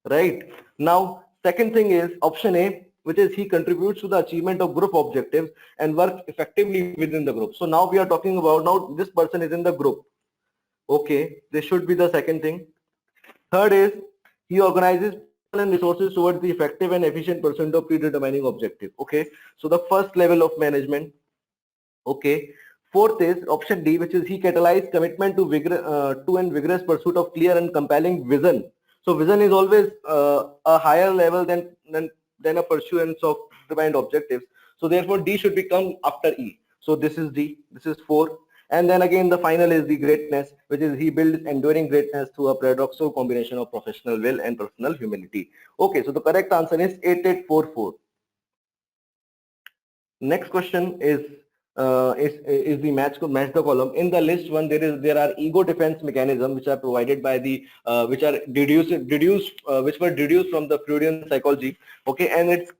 right? Now, second thing is option A, which is he contributes to the achievement of group objectives and work effectively within the group. So now we are talking about, now this person is in the group. Okay, this should be the second thing. Third is he organizes and resources towards the effective and efficient pursuit of predetermining objective. Okay, so the first level of management. Okay, fourth is option D, which is he catalyzes commitment to and vigorous pursuit of clear and compelling vision. So vision is always a higher level than a pursuance of defined objectives. So therefore D should become after E. So this is D. This is 4. And then again the final is the greatness, which is he builds enduring greatness through a paradoxical combination of professional will and personal humility. Okay, so the correct answer is 8844. Next question is the match the column. In the list one, there are ego defense mechanisms which are provided by the which were deduced from the Freudian psychology. Okay, and its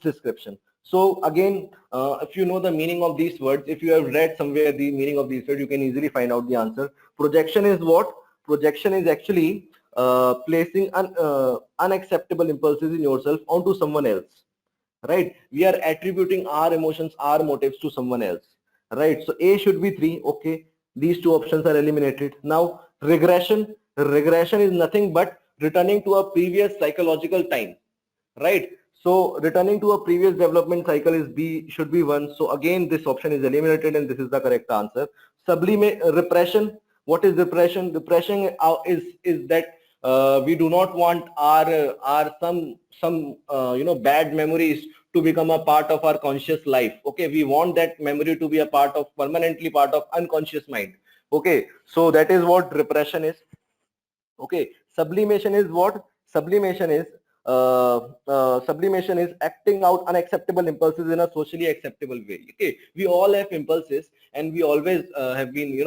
description. So again, if you know the meaning of these words, if you have read somewhere the meaning of these words, you can easily find out the answer. Projection is what? Projection is actually placing unacceptable impulses in yourself onto someone else, right? We are attributing our emotions, our motives to someone else, right? So A should be 3. Okay, these two options are eliminated. Now regression is nothing but returning to a previous psychological time, right? So returning to a previous development cycle is B, should be 1. So again this option is eliminated and this is the correct answer. Repression. What is repression? Repression is that we do not want our some bad memories to become a part of our conscious life. Okay, we want that memory to be a permanently part of unconscious mind. Okay, so that is what repression is. Okay, sublimation is what? Sublimation is acting out unacceptable impulses in a socially acceptable way. Okay, we all have impulses and we always have been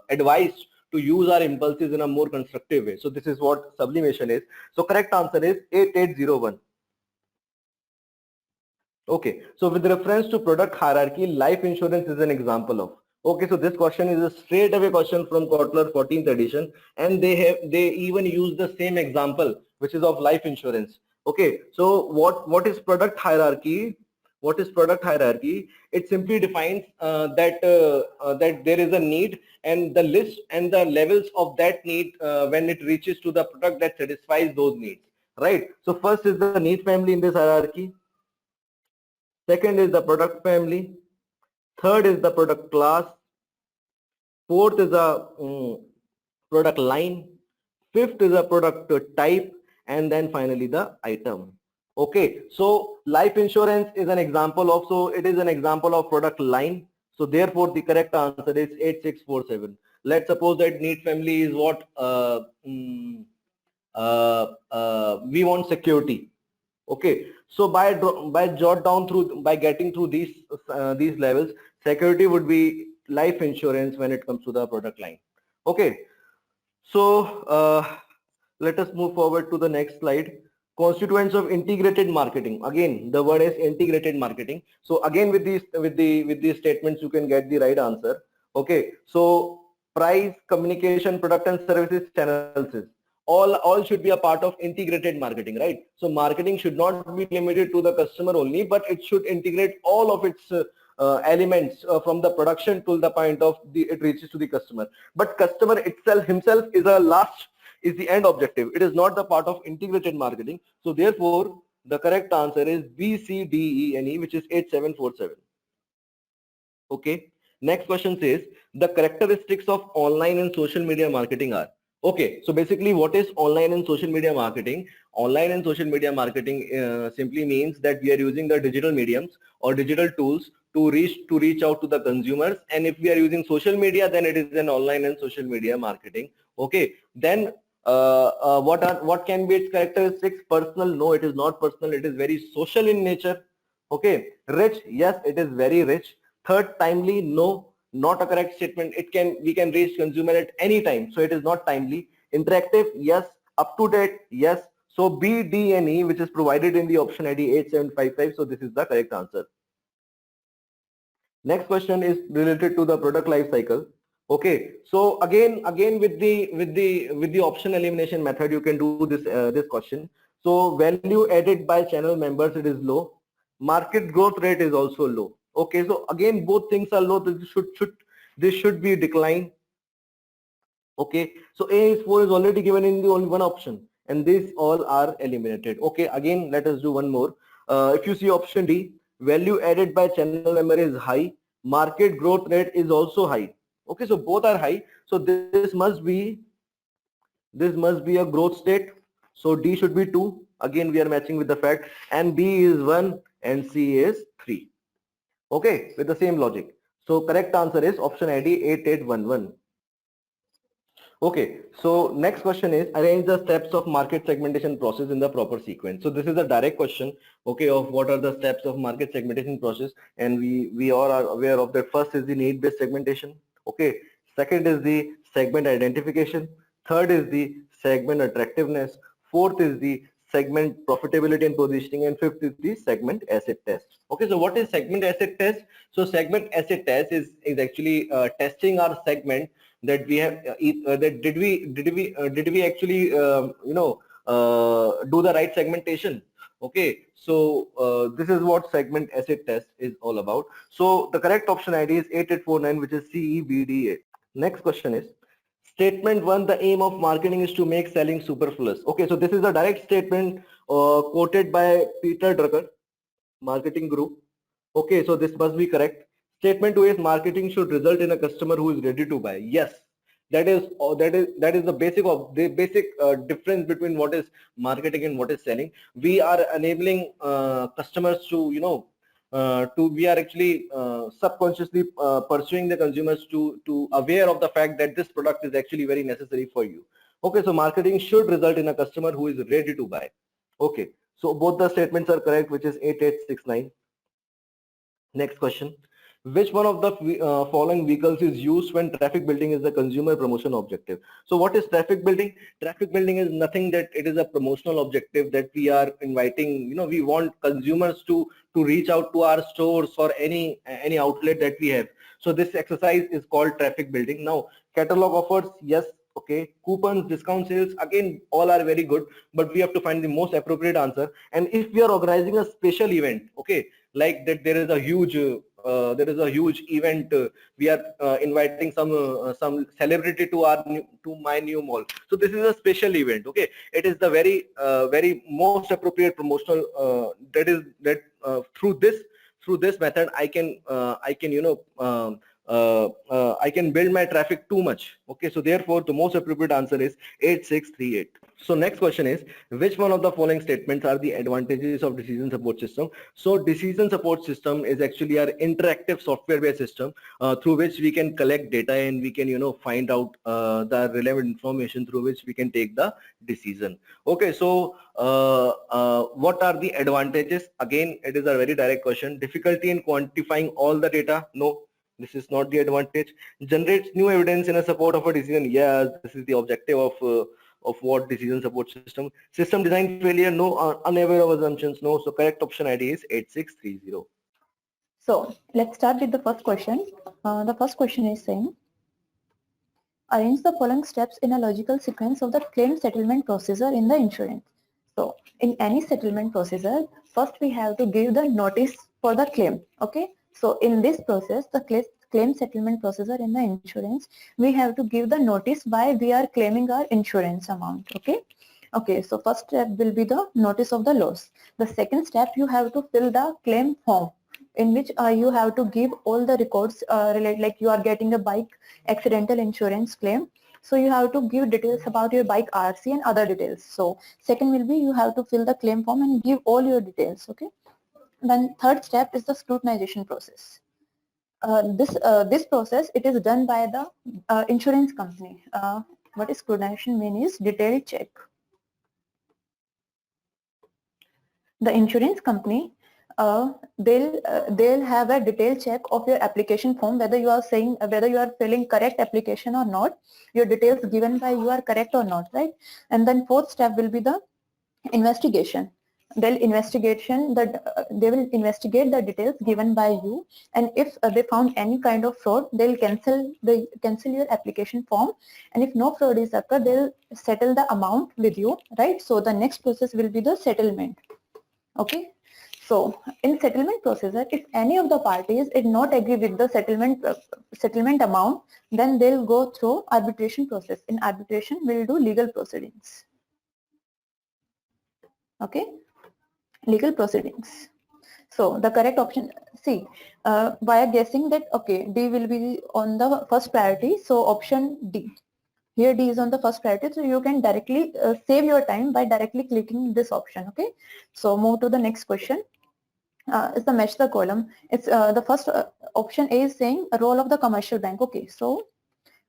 advised to use our impulses in a more constructive way. So this is what sublimation is. So correct answer is 8801. Okay, so with reference to product hierarchy, life insurance is an example of. Okay, so this question is a straight away question from Kotler 14th edition, and they even use the same example, which is of life insurance. Okay, so what is product hierarchy? What is product hierarchy? It simply defines that there is a need and the list and the levels of that need when it reaches to the product that satisfies those needs, right? So first is the need family in this hierarchy. Second is the product family. Third is the product class. Fourth is a product line. Fifth is a product type, and then finally the item. Okay, so life insurance is an example of, so it is an example of product line. So therefore the correct answer is 8647. Let's suppose that need family is what we want security. Okay, so by getting through these levels, security would be life insurance when it comes to the product line. Okay, so let us move forward to the next slide. Constituents of integrated marketing. Again, the word is integrated marketing. So again, with these statements, you can get the right answer. Okay, so price, communication, product and services, channels, all should be a part of integrated marketing, right? So marketing should not be limited to the customer only, but it should integrate all of its elements from the production to the point of it reaches to the customer. But customer himself is is the end objective. It is not the part of integrated marketing. So therefore, the correct answer is B, C, D, E, and E, which is 8747. Okay. Next question says the characteristics of online and social media marketing are. Okay, so basically what is online and social media marketing? Online and social media marketing simply means that we are using the digital mediums or digital tools to reach out to the consumers, and if we are using social media, then it is an online and social media marketing. Okay, then what can be its characteristics? Personal? No, it is not personal. It is very social in nature. Okay, rich? Yes, it is very rich. Third, timely? No, not a correct statement. We can reach consumer at any time, so it is not timely. Interactive? Yes. Up to date? Yes. So B, D, and E, which is provided in the option ID 8755. So this is the correct answer. Next question is related to the product life cycle. Okay, so again with the option elimination method, you can do this question. So value added by channel members, it is low. Market growth rate is also low. Okay, so again both things are low. This should be decline. Okay, so A4 is already given in the only one option, and these all are eliminated. Okay, again let us do one more. If you see option D, value added by channel member is high, market growth rate is also high. Okay, so both are high, so this must be a growth state. So D should be 2. Again we are matching with the fact, and B is 1 and C is 3. Okay, with the same logic. So correct answer is option ID 8811. Okay, so next question is arrange the steps of market segmentation process in the proper sequence. So this is a direct question, okay, of what are the steps of market segmentation process, and we all are aware of that. First is the need-based segmentation. Okay, second is the segment identification, third is the segment attractiveness, fourth is the segment profitability and positioning, and fifth is the segment asset test. Okay, so what is segment asset test? So segment asset test is actually testing our segment that we have that did we actually do the right segmentation. Okay, so this is what segment asset test is all about. So the correct option ID is 8849, which is CEBDA. Next question is statement 1, the aim of marketing is to make selling superfluous. Okay, so this is a direct statement quoted by Peter Drucker, marketing group. Okay, so this must be correct. Statement 2 is marketing should result in a customer who is ready to buy. Yes, that is the basic difference between what is marketing and what is selling. We are enabling customers to we are actually subconsciously pursuing the consumers to aware of the fact that this product is actually very necessary for you. Okay, so marketing should result in a customer who is ready to buy. Okay, so both the statements are correct, which is 8869. Next question. Which one of the following vehicles is used when traffic building is the consumer promotion objective? So what is traffic building? Traffic building is nothing that it is a promotional objective that we are inviting, we want consumers to reach out to our stores or any outlet that we have. So this exercise is called traffic building. Now catalog offers, yes. Okay, coupons, discount sales, again all are very good, but we have to find the most appropriate answer. And if we are organizing a special event, okay, like that there is a huge event, we are inviting some celebrity to my new mall. So this is a special event. Okay, it is the very most appropriate promotional through this method I can build my traffic too much. Okay, so therefore the most appropriate answer is 8638. So next question is, which one of the following statements are the advantages of decision support system? So decision support system is actually our interactive software based system through which we can collect data and we can find out the relevant information through which we can take the decision. Okay, so what are the advantages? Again, it is a very direct question. Difficulty in quantifying all the data? No, this is not the advantage. Generates new evidence in a support of a decision? Yes, this is the objective of what decision support system. System design failure? No. Unaware of assumptions? No. So correct option ID is 8630. So let's start with the first question. The first question is saying, arrange the following steps in a logical sequence of the claim settlement procedure in the insurance. So in any settlement procedure, first we have to give the notice for the claim. Okay. So in this process, the claim settlement procedure in the insurance, we have to give the notice why we are claiming our insurance amount. Okay. Okay, so first step will be the notice of the loss. The second step, you have to fill the claim form in which you have to give all the records related, like you are getting a bike accidental insurance claim. So you have to give details about your bike RC and other details. So second will be you have to fill the claim form and give all your details. Okay. Then third step is the scrutinization process. This process, it is done by the insurance company. What is scrutinization mean is detailed check. The insurance company, they'll have a detailed check of your application form, whether you are saying whether you are filling correct application or not, your details given by you are correct or not, right? And then fourth step will be the investigation. They will investigate the details given by you, and if they found any kind of fraud, they'll cancel your application form, and if no fraud is occurred, they'll settle the amount with you, right? So the next process will be the settlement. Okay, so in settlement procedure, if any of the parties did not agree with the settlement amount, then they'll go through arbitration process. In arbitration, we'll do legal proceedings. Okay, legal proceedings. So the correct option, see, by guessing that, okay, D will be on the first priority, so option D. Here D is on the first priority, so you can directly save your time by directly clicking this option. Okay, so move to the next question. It's the match the column. It's the first option A is saying a role of the commercial bank. Okay, so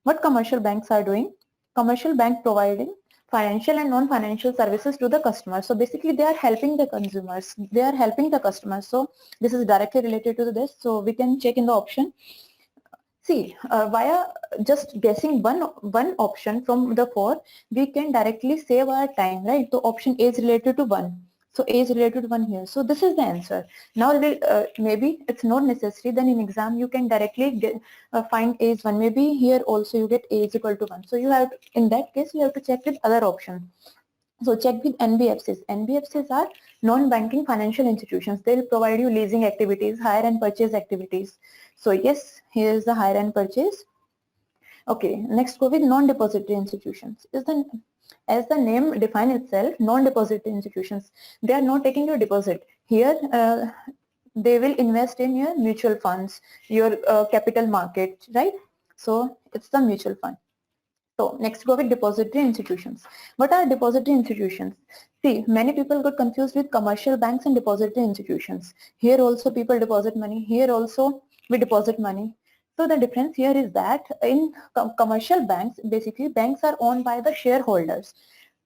what commercial banks are doing? Commercial bank providing financial and non-financial services to the customer. So basically they are helping the consumers. They are helping the customers. So this is directly related to this. So we can check in the option. See, via just guessing one option from the 4, we can directly save our time, right? So option A is related to 1. So A is related to 1 here. So this is the answer. Now maybe it's not necessary. Then in exam you can directly find A is 1. Maybe here also you get A is equal to 1. So you have to, in that case you have to check with other option. So check with NBFCs. NBFCs are non-banking financial institutions. They'll provide you leasing activities, hire and purchase activities. So yes, here is the hire and purchase. Okay, next go with non-depository institutions. As the name defines itself, non-depository institutions, they are not taking your deposit. Here they will invest in your mutual funds, your capital market, right? So it's the mutual fund. So next go with depository institutions. What are depository institutions? See, many people got confused with commercial banks and depository institutions. Here also people deposit money. Here also we deposit money. So the difference here is that in commercial banks, basically banks are owned by the shareholders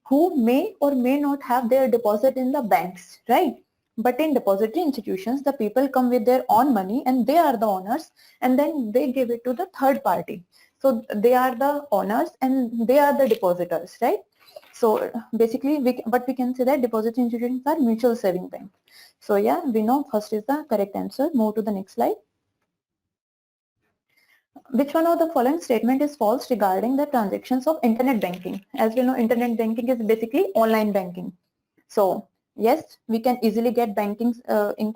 who may or may not have their deposit in the banks, right? But in depository institutions, the people come with their own money and they are the owners, and then they give it to the third party. So they are the owners and they are the depositors, right? So basically what we can say that depository institutions are mutual saving banks. So yeah, we know first is the correct answer. Move to the next slide. Which one of the following statement is false regarding the transactions of internet banking? As we know, internet banking is basically online banking. So yes, we can easily get banking in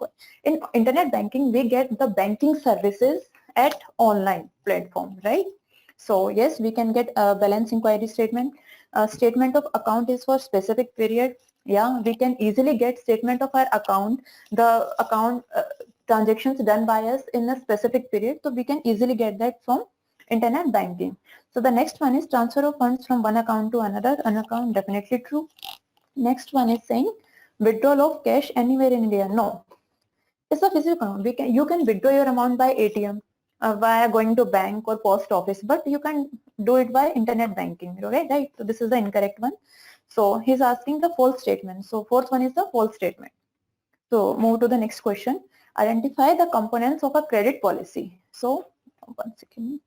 internet banking. We get the banking services at online platform, right? So yes, we can get a balance inquiry statement. Statement of account is for specific period. Yeah, we can easily get statement of our account, the account transactions done by us in a specific period. So we can easily get that from internet banking. So the next one is transfer of funds from one account to another. An account, definitely true. Next one is saying withdrawal of cash anywhere in India. No, it's a physical account. You can withdraw your amount by ATM. Via going to bank or post office, but you can do it by internet banking, right? So this is the incorrect one. So he's asking the false statement. So fourth one is the false statement. So move to the next question. Identify the components of a credit policy. So 1 second.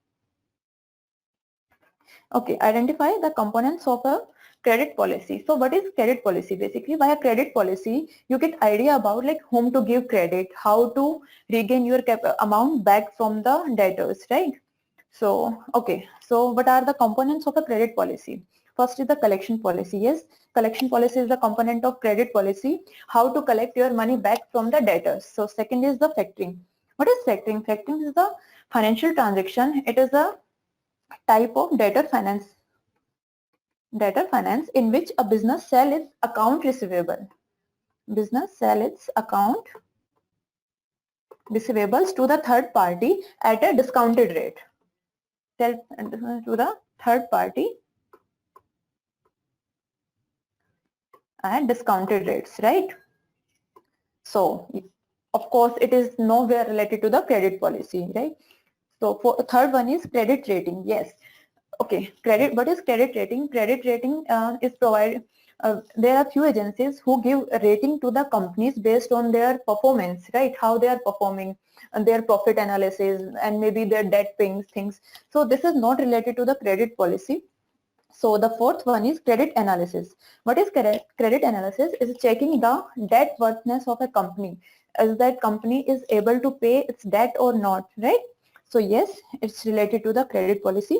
Okay, identify the components of a credit policy. So what is credit policy? Basically, by a credit policy, you get idea about like whom to give credit, how to regain your amount back from the debtors, right? So, okay. So what are the components of a credit policy? First is the collection policy. Yes, collection policy is the component of credit policy, how to collect your money back from the debtors. So second is the factoring. What is factoring? Factoring is the Financial transaction, it is a type of debtor finance in which a business sell its account receivable. Business sell its account receivables to the third party at a discounted rate. Sell to the third party at discounted rates, right? So, of course, it is nowhere related to the credit policy, right? So, for third one is credit rating. Yes. Okay, credit. What is credit rating? Credit rating is provided. There are few agencies who give a rating to the companies based on their performance, right? How they are performing, and their profit analysis, and maybe their debt paying things. So this is not related to the credit policy. So the fourth one is credit analysis. What is credit analysis? Is checking the debt worthiness of a company. Is that company is able to pay its debt or not, right? So yes, it's related to the credit policy.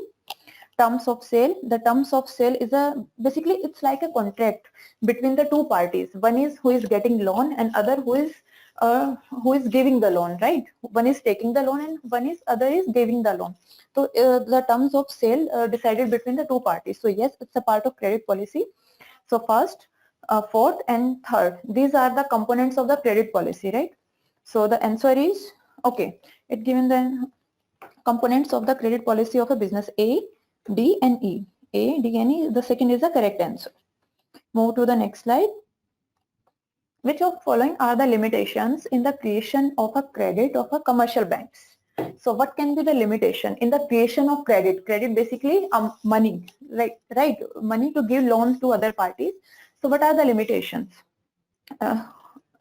Terms of sale. The terms of sale is basically it's like a contract between the two parties. One is who is getting loan and other who is giving the loan, right? One is taking the loan and other is giving the loan. So the terms of sale decided between the two parties. So yes, it's a part of credit policy. So first, fourth and third, these are the components of the credit policy, right? So the answer is okay. It given the components of the credit policy of a business A, D and E. A, D and E, the second is the correct answer. Move to the next slide. Which of following are the limitations in the creation of a credit of a commercial banks? So what can be the limitation in the creation of credit? Credit basically money, right? Money to give loans to other parties. So what are the limitations?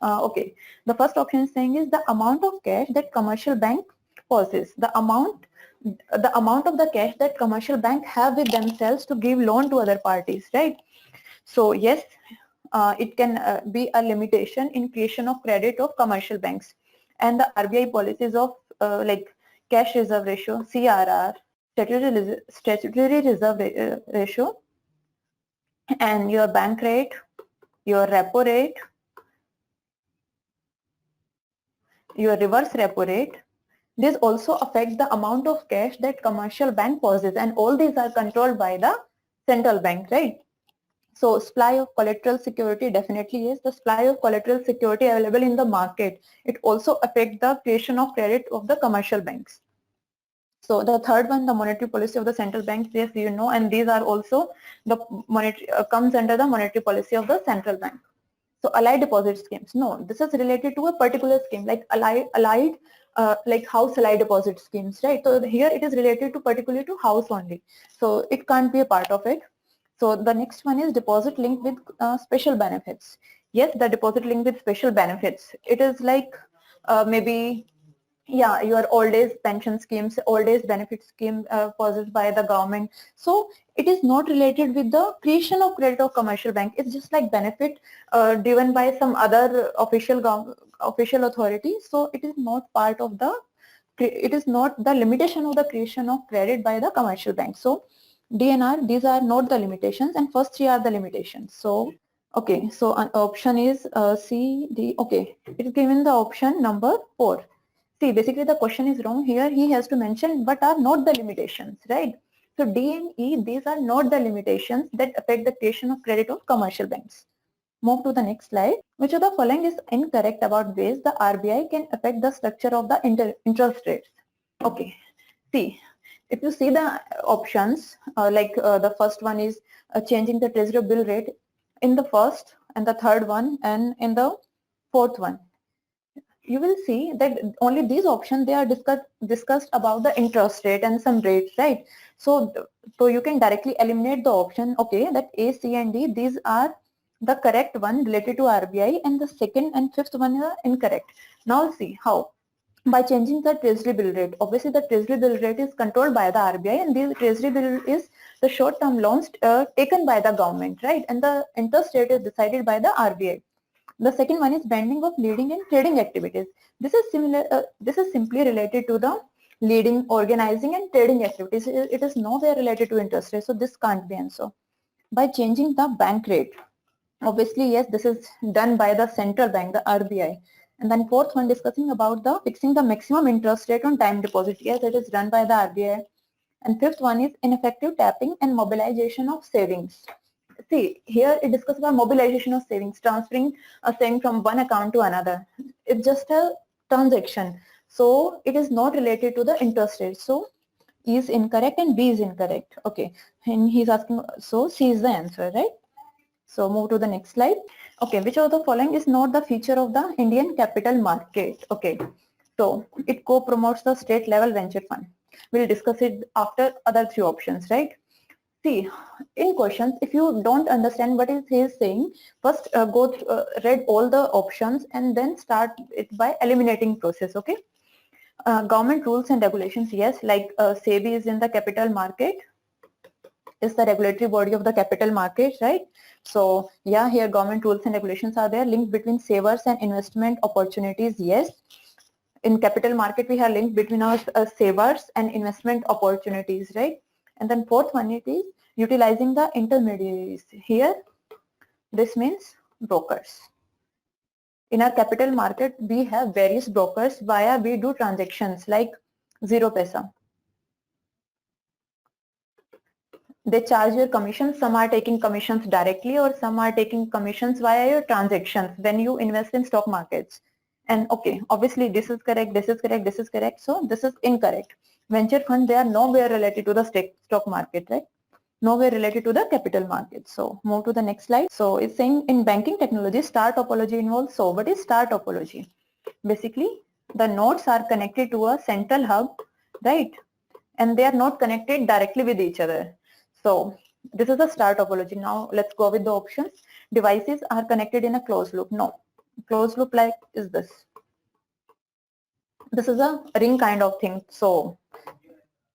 Okay, the first option is saying is the amount of cash that commercial bank possesses. The amount of the cash that commercial bank have with themselves to give loan to other parties, right? So yes, it can be a limitation in creation of credit of commercial banks. And the RBI policies of like cash reserve ratio, CRR, statutory reserve ratio, and your bank rate, your repo rate, your reverse repo rate. This also affects the amount of cash that commercial bank possesses, and all these are controlled by the central bank, right? So supply of collateral security, definitely yes, the supply of collateral security available in the market. It also affects the creation of credit of the commercial banks. So the third one, the monetary policy of the central bank, yes, you know, and these are also the monetary comes under the monetary policy of the central bank. So allied deposit schemes, no, this is related to a particular scheme like allied like house allied deposit schemes, right? So here it is related to particularly to house only. So it can't be a part of it. So the next one is deposit linked with special benefits. Yes, the deposit linked with special benefits. It is like maybe, yeah, your old age pension schemes, old age benefit scheme possessed by the government. So it is not related with the creation of credit of commercial bank. It's just like benefit driven by some other official authority. So it is not part of the, it is not the limitation of the creation of credit by the commercial bank. So DNR, these are not the limitations, and first three are the limitations. So okay, so an option is C, D. Okay, it is given the option number 4. See, basically the question is wrong here. He has to mention what are not the limitations, right? So D and E, these are not the limitations that affect the creation of credit of commercial banks. Move to the next slide. Which of the following is incorrect about ways the RBI can affect the structure of the interest rates? Okay, see, if you see the options, the first one is changing the treasury bill rate in the first and the third one and in the fourth one. You will see that only these options, they are discussed about the interest rate and some rates, right? So you can directly eliminate the option, okay, that A, C and D, these are the correct one related to RBI, and the second and fifth one are incorrect. Now see how. By changing the treasury bill rate. Obviously the treasury bill rate is controlled by the RBI, and the treasury bill is the short-term loans taken by the government, right? And the interest rate is decided by the RBI. The second one is banding of leading and trading activities. This is similar. This is simply related to the leading, organizing, and trading activities. It is nowhere related to interest rate, so this can't be answer. By changing the bank rate, obviously yes, this is done by the central bank, the RBI. And then fourth one discussing about the fixing the maximum interest rate on time deposit. Yes, it is done by the RBI. And fifth one is ineffective tapping and mobilization of savings. See, here it discusses about mobilization of savings, transferring a saving from one account to another. It's just a transaction. So it is not related to the interest rate. So E is incorrect and B is incorrect. Okay. And he's asking, so C is the answer, right? So move to the next slide. Okay, which of the following is not the feature of the Indian capital market? Okay. So it co-promotes the state level venture fund. We'll discuss it after other three options, right? See, in questions, if you don't understand what he is saying, first read all the options and then start it by eliminating process, okay? Government rules and regulations, yes, like SEBI is in the capital market, is the regulatory body of the capital market, right? So yeah, here government rules and regulations are there. Link between savers and investment opportunities, yes. In capital market, we have link between our savers and investment opportunities, right? And then fourth one, it is utilizing the intermediaries. Here, this means brokers. In our capital market, we have various brokers via we do transactions like zero paisa. They charge your commissions. Some are taking commissions directly or some are taking commissions via your transactions when you invest in stock markets. And okay, obviously this is correct, this is correct, this is correct. So this is incorrect. Venture funds, they are nowhere related to the stock market, right? Nowhere related to the capital market. So move to the next slide. So it's saying in banking technology, star topology involves. So what is star topology? Basically, the nodes are connected to a central hub, right? And they are not connected directly with each other. So this is a star topology. Now let's go with the options. Devices are connected in a closed loop. No, closed loop like is this. This is a ring kind of thing. So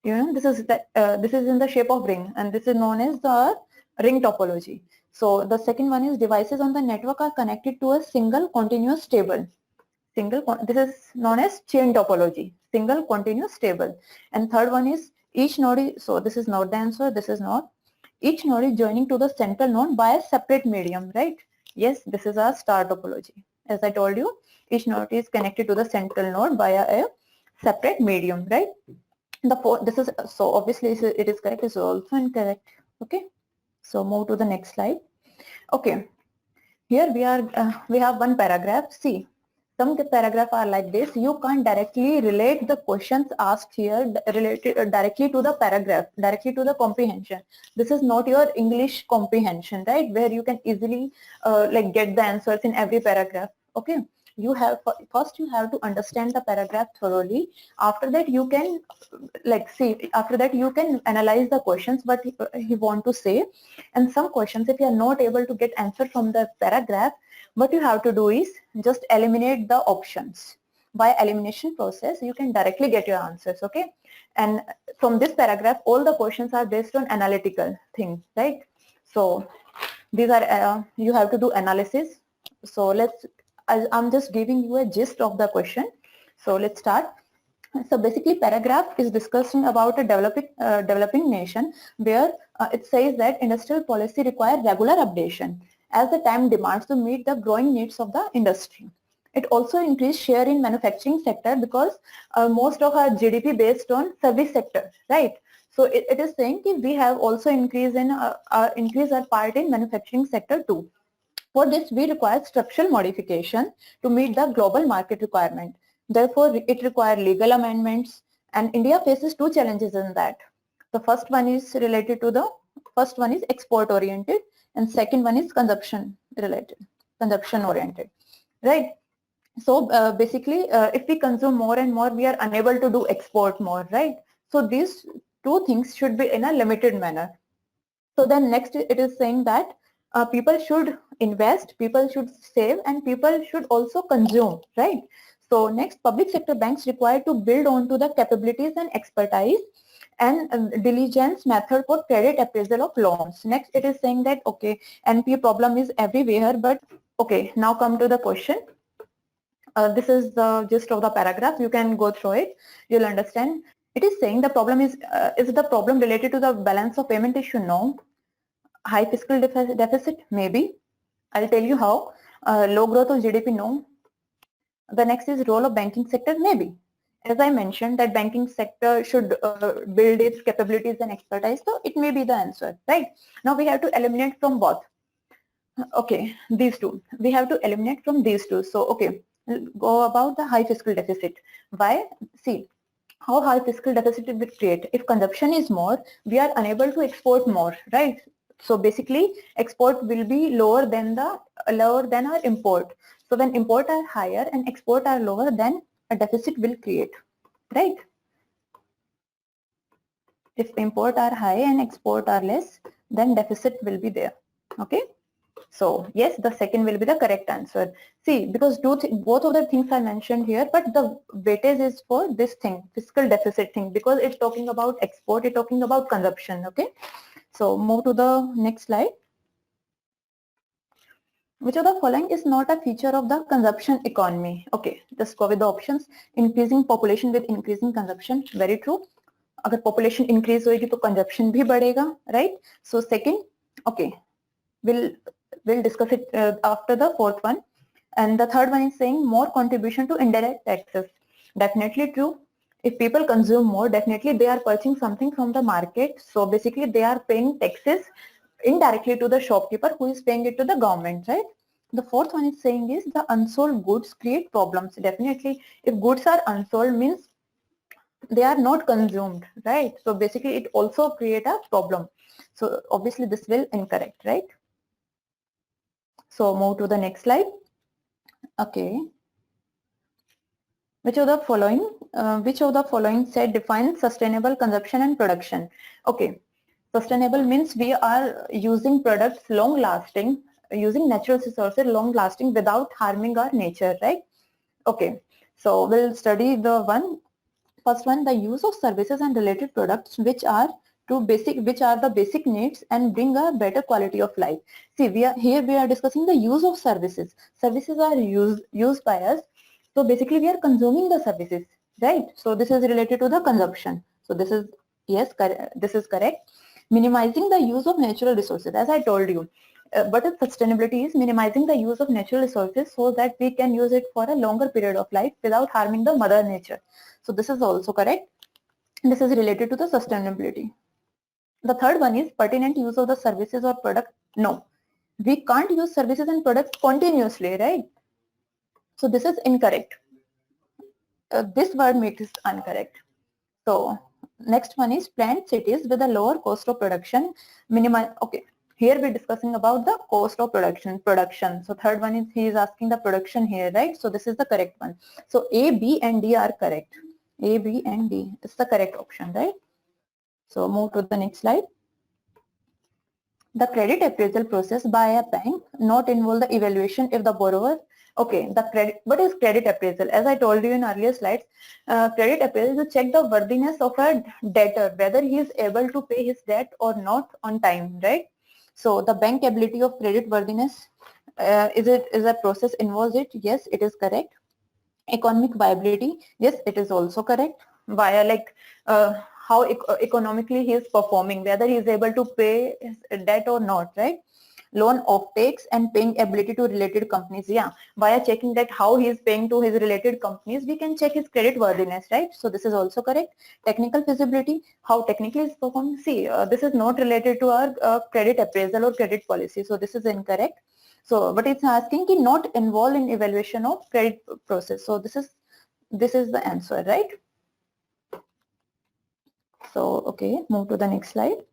you know, this is in the shape of ring, and this is known as the ring topology. So the second one is devices on the network are connected to a single continuous table. This is known as chain topology, single continuous table. And third one is each node is, so this is not the answer, this is not. Each node is joining to the central node by a separate medium, right? Yes, this is a star topology. As I told you, each node is connected to the central node via a separate medium, right? This is, so obviously it is correct, is also incorrect. Okay, so move to the next slide. Okay, here we have one paragraph. See, some paragraphs are like this. You can't directly relate the questions asked here related directly to the paragraph, directly to the comprehension. This is not your English comprehension, right? Where you can easily like get the answers in every paragraph. Okay, you have first you have to understand the paragraph thoroughly. After that you can after that you can analyze the questions what he want to say. And some questions, if you are not able to get answer from the paragraph, what you have to do is just eliminate the options. By elimination process, you can directly get your answers, okay? And from this paragraph, all the questions are based on analytical things, right? So these are, you have to do analysis. So I'm just giving you a gist of the question. So let's start. So basically paragraph is discussing about a developing nation where it says that industrial policy requires regular updation as the time demands to meet the growing needs of the industry. It also increased share in manufacturing sector because most of our GDP based on service sector, right? So it is saying that we have also increased our part in manufacturing sector too. For this, we require structural modification to meet the global market requirement. Therefore, it requires legal amendments, and India faces two challenges in that. The first one is export oriented, and second one is consumption oriented, right? So basically, if we consume more and more, we are unable to do export more, right? So these two things should be in a limited manner. So then next it is saying that people should invest, people should save, and people should also consume, right? So next, public sector banks required to build onto the capabilities and expertise and diligence method for credit appraisal of loans. Next, it is saying that, okay, NPA problem is everywhere, but okay, now come to the question. This is the gist of the paragraph. You can go through it. You'll understand. It is saying the problem is the problem related to the balance of payment issue? No. High fiscal deficit? Maybe. I'll tell you how. Low growth of GDP? No. The next is role of banking sector, maybe. As I mentioned that banking sector should build its capabilities and expertise, so it may be the answer, right? Now we have to eliminate from both. Okay, these two. We have to eliminate from these two. So, okay, we'll go about the high fiscal deficit. Why? See, how high fiscal deficit will create. If consumption is more, we are unable to export more, right? So basically, export will be lower than our import. So when import are higher and export are lower, then a deficit will create, right? If import are high and export are less, then deficit will be there. Okay. So yes, the second will be the correct answer. See, because both of the things are mentioned here, but the weightage is for this thing, fiscal deficit thing, because it's talking about export, it's talking about consumption. Okay. So move to the next slide. Which of the following is not a feature of the consumption economy? Okay, just go with the options. Increasing population with increasing consumption, very true. अगर population increase होएगी तो consumption भी बढ़ेगा, right? So second, okay, we'll discuss it after the fourth one. And the third one is saying more contribution to indirect taxes. Definitely true. If people consume more, definitely they are purchasing something from the market. So basically they are paying taxes indirectly to the shopkeeper who is paying it to the government, right? The fourth one is saying is the unsold goods create problems. Definitely, if goods are unsold means they are not consumed, right? So basically it also create a problem. So obviously this will incorrect, right? So move to the next slide. Okay. Which of the following set defines sustainable consumption and production? Okay. Sustainable means we are using products long lasting, using natural resources long lasting without harming our nature, right? Okay, so we'll study the first one, the use of services and related products which are the basic needs and bring a better quality of life. See, we are discussing the use of services. Services are used by us. So basically we are consuming the services, right? So this is related to the consumption. So this is, yes, this is correct. Minimizing the use of natural resources, as I told you. But sustainability is minimizing the use of natural resources so that we can use it for a longer period of life without harming the mother nature. So this is also correct. This is related to the sustainability. The third one is pertinent use of the services or product. No, we can't use services and products continuously, right? So this is incorrect. This word makes it incorrect. So next one is planned cities with a lower cost of production. Okay, here we're discussing about the cost of production. So third one is he is asking the production here, right? So this is the correct one. So A, B and D are correct. A, B and D is the correct option, right? So move to the next slide. The credit appraisal process by a bank not involve the evaluation if the borrower. Okay, what is credit appraisal? As I told you in earlier slides, credit appraisal is to check the worthiness of a debtor, whether he is able to pay his debt or not on time, right? So the bank ability of credit worthiness, is a process involves it? Yes, it is correct. Economic viability, yes, it is also correct. Via like how economically he is performing, whether he is able to pay his debt or not, right? Loan offtakes and paying ability to related companies, yeah, via checking that how he is paying to his related companies, we can check his credit worthiness, right? So this is also correct. Technical feasibility, how technically is performing. See, this is not related to our credit appraisal or credit policy, so this is incorrect. So but it's asking ki not involved in evaluation of credit process, so this is the answer, right? So okay, move to the next slide.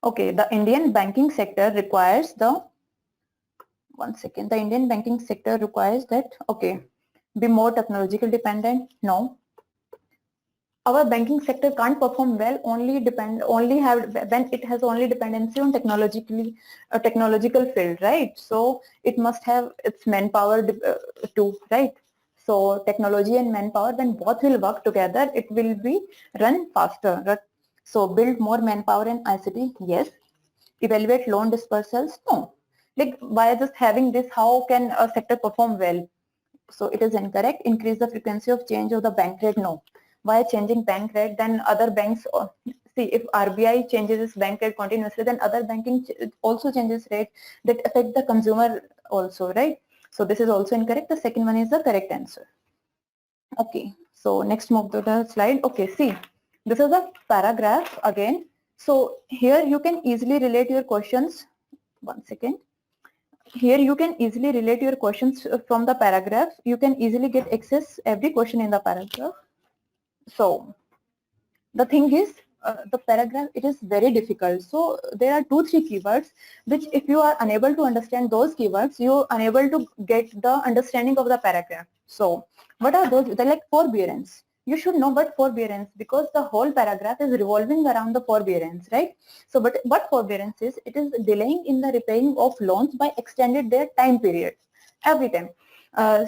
Okay, the Indian banking sector requires the Indian banking sector requires that, okay, be more technological dependent. No, our banking sector can't perform well when it has only dependency on technological field, right? So it must have its manpower too, right? So technology and manpower, when both will work together, it will be run faster, right? So build more manpower in ICT, yes. Evaluate loan dispersals, no. Like by just having this, how can a sector perform well? So it is incorrect. Increase the frequency of change of the bank rate, no. By changing bank rate, then other banks, see, if RBI changes its bank rate continuously, then other banking also changes rate that affect the consumer also, right? So this is also incorrect. The second one is the correct answer. Okay, so next move to the slide. Okay, see, this is a paragraph again. So here you can easily relate your questions. One second. Here you can easily relate your questions from the paragraph. You can easily get access every question in the paragraph. So the thing is, the paragraph, it is very difficult. So there are 2-3 keywords which if you are unable to understand those keywords, you are unable to get the understanding of the paragraph. So what are those? They're like forbearance. You should know what forbearance, because the whole paragraph is revolving around the forbearance, right? So but what forbearance is? It is delaying in the repaying of loans by extended their time period every time.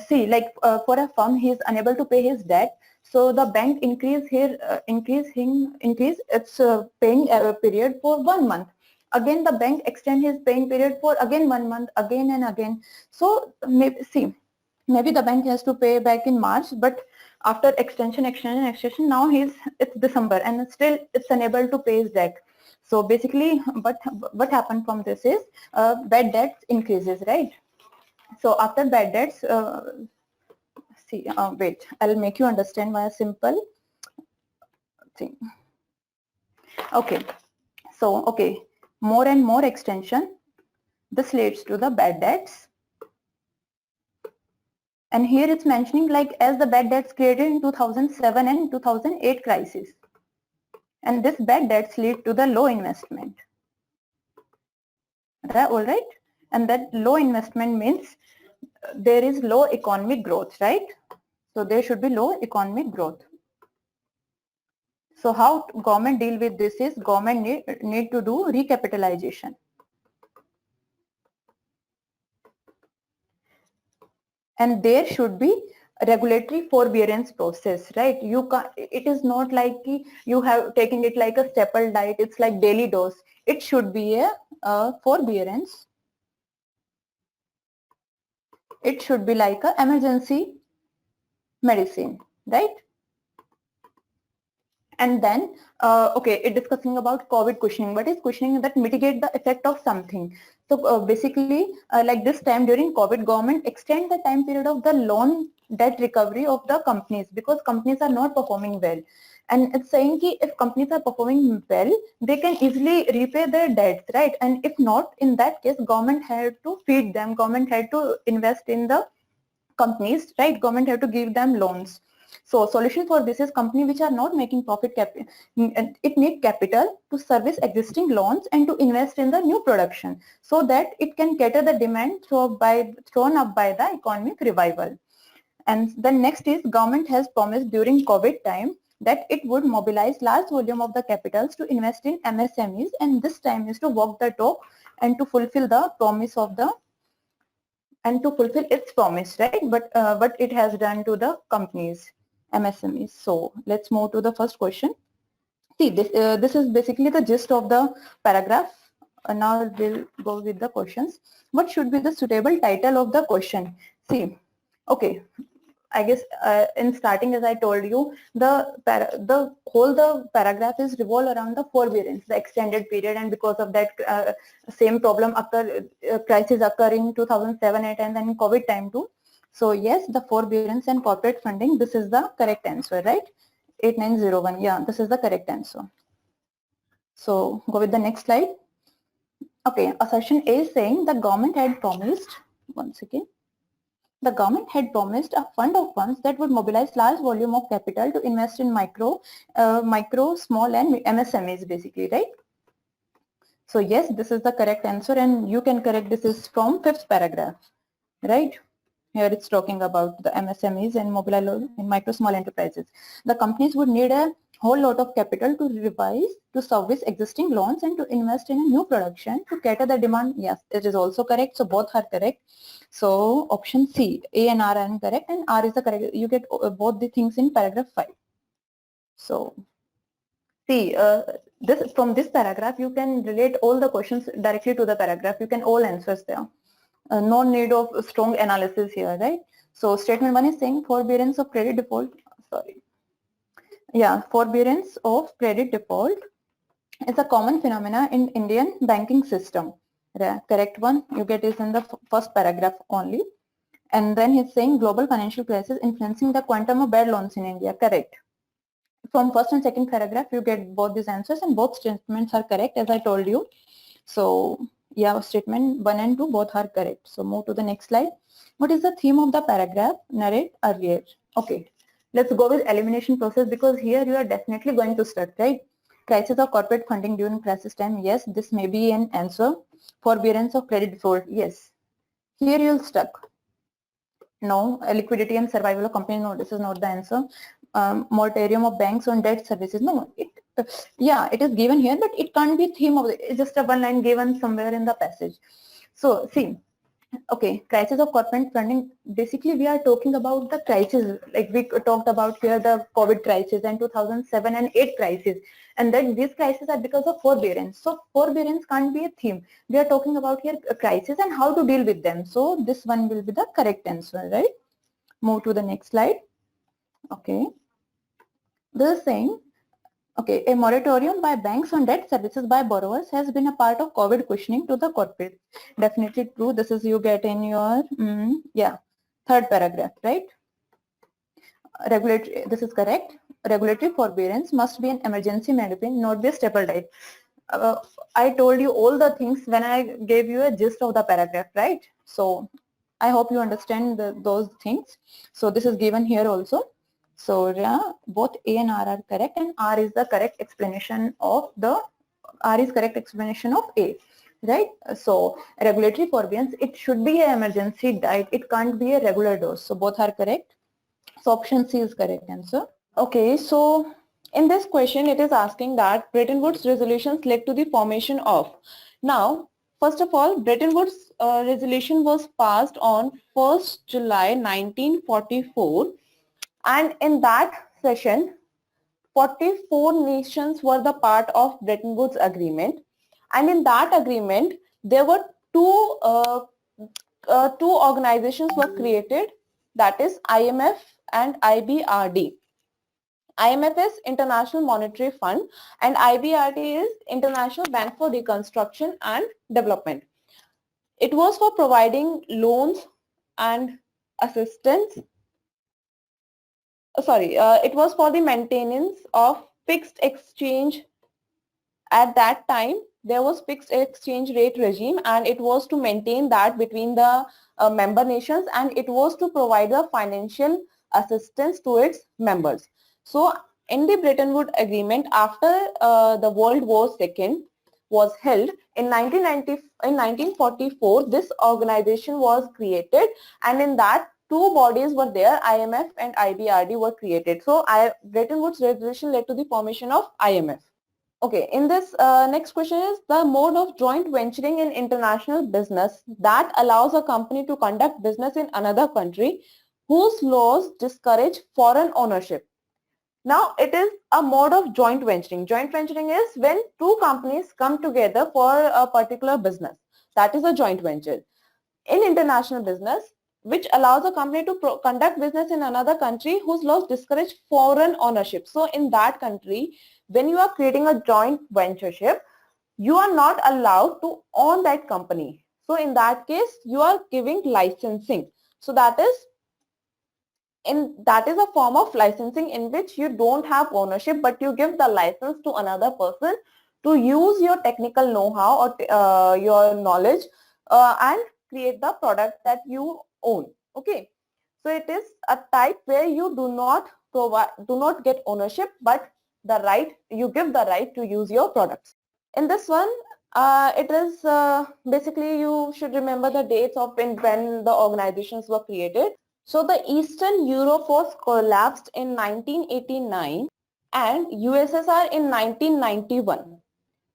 See, like for a firm, he is unable to pay his debt. So the bank increase its paying period for 1 month. Again, the bank extend his paying period for again 1 month, again and again. So maybe the bank has to pay back in March, but after extension, now it's December and still it's unable to pay his debt. So basically, what happened from this is bad debts increases, right? So after bad debts, wait, I'll make you understand by a simple thing. Okay, so okay, more and more extension, this leads to the bad debts. And here it's mentioning like as the bad debts created in 2007 and 2008 crisis. And this bad debts lead to the low investment. All right? And that low investment means there is low economic growth, right? So there should be low economic growth. So how government deal with this is government need to do recapitalization. And there should be regulatory forbearance process, right? You can't, it is not like you have taking it like a staple diet, it's like daily dose. It should be a forbearance. It should be like a emergency medicine, right? And then, okay, it discussing about COVID cushioning. What is cushioning? That mitigate the effect of something. So basically, like this time during COVID, government extend the time period of the loan debt recovery of the companies because companies are not performing well. And it's saying that if companies are performing well, they can easily repay their debts, right? And if not, in that case, government had to feed them. Government had to invest in the companies, right? Government have to give them loans. So solution for this is company which are not making profit it need capital to service existing loans and to invest in the new production so that it can cater the demand thrown up by the economic revival. And the next is government has promised during COVID time that it would mobilize large volume of the capitals to invest in MSMEs, and this time is to walk the talk and to fulfill the promise of the to fulfill its promise, right? But what it has done to the companies, MSMEs. So let's move to the first question. See, this is basically the gist of the paragraph. Now we'll go with the questions. What should be the suitable title of the question? See, okay, I guess in starting, as I told you, the whole paragraph is revolve around the forbearance, the extended period, and because of that same problem crisis occurring 2007-8 and then COVID time too. So yes, the forbearance and corporate funding, this is the correct answer, right? 8901, yeah, this is the correct answer. So go with the next slide. Okay, assertion A is saying the government had promised, once again, the government had promised a fund of funds that would mobilize large volume of capital to invest in micro, small and MSMEs basically, right? So yes, this is the correct answer and you can correct this is from 5th paragraph, right? Here it's talking about the MSMEs and mobilize in micro, small enterprises. The companies would need a whole lot of capital to revise, to service existing loans and to invest in a new production to cater the demand. Yes, it is also correct. So both are correct. So option C, A and R are incorrect and R is the correct. You get both the things in paragraph 5. So see, from this paragraph, you can relate all the questions directly to the paragraph. You can all answers there. No need of strong analysis here, right? So statement 1 is saying forbearance of credit default. Sorry. Yeah, forbearance of credit default is a common phenomena in Indian banking system, The correct one you get is in the first paragraph only. And then he's saying global financial crisis influencing the quantum of bad loans in India. Correct. From first and second paragraph, you get both these answers, and both statements are correct, as I told you. So yeah, statement 1 and 2 both are correct. So move to the next slide. What is the theme of the paragraph? Narrate earlier. Okay, let's go with elimination process, because here you are definitely going to start, right? Crisis of corporate funding during crisis time. Yes, this may be an answer. Forbearance of credit default. Yes. Here you'll stuck. No. Liquidity and survival of company. No, this is not the answer. Moratorium of banks on debt services. No, yeah, it is given here, but it can't be theme of it's just a one line given somewhere in the passage. So see, okay, crisis of corporate funding. Basically, we are talking about the crisis, like we talked about here, the COVID crisis and 2007 and 8 crisis, and then these crises are because of forbearance. So forbearance can't be a theme. We are talking about here a crisis and how to deal with them. So this one will be the correct answer, right? Move to the next slide. Okay, this is saying, okay, a moratorium by banks on debt services by borrowers has been a part of COVID cushioning to the corporate. Definitely true. This is you get in your, third paragraph, right? Regulatory, this is correct. Regulatory forbearance must be an emergency medicine, not be a staple diet. I told you all the things when I gave you a gist of the paragraph, right? So I hope you understand those things. So this is given here also. So yeah, both A and R are correct, and R is the correct explanation of the A, right? So regulatory forbearance, it should be an emergency diet. It can't be a regular dose. So both are correct. So option C is correct answer. Okay, so in this question, it is asking that Bretton Woods resolutions led to the formation of. Now, first of all, Bretton Woods resolution was passed on 1st July 1944. And in that session, 44 nations were the part of Bretton Woods Agreement. And in that agreement, there were two organizations were created, that is IMF and IBRD. IMF is International Monetary Fund and IBRD is International Bank for Reconstruction and Development. It was for providing loans and assistance. It was for the maintenance of fixed exchange. At that time, there was fixed exchange rate regime, and it was to maintain that between the member nations, and it was to provide the financial assistance to its members. So in the Bretton Woods Agreement, after the World War II was held in 1944, this organization was created, and in that two bodies were there, IMF and IBRD were created. So Bretton Woods resolution led to the formation of IMF. Okay, in this next question is the mode of joint venturing in international business that allows a company to conduct business in another country whose laws discourage foreign ownership. Now, it is a mode of joint venturing. Joint venturing is when two companies come together for a particular business. That is a joint venture. In international business, which allows a company to conduct business in another country whose laws discourage foreign ownership. So in that country, when you are creating a joint ventureship, you are not allowed to own that company. So in that case, you are giving licensing. So that is a form of licensing in which you don't have ownership, but you give the license to another person to use your technical know-how or your knowledge and create the product that you own. Okay, so it is a type where you do not get ownership, but you give the right to use your products. In this one, it is basically you should remember the dates of when the organizations were created. So the Eastern Europe was collapsed in 1989 and USSR in 1991.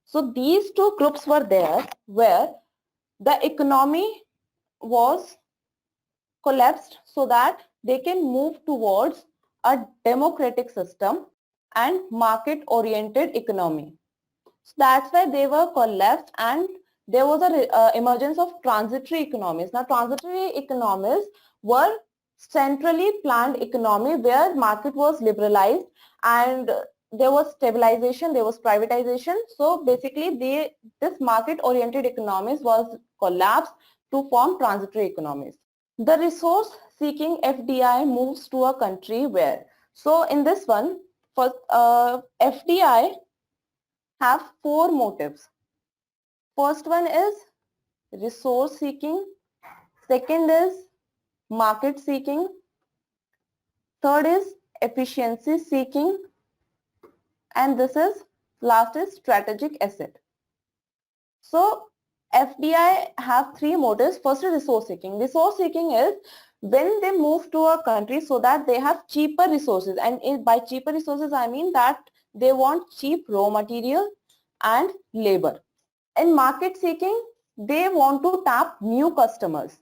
So these two groups were there where the economy was collapsed so that they can move towards a democratic system and market-oriented economy. So that's why they were collapsed, and there was a emergence of transitory economies. Now, transitory economies were centrally planned economy where market was liberalized and there was stabilization, there was privatization. So basically this market-oriented economies was collapsed to form transitory economies. The resource-seeking FDI moves to a country where. So in this one, first, FDI have 4 motives. First one is resource seeking, second is market seeking, third is efficiency seeking, and this is last is strategic asset. So FDI have 3 motives. First is resource seeking. Resource seeking is when they move to a country so that they have cheaper resources, and by cheaper resources I mean that they want cheap raw material and labor. In market seeking, they want to tap new customers.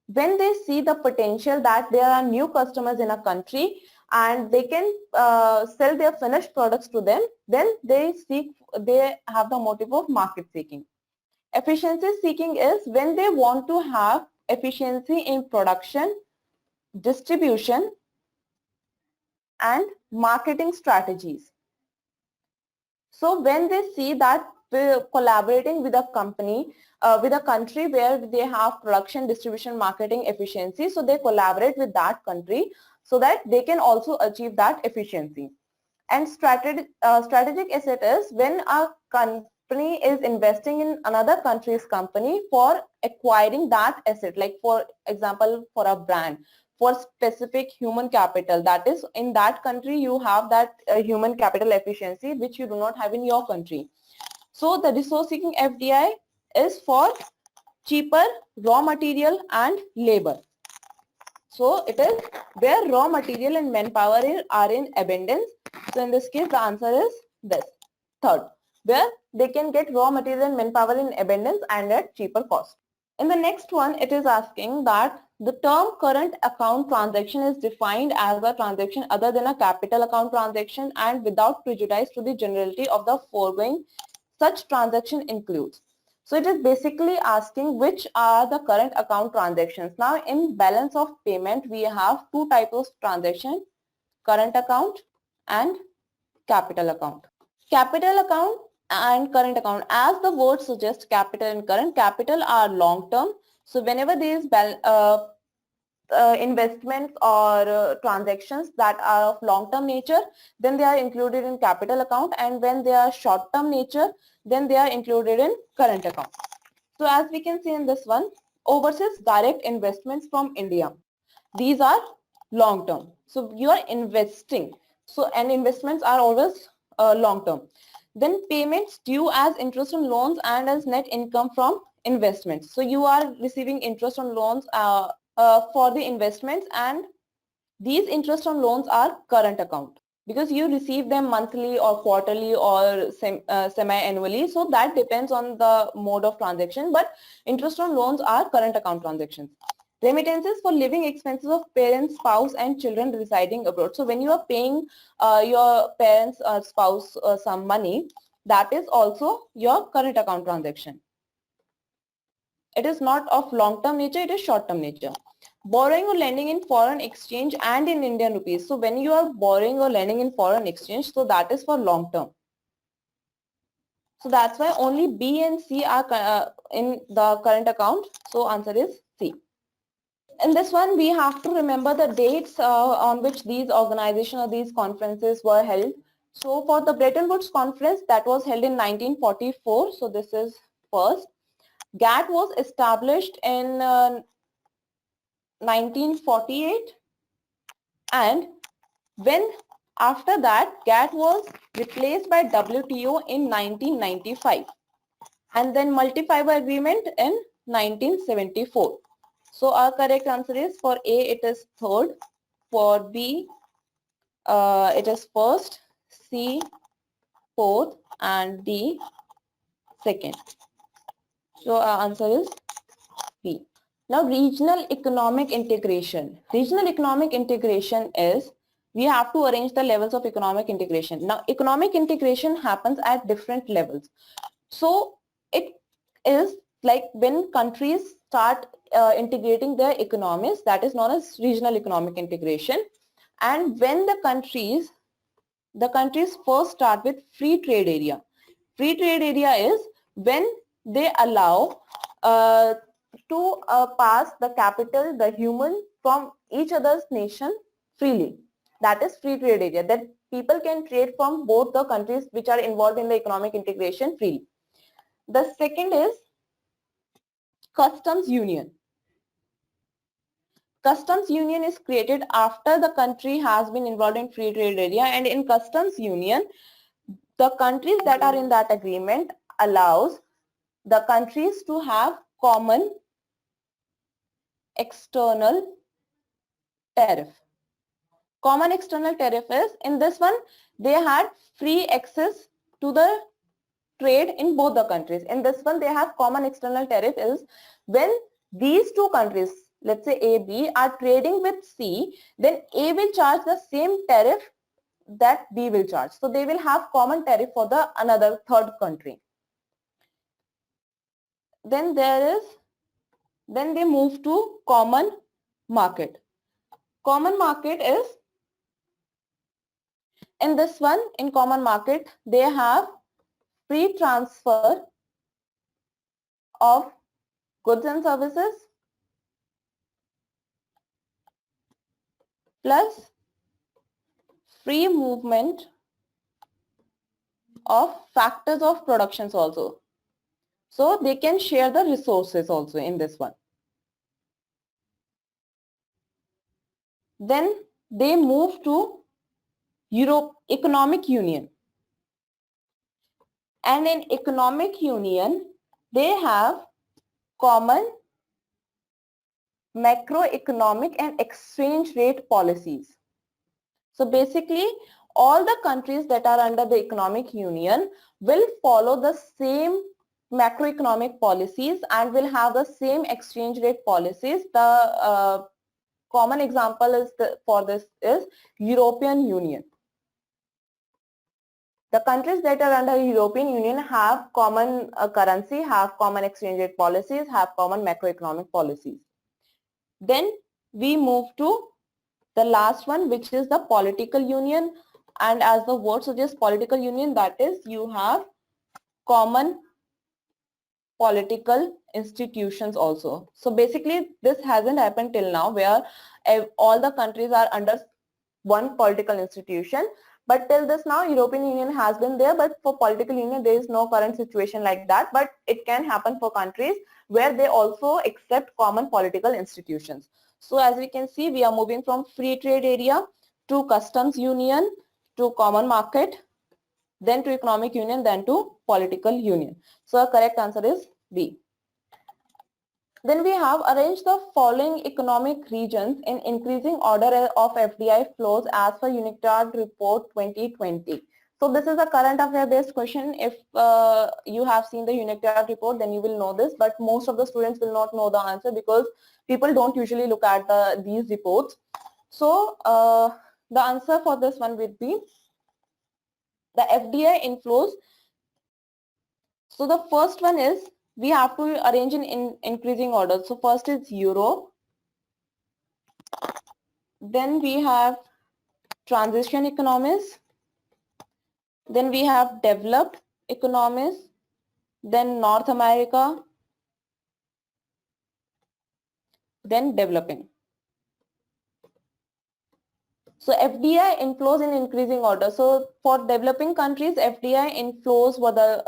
When they see the potential that there are new customers in a country and they can sell their finished products to them, then they have the motive of market seeking. Efficiency seeking is when they want to have efficiency in production, distribution, and marketing strategies. So when they see that collaborating with a company, with a country where they have production, distribution, marketing efficiency, so they collaborate with that country so that they can also achieve that efficiency. And strategic asset is when a company is investing in another country's company for acquiring that asset, like for example for a brand, for specific human capital, that is in that country you have that human capital efficiency which you do not have in your country. So the resource seeking FDI is for cheaper raw material and labor. So it is where raw material and manpower are in abundance. So in this case the answer is this, third, where they can get raw material and manpower in abundance and at cheaper cost. In the next one, it is asking that the term current account transaction is defined as a transaction other than a capital account transaction and without prejudice to the generality of the foregoing such transaction includes. So it is basically asking which are the current account transactions. Now in balance of payment we have 2 types of transaction, current account and capital account. Capital account and current account, as the word suggests, capital and current. Capital are long term, so whenever these investments or transactions that are of long term nature, then they are included in capital account, and when they are short term nature, then they are included in current account. So as we can see in this one, overseas direct investments from India, these are long term, so you are investing, so and investments are always long term. Then payments due as interest on loans and as net income from investments, so you are receiving interest on loans for the investments, and these interest on loans are current account because you receive them monthly or quarterly or semi-annually, so that depends on the mode of transaction, but interest on loans are current account transactions. Remittances for living expenses of parents, spouse and children residing abroad. So when you are paying your parents or spouse some money, that is also your current account transaction. It is not of long-term nature, it is short-term nature. Borrowing or lending in foreign exchange and in Indian rupees. So when you are borrowing or lending in foreign exchange, so that is for long-term. So that's why only B and C are in the current account. So answer is C. In this one, we have to remember the dates on which these organizations or these conferences were held. So for the Bretton Woods conference, that was held in 1944. So this is first. GATT was established in 1948, and when after that GATT was replaced by WTO in 1995, and then multi-fiber agreement in 1974. So our correct answer is for A it is third, for B it is first, C fourth, and D second. So our answer is B. Now regional economic integration. Regional economic integration is we have to arrange the levels of economic integration. Now economic integration happens at different levels. So it is like when countries start integrating their economies, that is known as regional economic integration. And when the countries the countries first start with free trade area. Free trade area is when they allow to pass the capital, the human from each other's nation freely. That is free trade area, that people can trade from both the countries which are involved in the economic integration freely. The second is customs union. Customs union is created after the country has been involved in free trade area, and in customs union, the countries that are in that agreement allows the countries to have common external tariff. Common external tariff is, in this one, they had free access to the trade in both the countries. In this one, they have common external tariff is when these two countries, let's say A, B, are trading with C, then A will charge the same tariff that B will charge. So they will have common tariff for the another third country. Then they move to common market. Common market is, in this one, in common market, they have free transfer of goods and services plus free movement of factors of productions also. So they can share the resources also in this one. Then they move to Economic Union. And in Economic Union, they have common macroeconomic and exchange rate policies. So basically, all the countries that are under the Economic Union will follow the same macroeconomic policies and will have the same exchange rate policies. The common example is for this is European Union. The countries that are under European Union have common currency, have common exchange rate policies, have common macroeconomic policies. Then we move to the last one, which is the political union. And as the word suggests, political union, that is, you have common political institutions also. So basically, this hasn't happened till now, where all the countries are under one political institution. But till this now, European Union has been there, but for political union, there is no current situation like that. But it can happen for countries where they also accept common political institutions. So as we can see, we are moving from free trade area to customs union, to common market, then to economic union, then to political union. So the correct answer is B. Then we have arranged the following economic regions in increasing order of FDI flows as per UNICTAD report 2020. So this is a current affair based question. If you have seen the UNICTAD report, then you will know this, but most of the students will not know the answer because people don't usually look at these reports. So the answer for this one would be the FDI inflows. So the first one is, we have to arrange in increasing order. So first is Europe, then we have transition economies, then we have developed economies, then North America, then developing. So FDI inflows in increasing order. So for developing countries, FDI inflows were the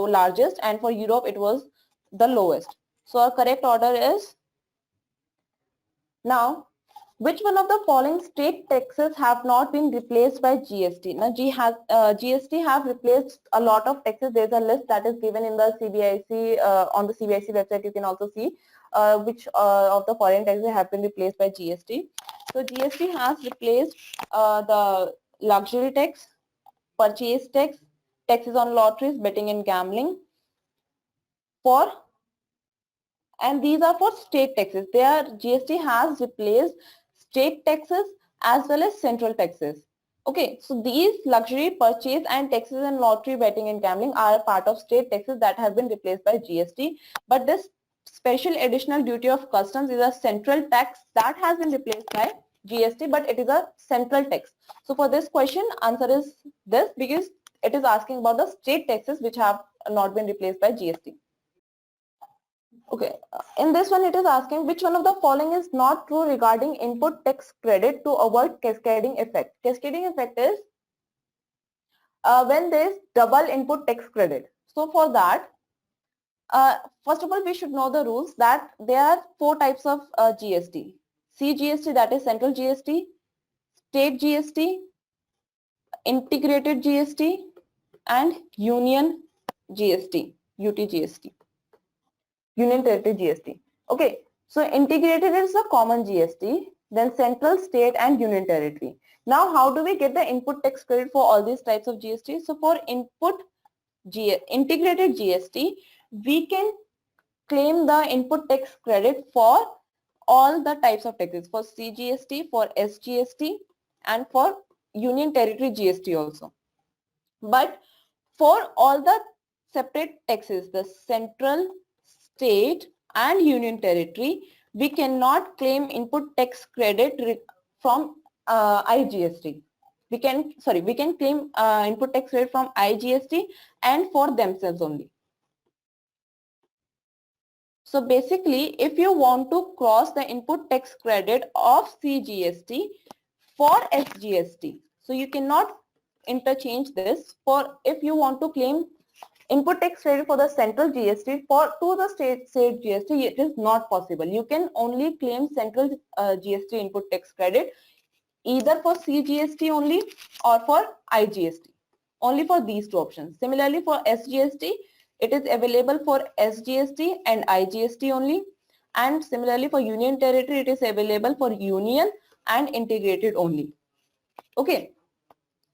largest, and for Europe it was the lowest. So our correct order is, now, which one of the following state taxes have not been replaced by GST? Now GST have replaced a lot of taxes. There's a list that is given in the CBIC, on the CBIC website. You can also see which of the foreign taxes have been replaced by GST. So GST has replaced the luxury tax, purchase tax, taxes on lotteries, betting and gambling, and these are for state taxes. GST has replaced state taxes as well as central taxes. Okay, so these luxury, purchase and taxes on lottery, betting and gambling are part of state taxes that have been replaced by GST. But this special additional duty of customs is a central tax that has been replaced by GST, but it is a central tax. So for this question, answer is this, because it is asking about the state taxes which have not been replaced by GST. Okay, in this one it is asking which one of the following is not true regarding input tax credit to avoid cascading effect. Cascading effect is when there is double input tax credit. So for that, first of all, we should know the rules that there are 4 types of GST. CGST, that is central GST, state GST, integrated GST, and union GST, UTGST, union territory GST. Okay, so integrated is the common GST, then central, state, and union territory. Now, how do we get the input tax credit for all these types of GST? So for integrated GST, we can claim the input tax credit for all the types of taxes, for CGST, for SGST, and for union territory GST also. But for all the separate taxes, the central, state, and union territory, we cannot claim input tax credit from IGST. We can claim input tax credit from IGST and for themselves only. So basically, if you want to cross the input tax credit of CGST for SGST, so you cannot interchange this. For if you want to claim input tax credit for the central GST to the state GST, it is not possible. You can only claim central GST input tax credit either for CGST only or for IGST. Only for these 2 options. Similarly, for SGST, it is available for SGST and IGST only. And similarly, for union territory, it is available for union and integrated only. Okay.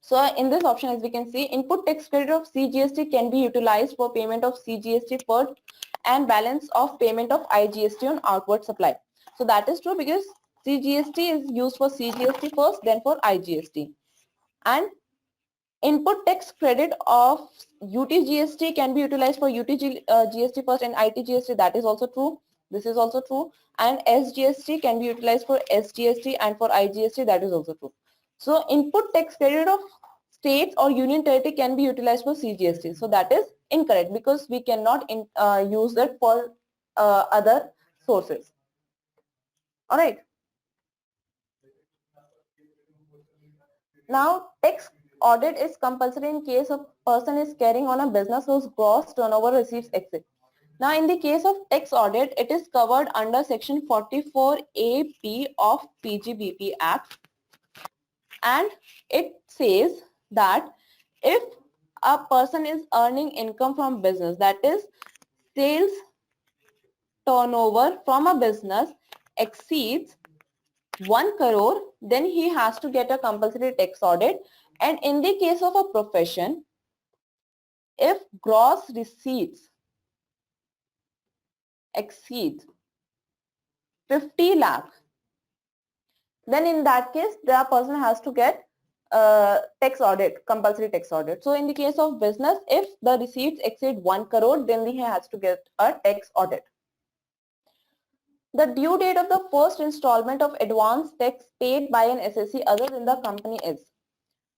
So in this option, as we can see, input tax credit of CGST can be utilized for payment of CGST first and balance of payment of IGST on outward supply. So that is true because CGST is used for CGST first, then for IGST. And input tax credit of UTGST can be utilized for UTGST first and ITGST. That is also true. This is also true. And SGST can be utilized for SGST and for IGST. That is also true. So input tax credit of states or union territory can be utilized for CGST. So that is incorrect because we cannot use that for other sources. All right. Now, tax audit is compulsory in case a person is carrying on a business whose gross turnover receipts exceed. Now, in the case of tax audit, it is covered under section 44AP of PGBP Act, and it says that if a person is earning income from business, that is sales turnover from a business exceeds 1 crore, then he has to get a compulsory tax audit. And in the case of a profession, if gross receipts exceed 50 lakh, then in that case, the person has to get tax audit, compulsory tax audit. So in the case of business, if the receipts exceed 1 crore, then he has to get a tax audit. The due date of the first installment of advance tax paid by an assessee other than the company is.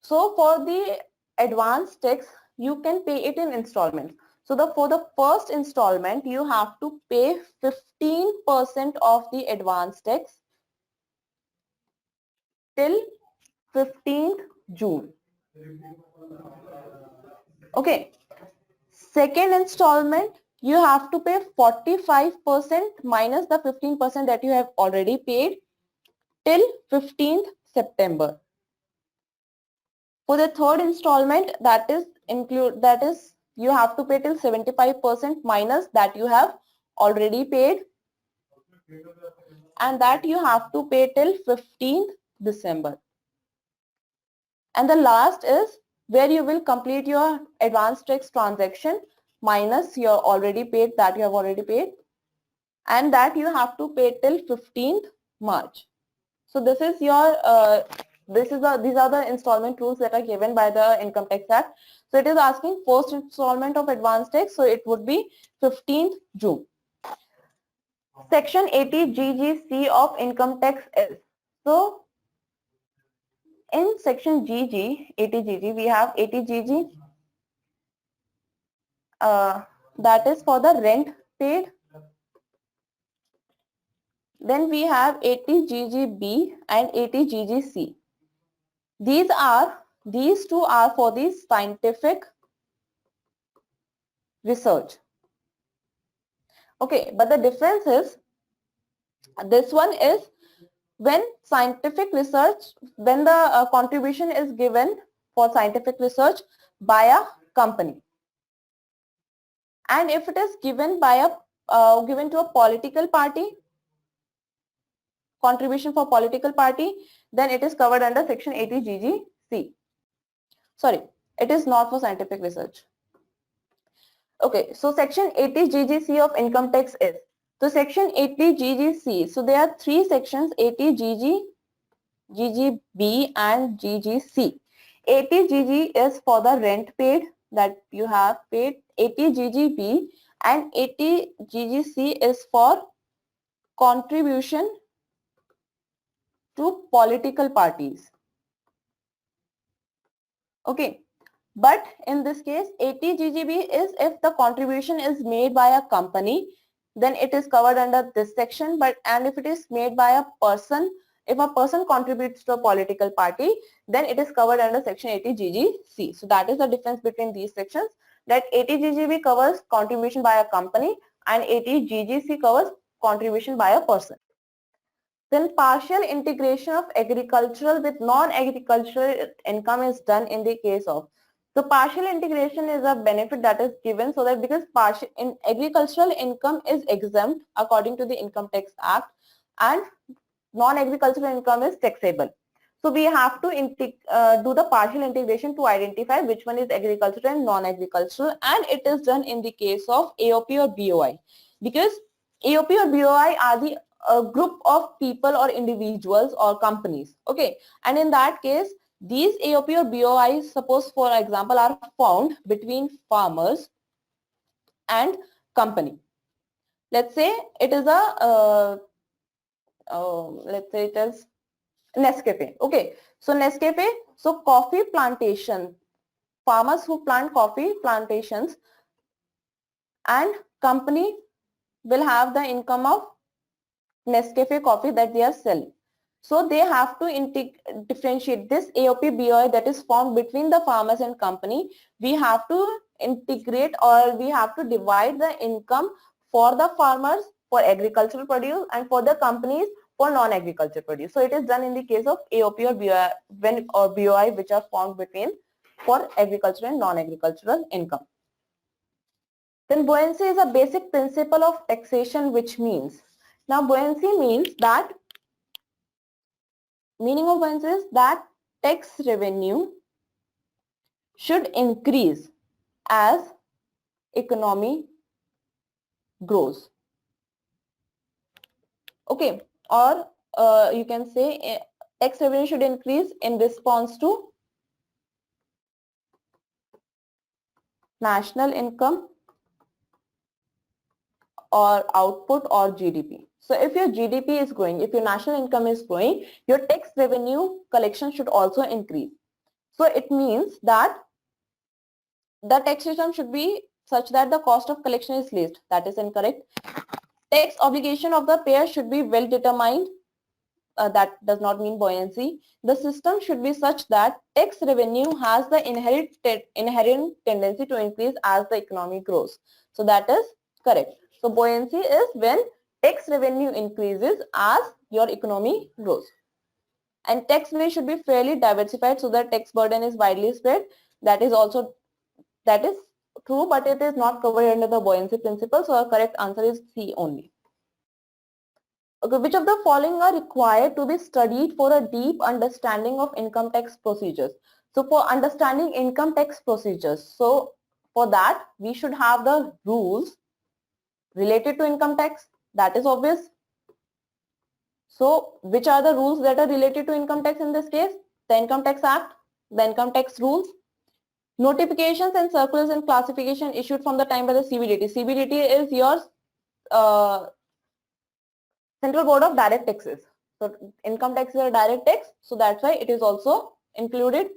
So for the advance tax, you can pay it in installments. So for the first installment, you have to pay 15% of the advance tax till 15th June. Okay. Second installment, you have to pay 45% minus the 15% that you have already paid till 15th September. For the third installment, that is you have to pay till 75% minus that you have already paid, and that you have to pay till 15th December. And the last is where you will complete your advance tax transaction minus your already paid, that you have already paid, and that you have to pay till 15th March. So this is your these are the installment rules that are given by the Income Tax Act. So it is asking first installment of advance tax, so it would be 15th June. Section 80 GGC of income tax is. So in section GG, ATGG, we have ATGG, that is for the rent paid. Then we have ATGGB and ATGGC. These two are for the scientific research. Okay, but the difference is, this one is when scientific research, when the contribution is given for scientific research by a company, and if it is given by a given to a political party, contribution for political party, then it is covered under section 80 GGC. Sorry, it is not for scientific research. Okay, so section 80 GGC of income tax is, so section 80 GGC, so there are three sections, 80 GG, GGB and GGC. 80 GG is for the rent paid that you have paid, 80 GGB and 80 GGC is for contribution to political parties. Okay, but in this case 80 GGB is if the contribution is made by a company, then it is covered under this section, but and if it is made by a person, if a person contributes to a political party, then it is covered under section 80 GGC. So that is the difference between these sections, that 80 GGB covers contribution by a company and 80 GGC covers contribution by a person. Then partial integration of agricultural with non-agricultural income is done in the case of. So partial integration is a benefit that is given so that because agricultural income is exempt according to the Income Tax Act and non-agricultural income is taxable. So we have to do the partial integration to identify which one is agricultural and non-agricultural, and it is done in the case of AOP or BOI, because AOP or BOI are the group of people or individuals or companies. Okay, and in that case these AOP or BOI, suppose for example, are found between farmers and company. Let's say it is a let's say it is Nescafe. Okay, so Nescafe, so coffee plantation, farmers who plant coffee plantations, and company will have the income of Nescafe coffee that they are selling. So they have to differentiate this AOP BOI that is formed between the farmers and company. We have to integrate, or we have to divide the income for the farmers for agricultural produce and for the companies for non-agricultural produce. So it is done in the case of AOP or BOI which are formed between for agricultural and non-agricultural income. Then buoyancy is a basic principle of taxation, which means, now buoyancy means that, meaning of buoyancy is that tax revenue should increase as economy grows. Okay, or you can say tax revenue should increase in response to national income or output or GDP. So if your GDP is growing, if your national income is growing, your tax revenue collection should also increase. So it means that the tax system should be such that the cost of collection is least. That is incorrect. Tax obligation of the payer should be well determined. That does not mean buoyancy. The system should be such that tax revenue has the inherent tendency to increase as the economy grows. So that is correct. So buoyancy is when tax revenue increases as your economy grows. And tax base should be fairly diversified so that tax burden is widely spread. That is true, but it is not covered under the buoyancy principle. So our correct answer is C only. Okay, which of the following are required to be studied for a deep understanding of income tax procedures? So for understanding income tax procedures, so for that we should have the rules related to income tax. That is obvious. So which are the rules that are related to income tax in this case? The Income Tax Act, the income tax rules, notifications and circulars and classification issued from the time by the CBDT. CBDT is your Central Board of Direct Taxes. So income tax is a direct tax, so that's why it is also included,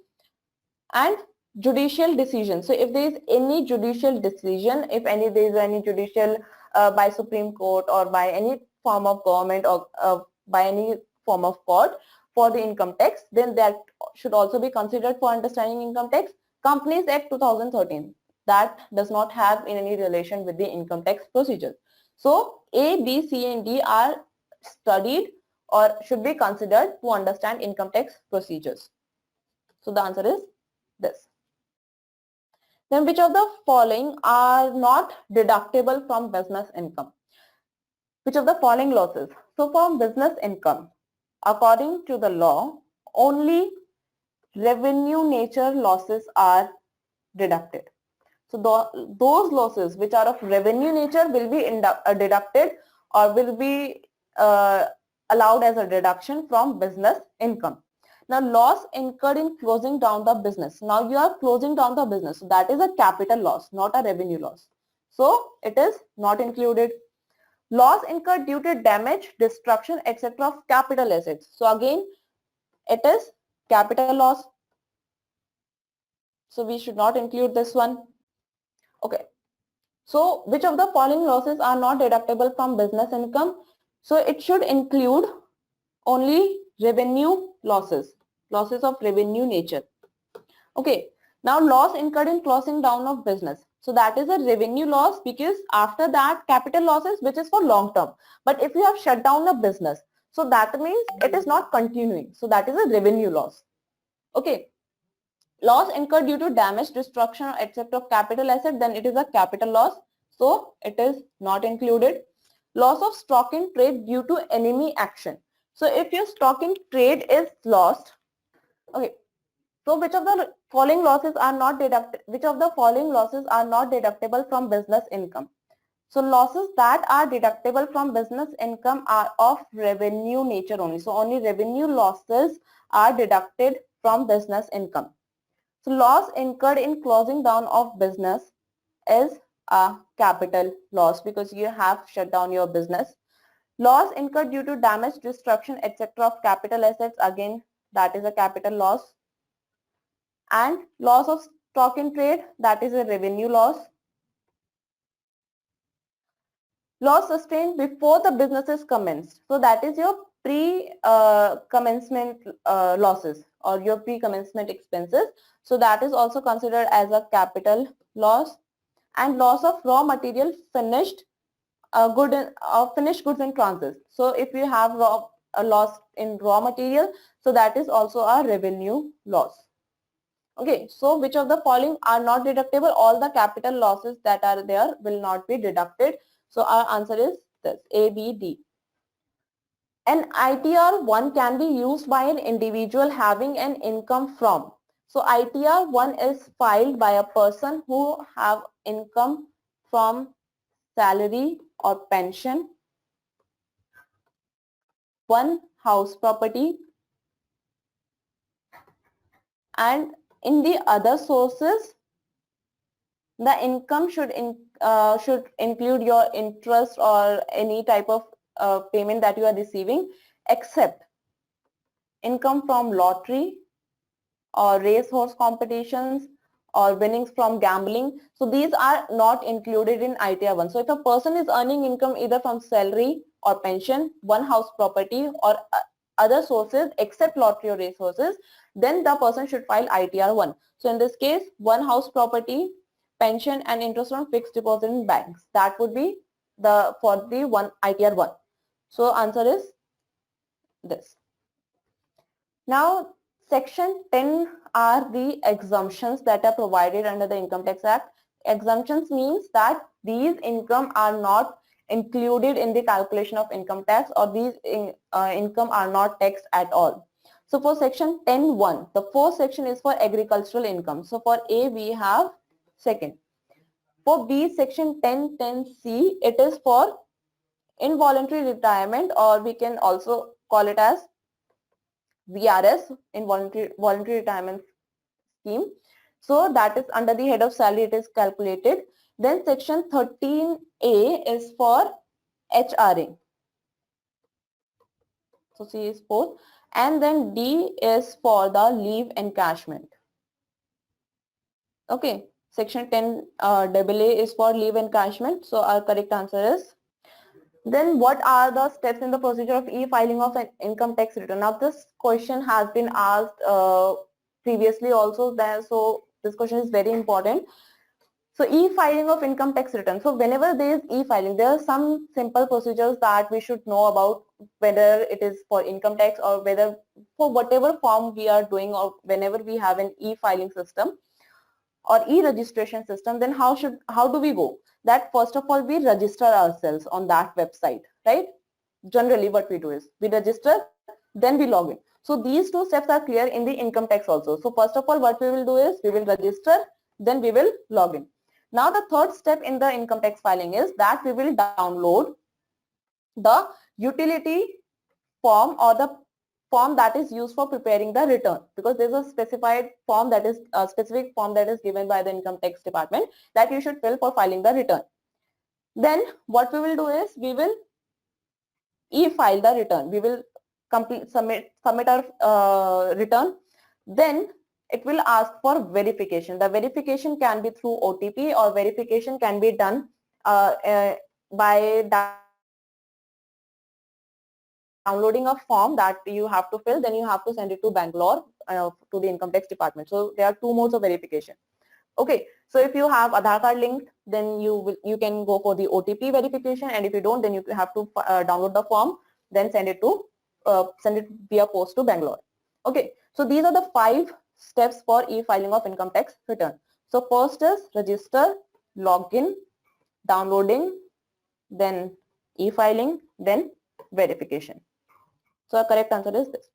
and judicial decision. So if there is any judicial decision, if there is any judicial by Supreme Court or by any form of government or by any form of court for the income tax, then that should also be considered for understanding income tax. Companies Act 2013, that does not have in any relation with the income tax procedure. So A, B, C and D are studied or should be considered to understand income tax procedures. So the answer is this. Then which of the following are not deductible from business income? Which of the following losses? So from business income, according to the law, only revenue nature losses are deducted. So those losses which are of revenue nature will be deducted or will be allowed as a deduction from business income. Now loss incurred in closing down the business. Now you are closing down the business. So that is a capital loss, not a revenue loss. So it is not included. Loss incurred due to damage, destruction, etc. of capital assets. So again, it is capital loss. So we should not include this one. Okay. So which of the following losses are not deductible from business income? So it should include only revenue losses, losses of revenue nature. Okay. Now loss incurred in closing down of business. So that is a revenue loss because after that capital losses which is for long term. But if you have shut down a business, so that means it is not continuing. So that is a revenue loss. Okay. Loss incurred due to damage, destruction, etc. of capital asset, then it is a capital loss. So it is not included. Loss of stock in trade due to enemy action. So if your stock in trade is lost, okay. So which of the following losses are not deducted? Which of the following losses are not deductible from business income? So losses that are deductible from business income are of revenue nature only. So only revenue losses are deducted from business income. So loss incurred in closing down of business is a capital loss because you have shut down your business. Loss incurred due to damage, destruction, etc. of capital assets, again that is a capital loss. And loss of stock in trade, that is a revenue loss. Loss sustained before the business is commenced. So that is your pre-commencement losses or your pre-commencement expenses. So that is also considered as a capital loss. And loss of raw material, finished finished goods in transit. So if you have a loss in raw material, so that is also a revenue loss. Okay, so which of the following are not deductible? All the capital losses that are there will not be deducted. So our answer is this, A, B, D. An ITR-1 can be used by an individual having an income from. So ITR-1 is filed by a person who have income from salary or pension, one house property, and in the other sources, the income should include your interest or any type of payment that you are receiving, except income from lottery or racehorse competitions or winnings from gambling. So these are not included in ITR-1. So if a person is earning income either from salary or pension, one house property or other sources except lottery or racehorses, then the person should file ITR-1. So in this case, one house property, pension and interest on fixed deposit in banks. That would be for the one ITR-1. So answer is this. Now section 10 are the exemptions that are provided under the Income Tax Act. Exemptions means that these income are not included in the calculation of income tax, or these income are not taxed at all. So for section 10(1), the first section is for agricultural income. So for A we have second. For B, section 10(10)(c), it is for involuntary retirement, or we can also call it as VRS, involuntary retirement scheme. So that is under the head of salary, it is calculated. Then section 13A is for HRA. So C is 4. And then D is for the leave encashment. Okay, section 10 AA is for leave encashment. So our correct answer is. Then what are the steps in the procedure of e-filing of an income tax return? Now this question has been asked previously also there, so this question is very important. So e-filing of income tax return. So whenever there is e-filing, there are some simple procedures that we should know about, whether it is for income tax or whether for whatever form we are doing, or whenever we have an e-filing system or e-registration system, then how do we go? That first of all we register ourselves on that website, right? Generally what we do is we register, then we log in. So these two steps are clear in the income tax also. So first of all what we will do is we will register, then we will log in. Now the third step in the income tax filing is that we will download the utility form or the form that is used for preparing the return, because there's a specified form that is a specific form that is given by the income tax department that you should fill for filing the return. Then what we will do is we will e-file the return. We will submit our return. Then it will ask for verification. The verification can be through OTP, or verification can be done by downloading a form that you have to fill, then you have to send it to Bangalore to the income tax department. So there are two modes of verification. Okay, so if you have Aadhaar card linked, then you can go for the OTP verification, and if you don't, then you have to download the form, then send it via post to Bangalore. Okay, so these are the 5 steps for e-filing of income tax return. So first is register, login, downloading, then e-filing, then verification. So our correct answer is this.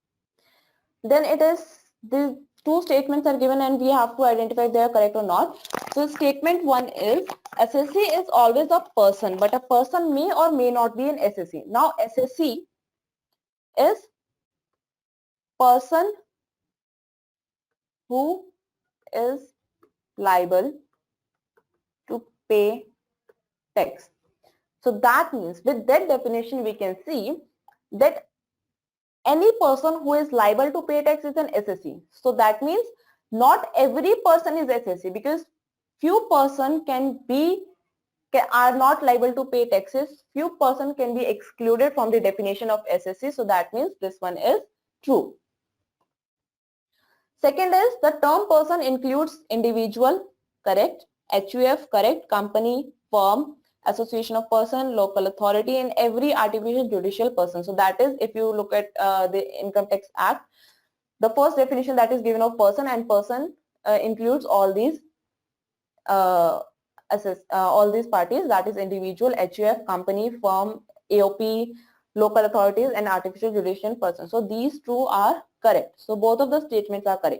Then it is the 2 statements are given and we have to identify if they are correct or not. So statement 1 is SSC is always a person, but a person may or may not be an SSC. Now SSC is person who is liable to pay tax. So that means with that definition we can see that any person who is liable to pay tax is an SSC. So that means not every person is SSC, because few person are not liable to pay taxes. Few person can be excluded from the definition of SSC. So that means this one is true. Second is the term person includes individual, correct, HUF, correct, company, firm, association of person, local authority, and every artificial judicial person. So that is, if you look at the Income Tax Act, the first definition that is given of person, and person includes all these parties, that is individual, HUF, company, firm, AOP, local authorities, and artificial judicial person. So these two are correct. So both of the statements are correct.